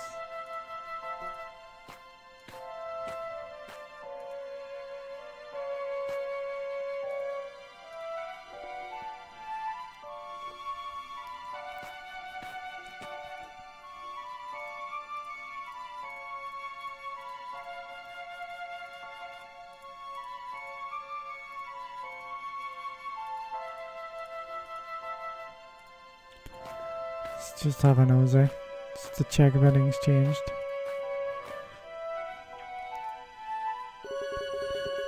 Let's just have a nosy. Just to check if anything's changed.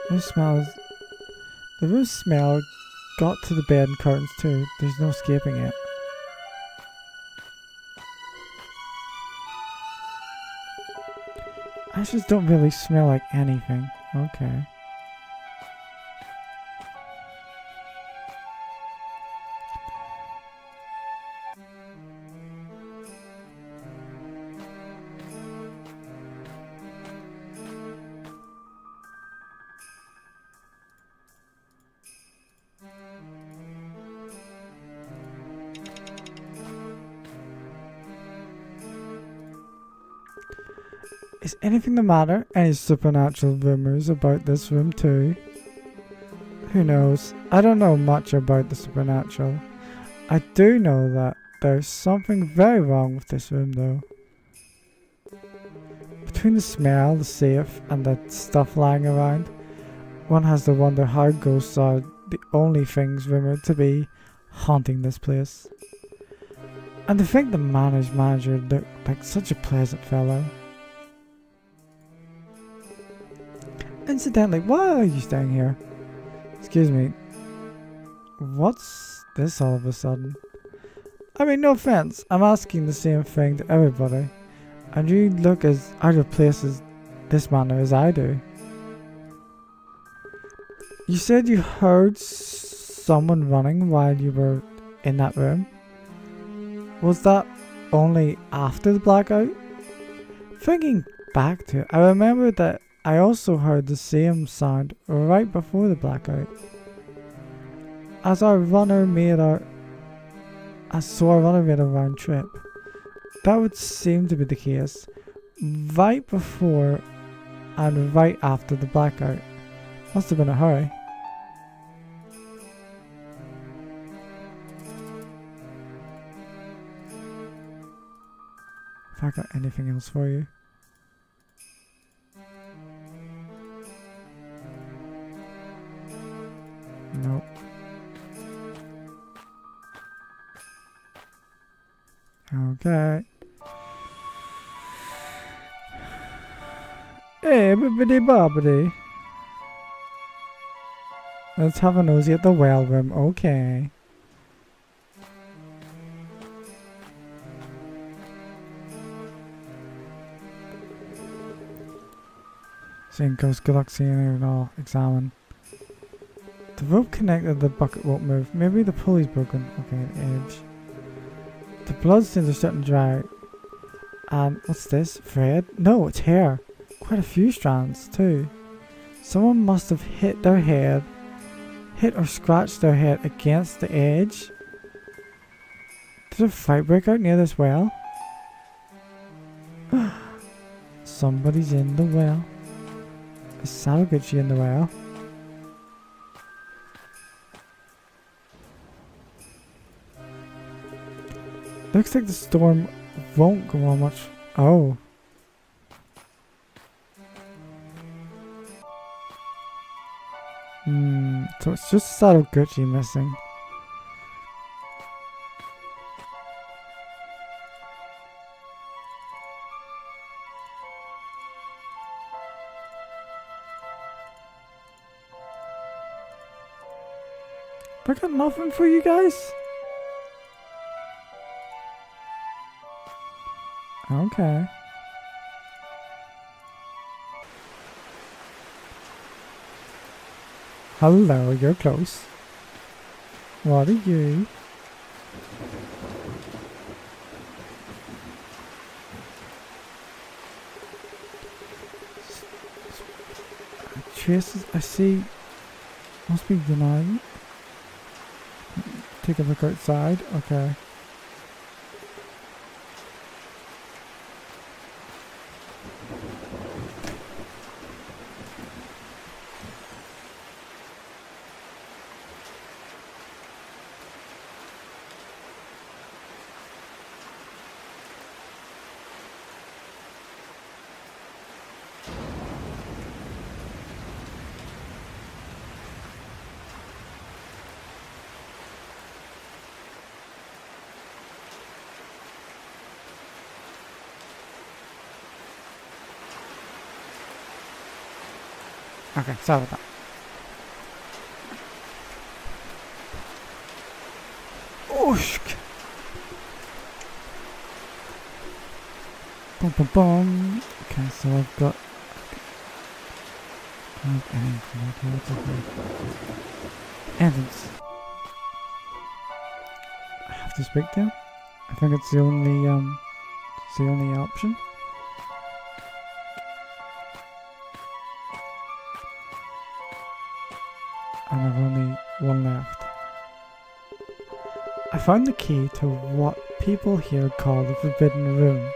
This smells... The room smell got to the bed and curtains too. There's no escaping it. Ashes don't really smell like anything. Okay. Is anything the matter? Any supernatural rumors about this room too? Who knows? I don't know much about the supernatural. I do know that there's something very wrong with this room though. Between the smell, the safe, and the stuff lying around, one has to wonder how ghosts are the only things rumored to be haunting this place. And to think the manager looked like such a pleasant fellow. Incidentally, why are you staying here? Excuse me. What's this all of a sudden? I mean, no offense. I'm asking the same thing to everybody. And you look as out of place as this manner as I do. You said you heard someone running while you were in that room. Was that only after the blackout? Thinking back to it, I remember that I also heard the same sound right before the blackout. I saw a runner made a round trip. that would seem to be the case. Right before and right after the blackout. Must have been a hurry. If I got anything else for you. Nope. Okay. Hey, bibbidi bobbidi. Let's have a nosy at the whale room. Okay. Seeing Ghost Galaxy and all. Examine. The rope connected to the bucket won't move. Maybe the pulley's broken. Okay, the edge. The bloodstains are starting to dry out. And what's this? Thread? No, it's hair. Quite a few strands too. Someone must have hit or scratched their head against the edge. Did a fight break out near this well? Somebody's in the well. Is Savaguchi in the well? Looks like the storm won't go on much. Oh. So it's just Savaguchi missing. I got nothing for you guys. Okay. Hello, you're close. What are you? Traces, I see. Must be Unagi. Take a look outside. Okay. Okay, sorry about that. Ooshk! Boom, boom, boom. Okay, so I've got. Entrance. I have to speak to him. I think it's the only option. And I've only one left. I found the key to what people here call the Forbidden Room.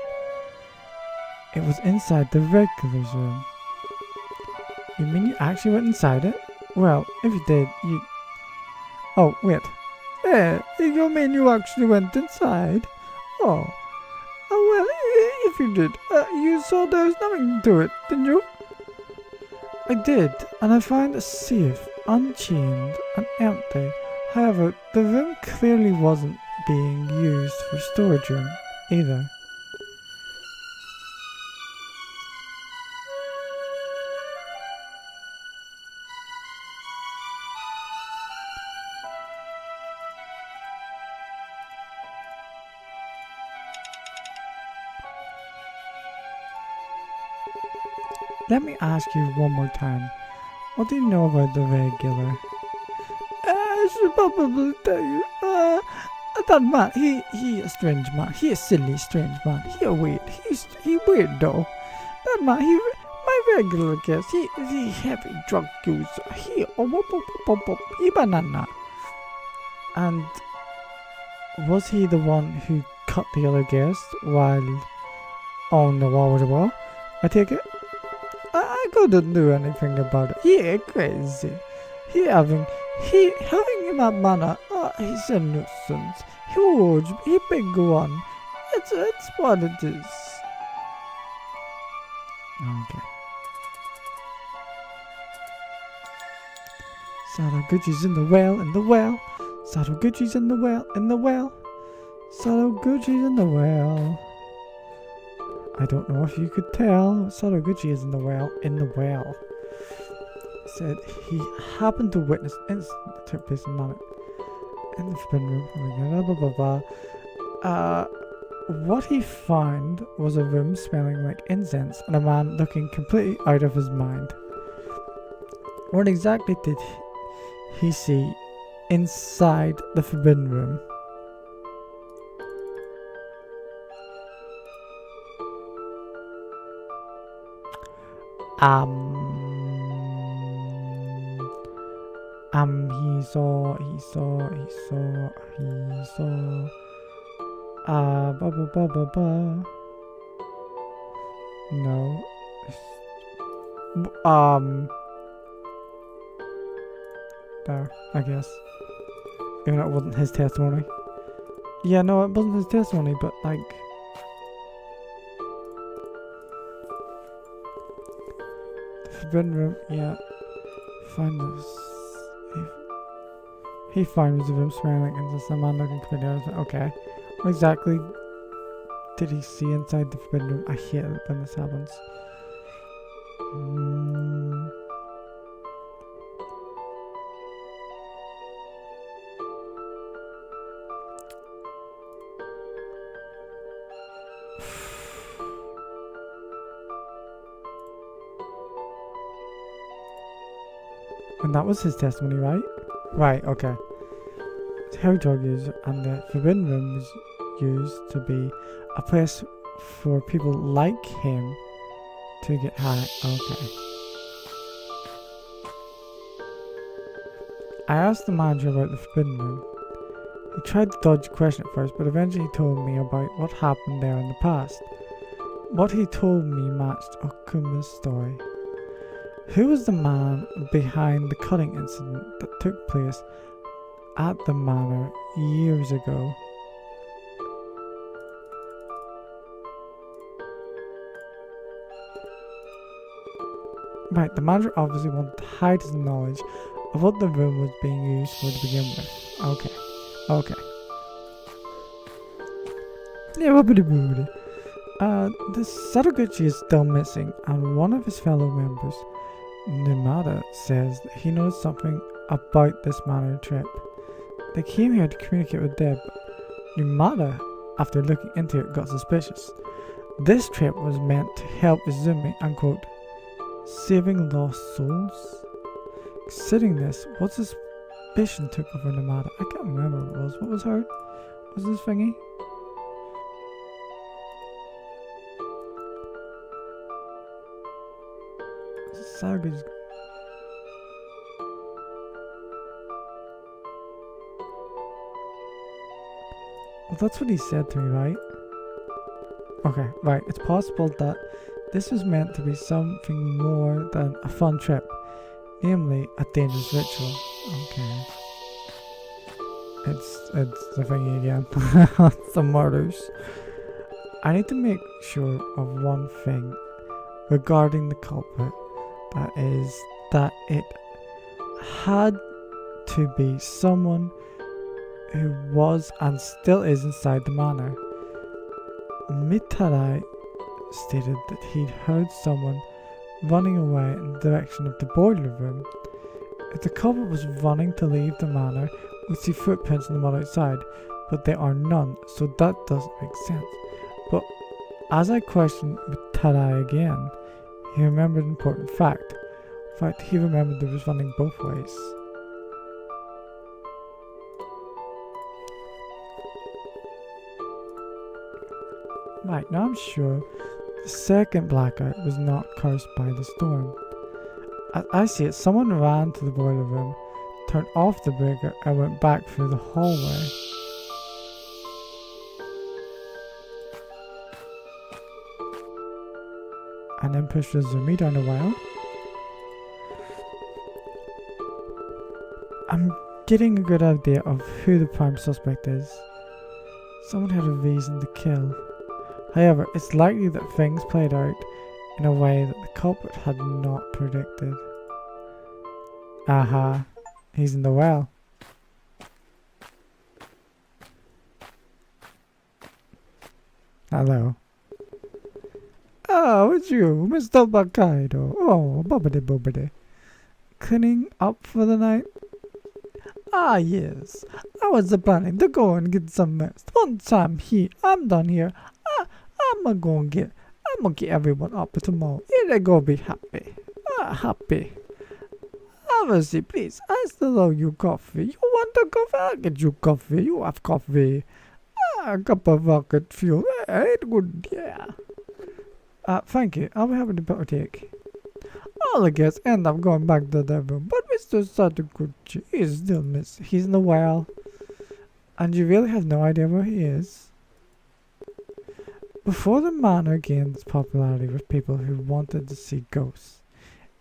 It was inside the Regulars room. You mean you actually went inside it? Well, if you did, you... Oh, wait. You mean you actually went inside? Oh. Oh, well, if you did, you saw there was nothing to it, didn't you? I did, and I found a safe, unchained and empty. However, the room clearly wasn't being used for storage room either. Let me ask you one more time. What do you know about the Regular? I should probably tell you. That man, he a strange man. He a silly, strange man. He a weird. He weird though. That man, my regular guest. He heavy drug user. He banana. And was he the one who cut the other guest while on the wall. I take it. I couldn't do anything about it. He crazy. He having in that manner. He's a nuisance. Huge. He big one. It's what it is. Okay. Sadaguchi's in the well. Sadaguchi's in the well. Sadaguchi's in the well. I don't know if you could tell. Sadaguchi is in the well. Said he happened to witness incident that took place in the forbidden room. Blah blah blah. What he found was a room smelling like incense and a man looking completely out of his mind. What exactly did he see inside the forbidden room? He saw, no, there, I guess, even though it wasn't his testimony. Yeah, no, it wasn't his testimony, but like, the forbidden room, yeah, find this. He finds the room smelling like incense, the man looking completely out of it. Okay. What exactly did he see inside the forbidden room? I hate it when this happens. And that was his testimony, right? Right, okay. Heavy drug use and the forbidden room was used to be a place for people like him to get high. Okay. I asked the manager about the forbidden room. He tried to dodge the question at first, but eventually he told me about what happened there in the past. What he told me matched Okuma's story. Who was the man behind the cutting incident that took place at the manor years ago? Right, the manager obviously wanted to hide his knowledge of what the room was being used for to begin with. Okay. Yeah, the Sadaguchi is still missing, and one of his fellow members, Numata, says that he knows something about this manor trip. They came here to communicate with Deb. Numata, after looking into it, got suspicious. This trip was meant to help Izumi and quote, saving lost souls? Considering this, what suspicion took over Numata? I can't remember what it was. What was her? What was this thingy? Saga's. Well, that's what he said to me, right? Okay, right. It's possible that this was meant to be something more than a fun trip, namely a dangerous ritual. Okay. It's the thingy again. It's the murders. I need to make sure of one thing regarding the culprit. That is that it had to be someone who was and still is inside the manor. Mitarai stated that he'd heard someone running away in the direction of the boiler room. If the culprit was running to leave the manor, we see footprints in the mud outside, but there are none, so that doesn't make sense. But as I questioned Mitarai again, he remembered an important fact. In fact, he remembered there was running both ways. Right, now I'm sure the second blackout was not caused by the storm. As I see it, someone ran to the boiler room, turned off the breaker, and went back through the hallway. and then push the zoomy down a well. I'm getting a good idea of who the prime suspect is. Someone had a reason to kill. However, it's likely that things played out in a way that the culprit had not predicted. Aha, he's in the well. Hello. Oh, it's you, Mr. Wakaido. Oh, bobbity. Cleaning up for the night? Ah, yes. I was planning to go and get some rest. Once I'm done here, I'm gonna get everyone up tomorrow. They go be happy. Happy. Obviously, please, I still owe you coffee. You want a coffee? I'll get you coffee. You have coffee. A cup of rocket fuel. It's good, yeah. Thank you. I'll be happy to partake. All the guests end up going back to their room, but Mr. Sataguchi is still missing. He's in the well. And you really have no idea where he is? Before the manor gained its popularity with people who wanted to see ghosts,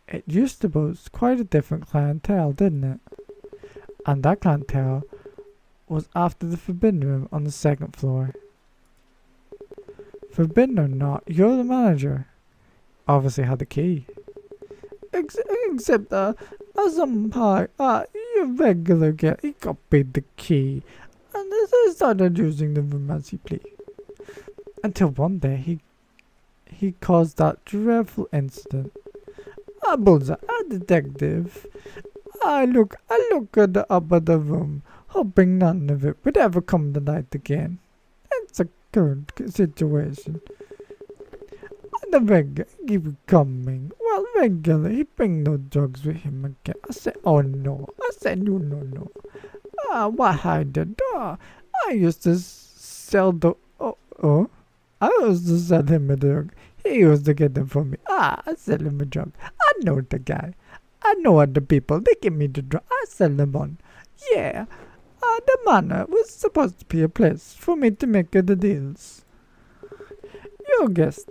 it used to boast quite a different clientele, didn't it? And that clientele was after the Forbidden Room on the second floor. Forbidden or not, you're the manager. Obviously had the key. Except, some part, your regular guy, he copied the key, and he started using the room as he pleased. Until one day, he caused that dreadful incident. Bullseye, a detective. I look at the upper the room, hoping none of it would ever come to light again. It's a current situation. The regular keep coming. Well, regular, he bring no drugs with him again. I said, oh no. I said, no. What I did? I used to sell the... I used to sell him a drug. He used to get them for me. I sell him a drug. I know the guy. I know other people. They give me the drug. I sell them on. Yeah. The manor was supposed to be a place for me to make the deals. You guessed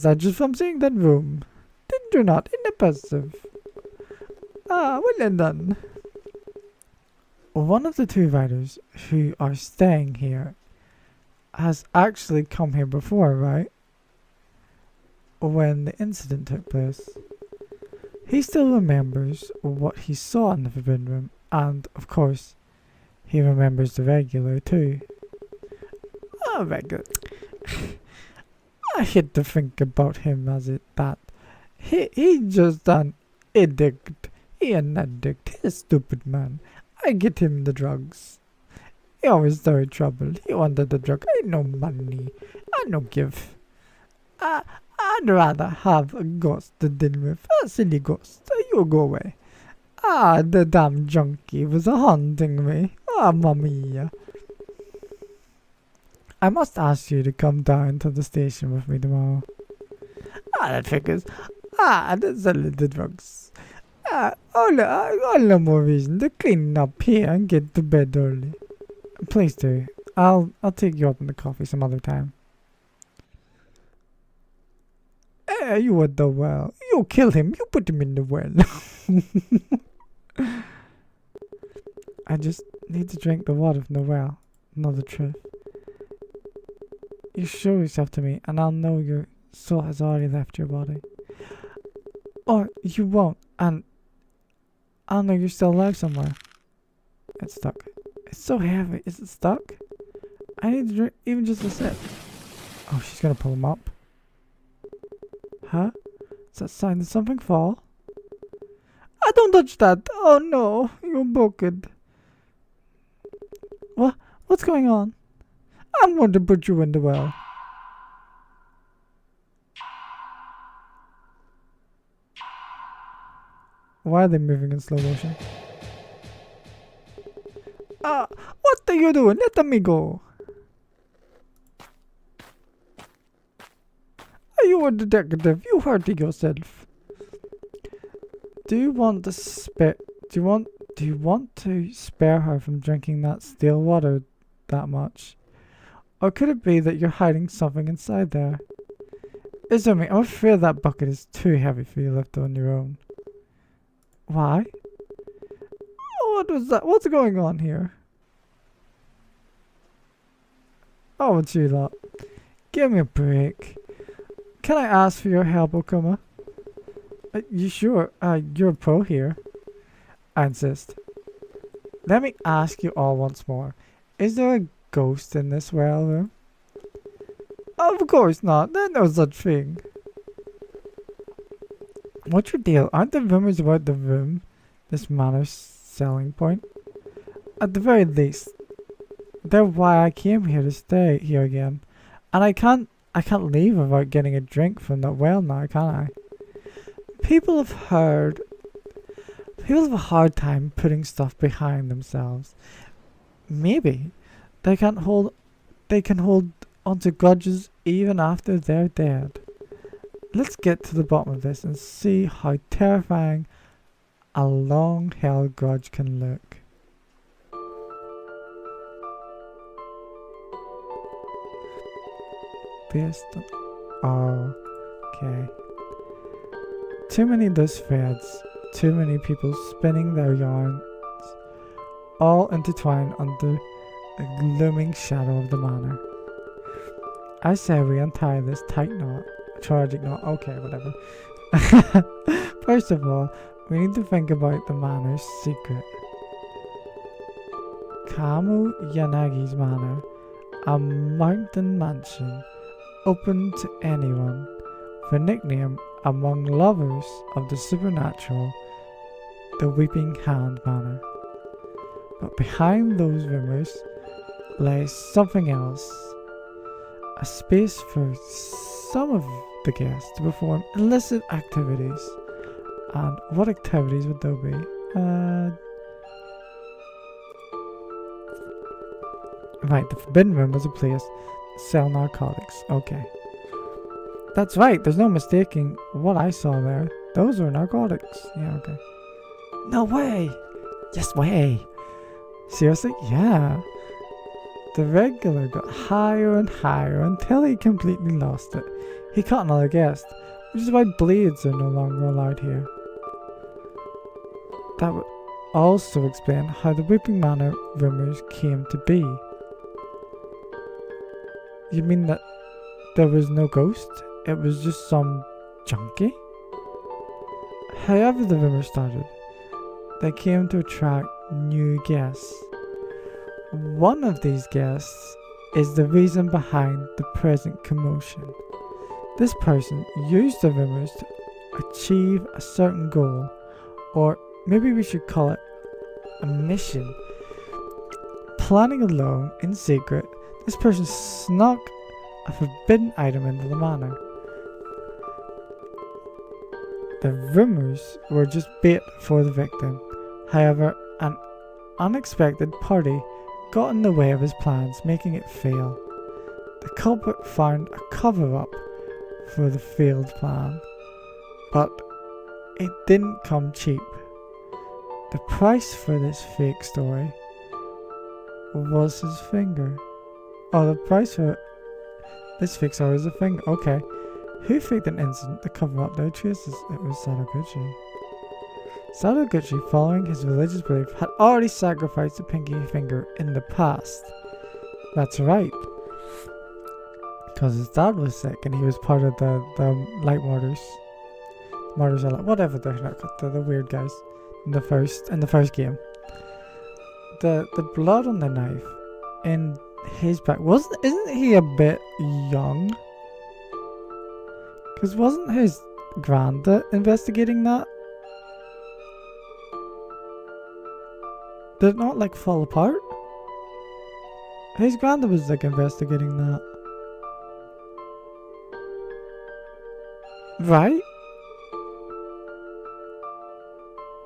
that just from seeing that room. Did you not? In the passive. Well then. One of the two writers who are staying here has actually come here before, right? When the incident took place. He still remembers what he saw in the Forbidden Room, and of course, he remembers the regular too. Regular. I hate to think about him as that. He just an addict. He an addict. He's a stupid man. I get him the drugs. He always started trouble. He wanted the drug. I no money. I no give. I'd rather have a ghost to deal with. A silly ghost. You go away. The damn junkie was haunting me. Mamma mia. I must ask you to come down to the station with me tomorrow. That figures. That's a little drugs. All the more reason to clean up here and get to bed early. Please do. I'll take you up on the coffee some other time. You at the well. You kill him. You put him in the well. I just need to drink the water from the well. Know the truth. You show yourself to me, and I'll know your soul has already left your body. Or you won't, and I'll know you're still alive somewhere. It's stuck. It's so heavy. Is it stuck? I need to drink even just a sip. Oh, she's gonna pull him up. Huh? Is that sign? Did something fall? I don't touch that. Oh no, you broke it. What? What's going on? I'm going to put you in the well. Why are they moving in slow motion? What are you doing? Let me go. Are you a detective? You hurt yourself. Do you want to spare her from drinking that still water that much? Or could it be that you're hiding something inside there? Is there me? I'm afraid that bucket is too heavy for you to lift on your own. Why? Oh, what was that? What's going on here? Oh, it's you lot. Give me a break. Can I ask for your help, Okuma? You sure? You're a pro here. I insist. Let me ask you all once more. Is there a ghost in this well room? Of course not. There's no such thing. What's your deal? Aren't the rumors about the room this manor's selling point? At the very least, they're why I came here to stay here again. And I can't leave without getting a drink from that well now, can I? People have a hard time putting stuff behind themselves. Maybe they can hold onto grudges even after they're dead. Let's get to the bottom of this and see how terrifying a long-held grudge can look. Based on... okay. Too many loose threads. Too many people spinning their yarns, all intertwined under the looming shadow of the manor. I say we untie this tight knot, tragic knot, okay, whatever. First of all, we need to think about the manor's secret. Kamu Yanagi's manor, a mountain mansion, open to anyone, the nickname among lovers of the supernatural, the Weeping Hand Manor. But behind those rumors lies something else. A space for some of the guests to perform illicit activities. And what activities would there be? Right, the Forbidden Room was a place to sell narcotics. Okay. That's right, there's no mistaking what I saw there. Those were narcotics. Yeah, okay. No way! Yes way! Seriously? Yeah. The regular got higher and higher until he completely lost it. He caught another guest, which is why blades are no longer allowed here. That would also explain how the Weeping Manor rumors came to be. You mean that there was no ghost? It was just some junkie? However the rumors started, they came to attract new guests. One of these guests is the reason behind the present commotion. This person used the rumors to achieve a certain goal, or maybe we should call it a mission. Planning alone, in secret, this person snuck a forbidden item into the manor. The rumors were just bait for the victim. However, an unexpected party got in the way of his plans, making it fail. The culprit found a cover-up for the failed plan, but it didn't come cheap. The price for this fake story was his finger. Oh, the price for this fake story is a finger. Okay. Who faked an incident to cover up their traces? It was Sadaguchi. Sadaguchi, following his religious belief, had already sacrificed the pinky finger in the past. That's right. Because his dad was sick and he was part of the light martyrs. Martyrs are like, whatever they're not, they're the weird guys in the first game. The blood on the knife in his back isn't he a bit young? Because wasn't his granddad investigating that? Did it not like fall apart? His granddad was like investigating that. Right?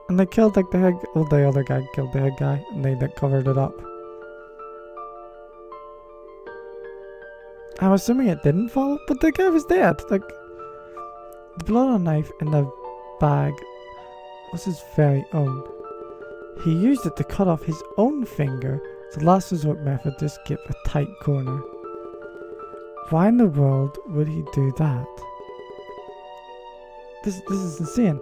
And they killed like the head, well the other guy killed the head guy and they like covered it up. I'm assuming it didn't fall, but the guy was dead. Like, the blood on knife in the bag was his very own. He used it to cut off his own finger as a last resort method to escape a tight corner. Why in the world would he do that? This is insane.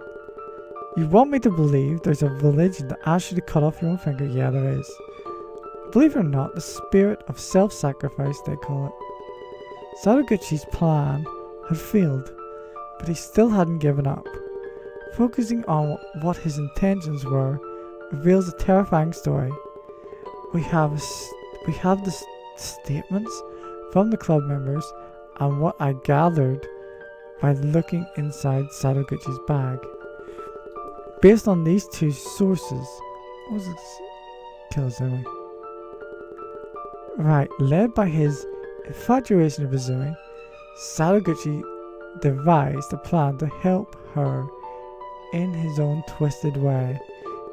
You want me to believe there's a religion that asks you to cut off your own finger? Yeah, there is. Believe it or not, the spirit of self-sacrifice, they call it. Sadaguchi's plan had failed, but he still hadn't given up. Focusing on what his intentions were reveals a terrifying story. We have the statements from the club members and what I gathered by looking inside Sadaguchi's bag. Based on these two sources, what was it? Killazumi. Right, led by his infatuation of Izumi, Sadaguchi devised a plan to help her in his own twisted way.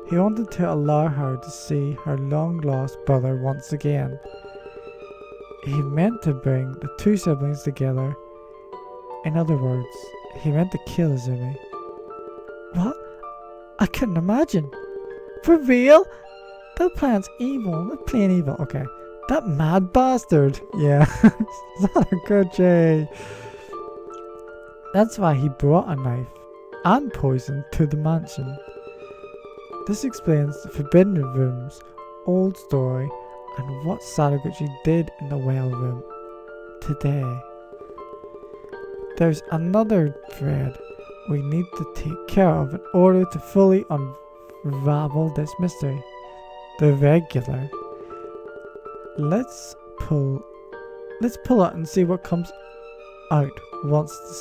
He wanted to allow her to see her long-lost brother once again. He meant to bring the two siblings together. In other words, he meant to kill Izumi. What? I couldn't imagine. For real? That plan's evil. That plain evil. Okay. That mad bastard. Yeah. Sadaguchi. That's why he brought a knife and poison to the mansion. This explains the Forbidden Room's old story and what Sadaguchi did in the well room today. There's another thread we need to take care of in order to fully unravel this mystery. The regular. Let's pull it and see what comes out once the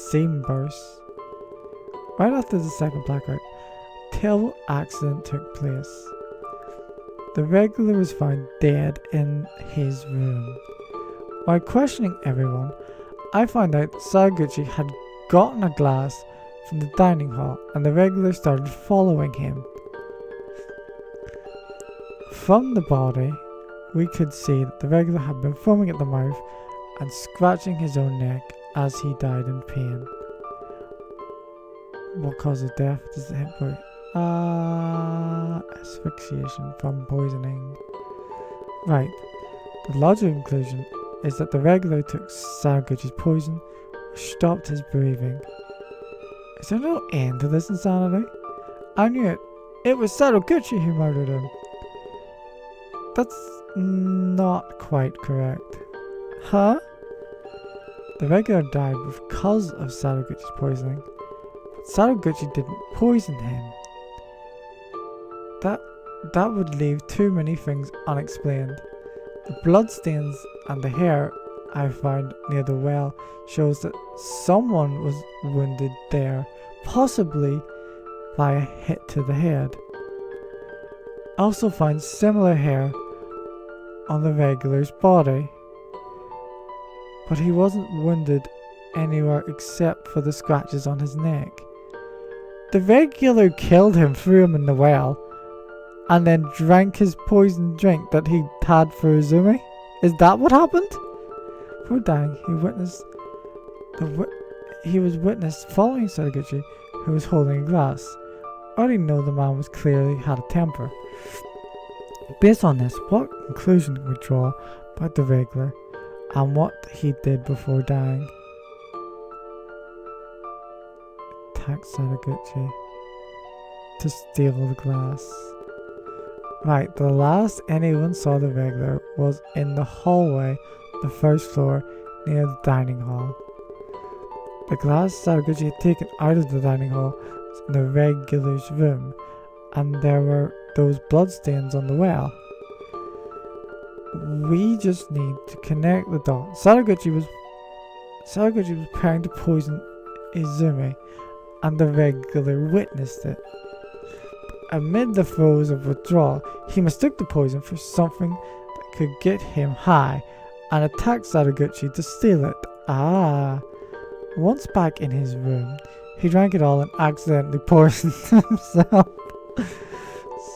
seam bursts. Right after the second blackout, a terrible accident took place. The regular was found dead in his room. While questioning everyone, I found out that Sadaguchi had gotten a glass from the dining hall and the regular started following him. From the body, we could see that the regular had been foaming at the mouth and scratching his own neck as he died in pain. What caused his death? Does it hit for asphyxiation from poisoning? Right. The logical conclusion is that the regular took Sadaguchi's poison, which stopped his breathing. Is there no end to this insanity? I knew it. It was Sadaguchi who murdered him. That's not quite correct. Huh? The regular died because of Sadaguchi's poisoning. But Sadaguchi didn't poison him. That would leave too many things unexplained. The bloodstains and the hair I found near the well shows that someone was wounded there, possibly by a hit to the head. I also found similar hair on the regular's body, but he wasn't wounded anywhere except for the scratches on his neck. The regular killed him, threw him in the well, and then drank his poisoned drink that he had for Izumi? Is that what happened? Before dying, he was witnessed following Sadaguchi, who was holding a glass. I already know the man was clearly had a temper. Based on this, what conclusion can we draw about the regular and what he did before dying? Attack Sadaguchi to steal the glass. Right, the last anyone saw the regular was in the hallway, the first floor, near the dining hall. The glass Sadaguchi had taken out of the dining hall was in the regular's room, and there were those bloodstains on the well. We just need to connect the dots. Sadaguchi was preparing to poison Izumi, and the regular witnessed it. Amid the throes of withdrawal, he mistook the poison for something that could get him high and attacked Sadaguchi to steal it. Once back in his room, he drank it all and accidentally poisoned himself.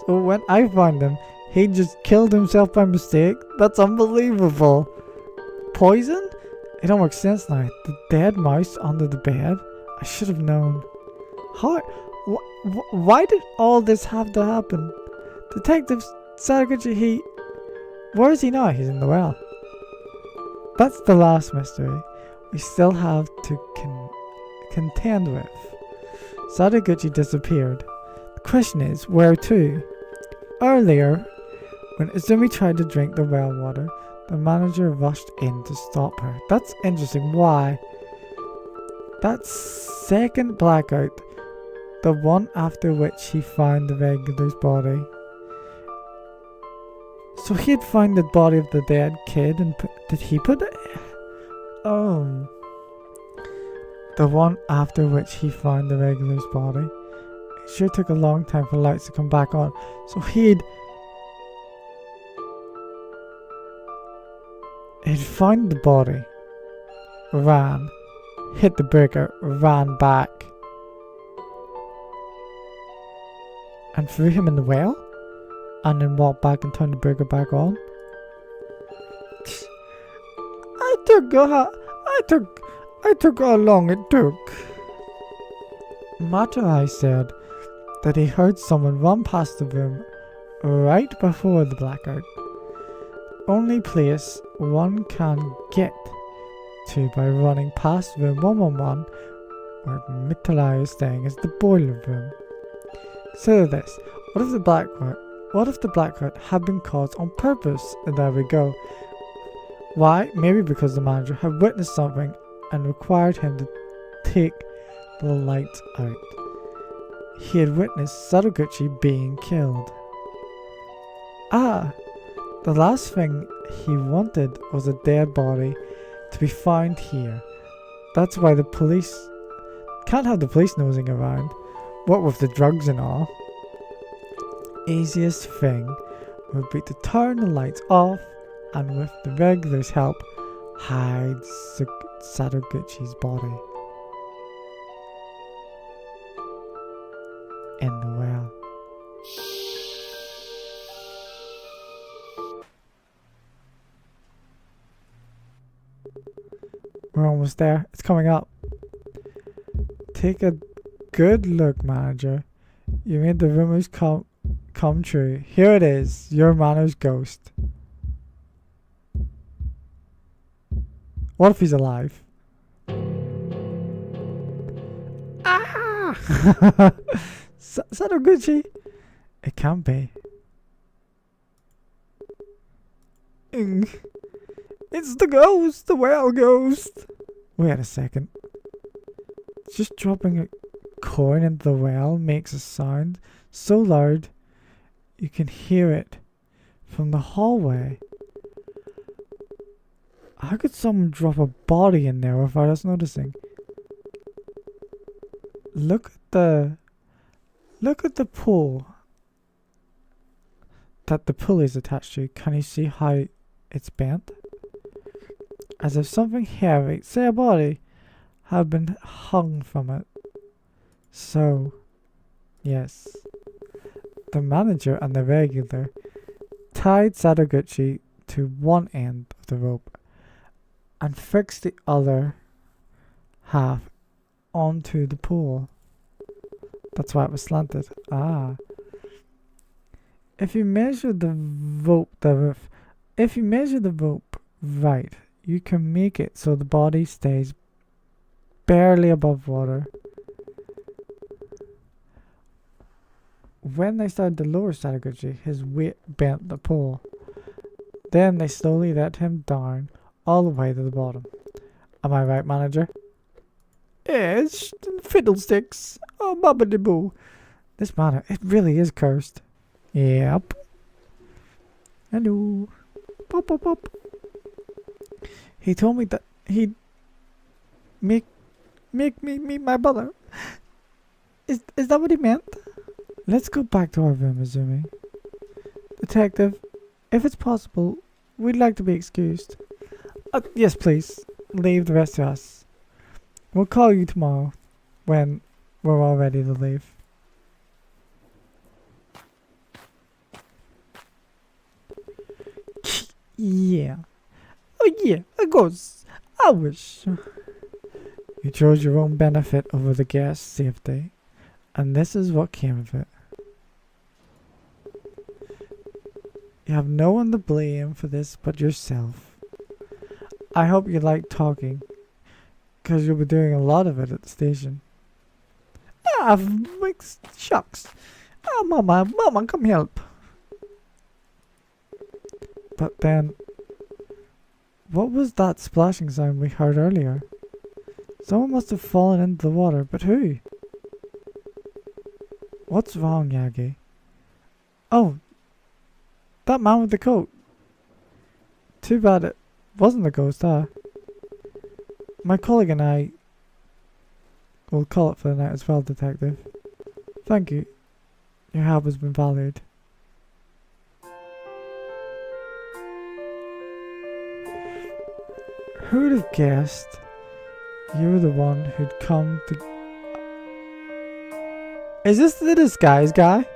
So when I found him, he just killed himself by mistake? That's unbelievable. Poison? It all makes sense now. The dead mouse under the bed? I should have known. How? Why did all this have to happen? Detective Sadaguchi, where is he now? He's in the well. That's the last mystery we still have to contend with. Sadaguchi disappeared. The question is, where to? Earlier, when Izumi tried to drink the well water, the manager rushed in to stop her. That's interesting. Why? That second blackout, the one after which he found the regular's body. So he had found the body of the dead kid and did he put it? Oh. The one after which he found the regular's body. It sure took a long time for lights to come back on. So he'd found the body, ran, hit the burger, ran back, and threw him in the well, and then walked back and turned the burger back on. I took how long it took. Matai said that he heard someone run past the room right before the blackout. Only place one can get to by running past room 111 where Mitalai is staying is the boiler room. So this, what if the blackout had been caused on purpose? And there we go. Why? Maybe because the manager had witnessed something and required him to take the lights out. He had witnessed Sadaguchi being killed. The last thing he wanted was a dead body to be found here. That's why the police can't have the police nosing around. What with the drugs and all. Easiest thing would be to turn the lights off and with the regulars' help hide Sadaguchi's body in the well. We're almost there. It's coming up. Take a good look, manager. You made the rumors come true. Here it is. Your manners ghost. What if he's alive? Sadaguchi? It can't be. It's the ghost, the well ghost. Wait a second. Just dropping a coin into the well makes a sound so loud you can hear it from the hallway. How could someone drop a body in there without us noticing? Look at the pool that the pulley is attached to. Can you see how it's bent? As if something heavy, say a body, had been hung from it. So, yes, the manager and the regular tied Sadaguchi to one end of the rope and fixed the other half onto the pool. That's why it was slanted. If you measure the rope right, you can make it so the body stays barely above water. When they started to lower Sadaguchi, his weight bent the pole. Then they slowly let him down all the way to the bottom. Am I right, manager? Yes, fiddlesticks. Oh, baba-de-boo. This man, it really is cursed. Yep. Hello. Pop, pop, pop. He told me that he'd make me meet my brother. Is that what he meant? Let's go back to our room, Izumi. Detective, if it's possible, we'd like to be excused. Yes, please. Leave the rest to us. We'll call you tomorrow when we're all ready to leave. Yeah. Oh yeah, of course. I wish. You chose your own benefit over the guest's safety, and this is what came of it. You have no one to blame for this but yourself. I hope you like talking, because you'll be doing a lot of it at the station. Ah, shucks. Oh, Mama, come help. But then, what was that splashing sound we heard earlier? Someone must have fallen into the water, but who? What's wrong, Yagi? Oh, that man with the coat. Too bad it wasn't a ghost, huh? My colleague and I will call it for the night as well, Detective. Thank you. Your help has been valued. Who would have guessed you were the one who'd come to... Is this the disguise guy?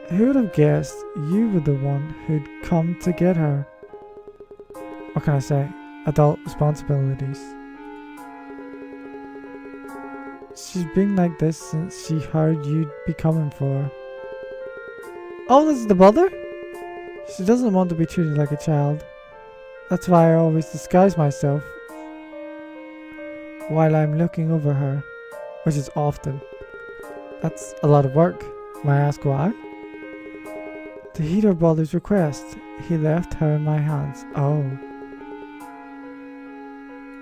Who would have guessed you were the one who'd come to get her? What can I say? Adult responsibilities. She's been like this since she heard you'd be coming for her. Oh, this is the mother? She doesn't want to be treated like a child. That's why I always disguise myself while I'm looking over her, which is often. That's a lot of work. May I ask why? To heed her brother's request, he left her in my hands. Oh.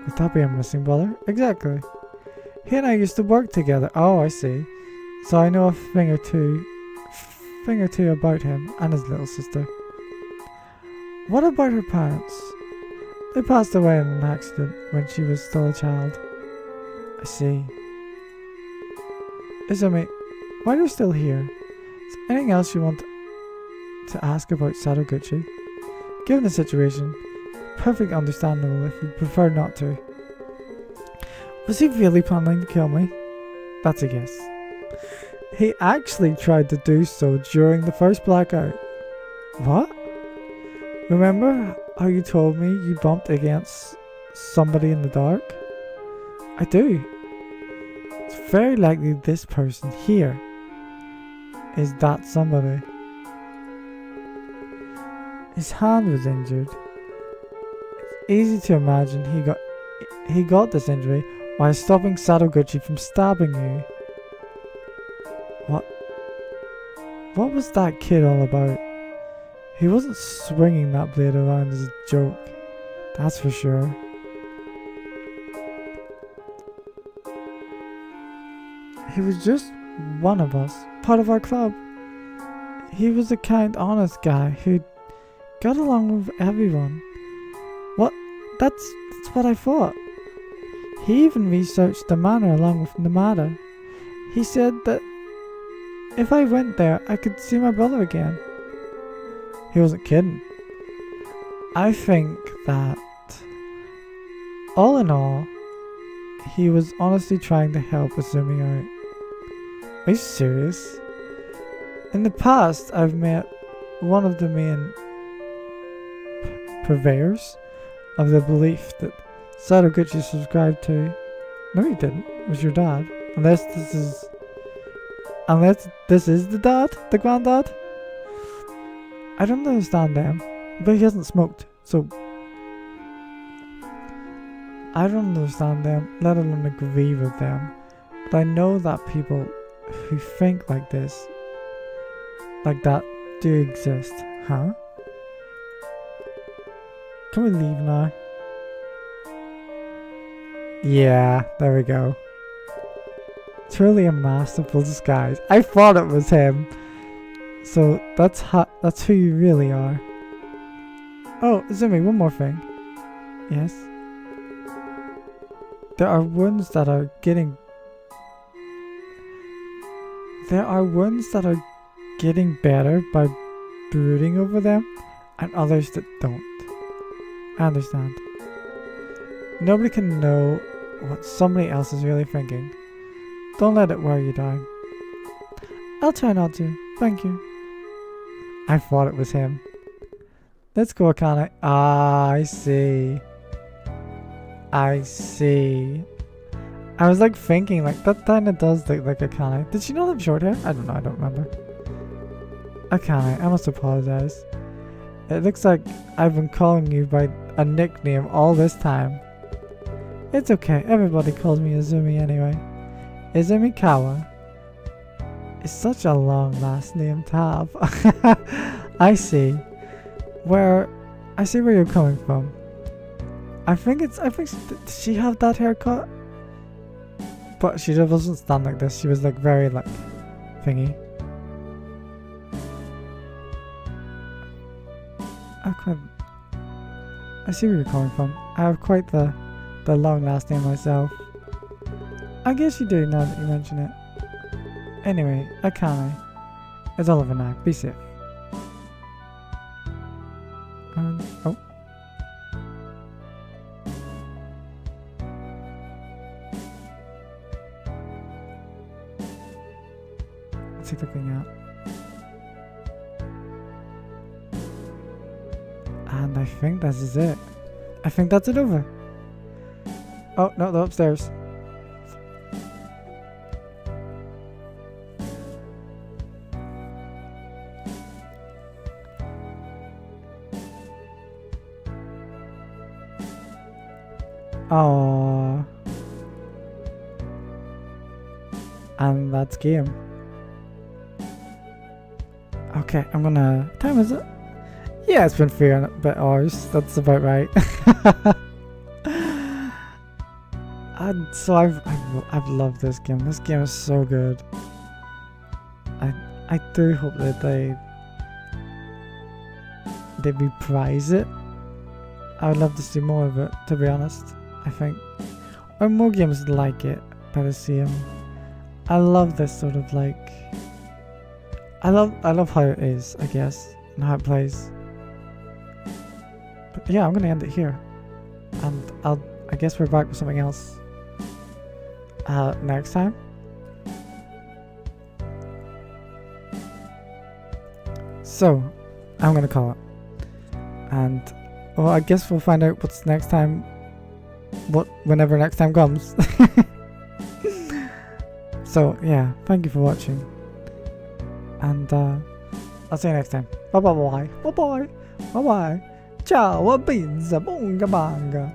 Would that be a missing brother? Exactly. He and I used to work together. Oh, I see. So I know a thing or two about him and his little sister. What about her parents? They passed away in an accident when she was still a child. I see. Izumi, while you're still here, is there anything else you want to ask about Sadaguchi? Given the situation, perfectly understandable if you'd prefer not to. Was he really planning to kill me? That's a guess. He actually tried to do so during the first blackout. What? Remember how you told me you bumped against somebody in the dark? I do. It's very likely this person here is that somebody. His hand was injured. It's easy to imagine he got this injury while stopping Sadaguchi from stabbing you. What was that kid all about? He wasn't swinging that blade around as a joke, that's for sure. He was just one of us, part of our club. He was a kind, honest guy who got along with everyone. That's what I thought. He even researched the manor along with Namada. He said that if I went there, I could see my brother again. He wasn't kidding. I think that, all in all, he was honestly trying to help Izumi out. Are you serious? In the past, I've met one of the main purveyors of the belief that Sadaguchi subscribed to. No, he didn't. It was your dad. Unless this is the dad, the granddad. I don't understand them, but he hasn't smoked, so I don't understand them, let alone agree with them. But I know that people who think like this, like that, do exist, huh? Can we leave now? Yeah, there we go. Truly a masterful disguise. I thought it was him. So that's who you really are. Oh, Izumi, one more thing. Yes? There are wounds that are getting better by brooding over them, and others that don't. I understand. Nobody can know what somebody else is really thinking. Don't let it wear you down. I'll try not to. Thank you. I thought it was him. Let's go, Akane. Ah, I see. I see. I was like thinking, like, that kinda does look like Akane. Did she not have short hair? I don't know, I don't remember. Akane, I must apologize. It looks like I've been calling you by a nickname all this time. It's okay, everybody calls me Izumi anyway. Izumikawa is such a long last name to have. I see where you're coming from. I think did she have that haircut? But she just wasn't stand like this. She was like very like thingy. I see where you're coming from. I have quite the long last name myself. I guess you do now that you mention it. Anyway, Akane is Oliver now. Be safe. Oh. Let's take the thing out. And I think this is it. I think that's it over. Oh, no, they're upstairs. Oh, and that's game. Okay, I'm gonna. What time is it? Yeah, it's been 3 and a bit hours. That's about right. And so I've loved this game. This game is so good. I do hope that they reprise it. I would love to see more of it, to be honest. I think, or more games like it by the same. I love this sort of like. I love how it is, I guess, and how it plays. But yeah, I'm gonna end it here, and I guess we're back with something else next time. So I'm gonna call it, and well, I guess we'll find out what's next time. Whenever next time comes. So yeah, thank you for watching, and I'll see you next time. Bye bye bye bye bye bye bye. Ciao, a pizza, bunga banga.